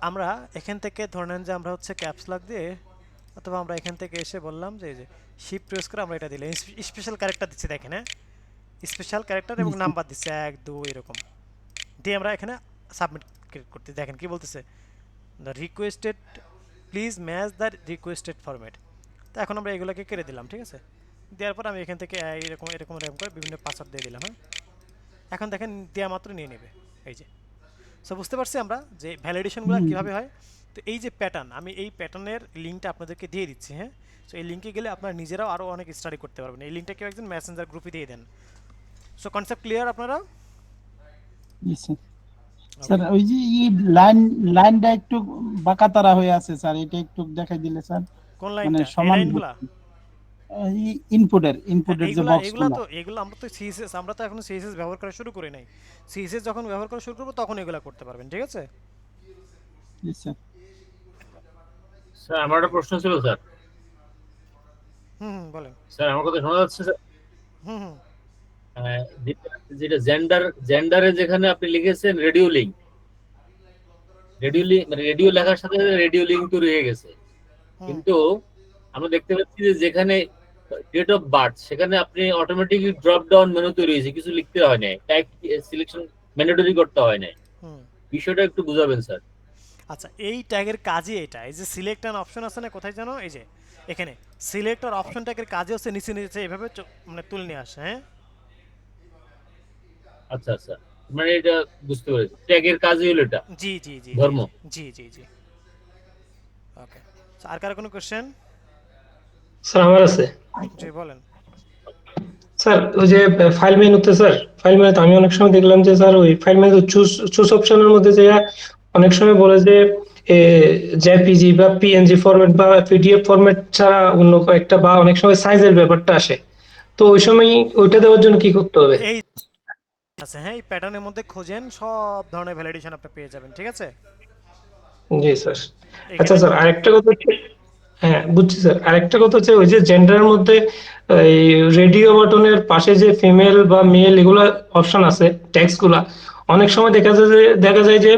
আমরা এখান থেকে ধরে নেন যে আমরা হচ্ছে ক্যাপস লক দিয়ে, অথবা আমরা এখান থেকে এসে বললাম যে এই যে শিফট প্রেস করে আমরা এটা দিলাম, স্পেশাল ক্যারেক্টার দিচ্ছি দেখেন, হ্যাঁ স্পেশাল ক্যারেক্টার এবং নাম্বার দিচ্ছে 1 2 এরকম দিয়ে আমরা এখানে সাবমিট করতে। দেখেন কি বলতেছে, the requested please match the requested format. তো এখন আমরা এগুলোকে কেটে দিলাম, ঠিক আছে। দেওয়ার পর আমি এখান থেকে এরকম এরকম এরকম করে বিভিন্ন পাসওয়ার্ড দিয়ে দিলাম। হ্যাঁ এখন দেখেন দেওয়া মাত্র নিয়ে নেবে, এই যে। সো বুঝতে পারছি আমরা যে ভ্যালিডেশনগুলো কীভাবে হয়। তো এই যে প্যাটার্ন, আমি এই প্যাটার্নের লিঙ্কটা আপনাদেরকে দিয়ে দিচ্ছি। হ্যাঁ সো এই লিঙ্কে গেলে আপনারা নিজেরাও আরও অনেক স্টাডি করতে পারবেন। এই লিঙ্কটা কেউ একজন মেসেঞ্জার গ্রুপে দিয়ে দেন। সো কনসেপ্ট ক্লিয়ার আপনারা?
স্যার ওই যে লাইনটা একটু বাঁকাতারা হয়ে আছে স্যার, এটা একটু দেখাই দিলে স্যার।
কোন লাইনটা?
মানে সমান ইনপুটের যে বক্সগুলো,
এগুলো আমরা তো সিএসএস, আমরা তো এখনো সিএসএস ব্যবহার করা শুরু করি নাই। সিএসএস যখন ব্যবহার করা শুরু করব তখন এগুলো করতে পারবেন, ঠিক আছে?
স্যার আমার একটা প্রশ্ন ছিল স্যার।
বলেন
স্যার আমার কথা শোনা যাচ্ছে স্যার?
হুম
যেটা জেন্ডারে যেখানে আপনি লিখেছেন রেডিও লিঙ্ক, মানে রেডিও লেখার সাথে সাথে রেডিও লিঙ্ক তো রয়ে গেছে, কিন্তু আমরা দেখতে পাচ্ছি যে যেখানে ডেট অফ বার্থ সেখানে আপনি অটোমেটিকলি ড্রপ ডাউন মেনু তৈরি হয়েছে, কিছু লিখতে হয় না, টাইপ সিলেকশন ম্যান্ডেটরি করতে হয় না। বিষয়টা একটু বুঝাবেন স্যার।
আচ্ছা এই ট্যাগের কাজই এটা, এই যে সিলেক্ট অ্যান অপশন আছে না, কোথায় জানো, এই যে এখানে সিলেক্ট আর অপশন ট্যাগের কাজই হচ্ছে নিচে নিচে এভাবে মানে তুলে নিয়ে আসে। হ্যাঁ
আচ্ছা আচ্ছা, মানে এটা বুঝতে পেরেছি, ট্যাগের কাজই হলো এটা।
জি জি জি
ধর্ম।
জি জি জি ওকে। আর কার কোনো কোশ্চেন?
স্যার আমার আছে।
জি বলেন।
স্যার ওই যে ফাইল মেনুতে, স্যার ফাইল মেনুতে আমি অনেক সময় দেখলাম যে স্যার ওই ফাইল মেনু চুজ অপশনের মধ্যে যে অনেক সময় বলে যে জেপিজি বা পিএনজি ফরম্যাট বা পিডিএফ ফরম্যাট ছাড়া অন্য একটা, বা অনেক সময় সাইজের ব্যাপারটা আসে, তো ওই সময় ওইটা দেওয়ার জন্য কি করতে হবে?
এই আচ্ছা হ্যাঁ এই প্যাটার্নের মধ্যে খোঁজেন, সব ধরনের ভ্যালিডেশন আপনি পেয়ে যাবেন, ঠিক আছে?
জি স্যার। আচ্ছা স্যার আরেকটা কথা হচ্ছে, হ্যাঁ বুঝছি স্যার, আরেকটা কথা হচ্ছে ওই যে জেন্ডারের মধ্যে এই রেডিও বাটনের পাশে যে ফিমেল বা মেল এগুলো অপশন আছে, ট্যাক্স গুলা অনেক সময় দেখা যায় যে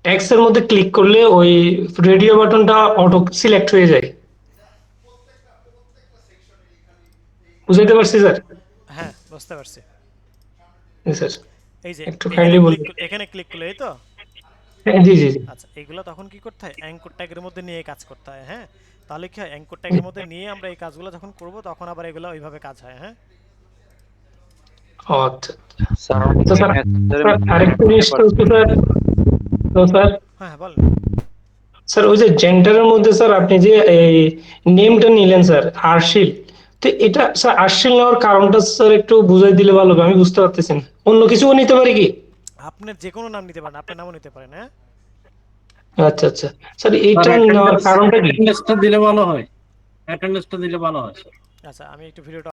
ট্যাক্স এর মধ্যে ক্লিক করলে ওই রেডিও বাটনটা অটো সিলেক্ট হয়ে যায়। বুঝতে পারছি স্যার?
হ্যাঁ বুঝতে পারছি
স্যার
এই যে
একটু কাইন্ডলি বলুন।
এখানে ক্লিক করলে এই তো
জি জি জি।
আচ্ছা এগুলো তখন কি করতে হয়, অ্যাঙ্কর ট্যাগের মধ্যে নিয়ে কাজ করতে হয়। হ্যাঁ তাহলে কি হয়, অ্যাঙ্কর ট্যাগের মধ্যে নিয়ে আমরা এই কাজগুলো যখন করব তখন আবার এগুলো ওইভাবে কাজ হয়। হ্যাঁ
আচ্ছা স্যার আরেকটা জিনিস তো স্যার,
হ্যাঁ বল
স্যার ওই যে জেন্ডারের মধ্যে স্যার আপনি যে এই নেমটা নিলেন স্যার আরশিল, তো এটা স্যার আরশিল নেওয়ার কারণটা স্যার একটু বুঝাই দিলে ভালো হবে, আমি বুঝতে পারতেছি না। অন্য কিছুও নিতে পারি কি?
আপনার যে কোনো নাম নিতে পারেন, আপনার নামও নিতে পারেন। হ্যাঁ
আচ্ছা আচ্ছা স্যার, এইটা নেওয়ার কারণটা কি?
অ্যাটেন্ডেন্সটা দিলে ভালো হয়, অ্যাটেন্ডেন্সটা দিলে ভালো হয়।
আচ্ছা আমি একটু ভিডিওটা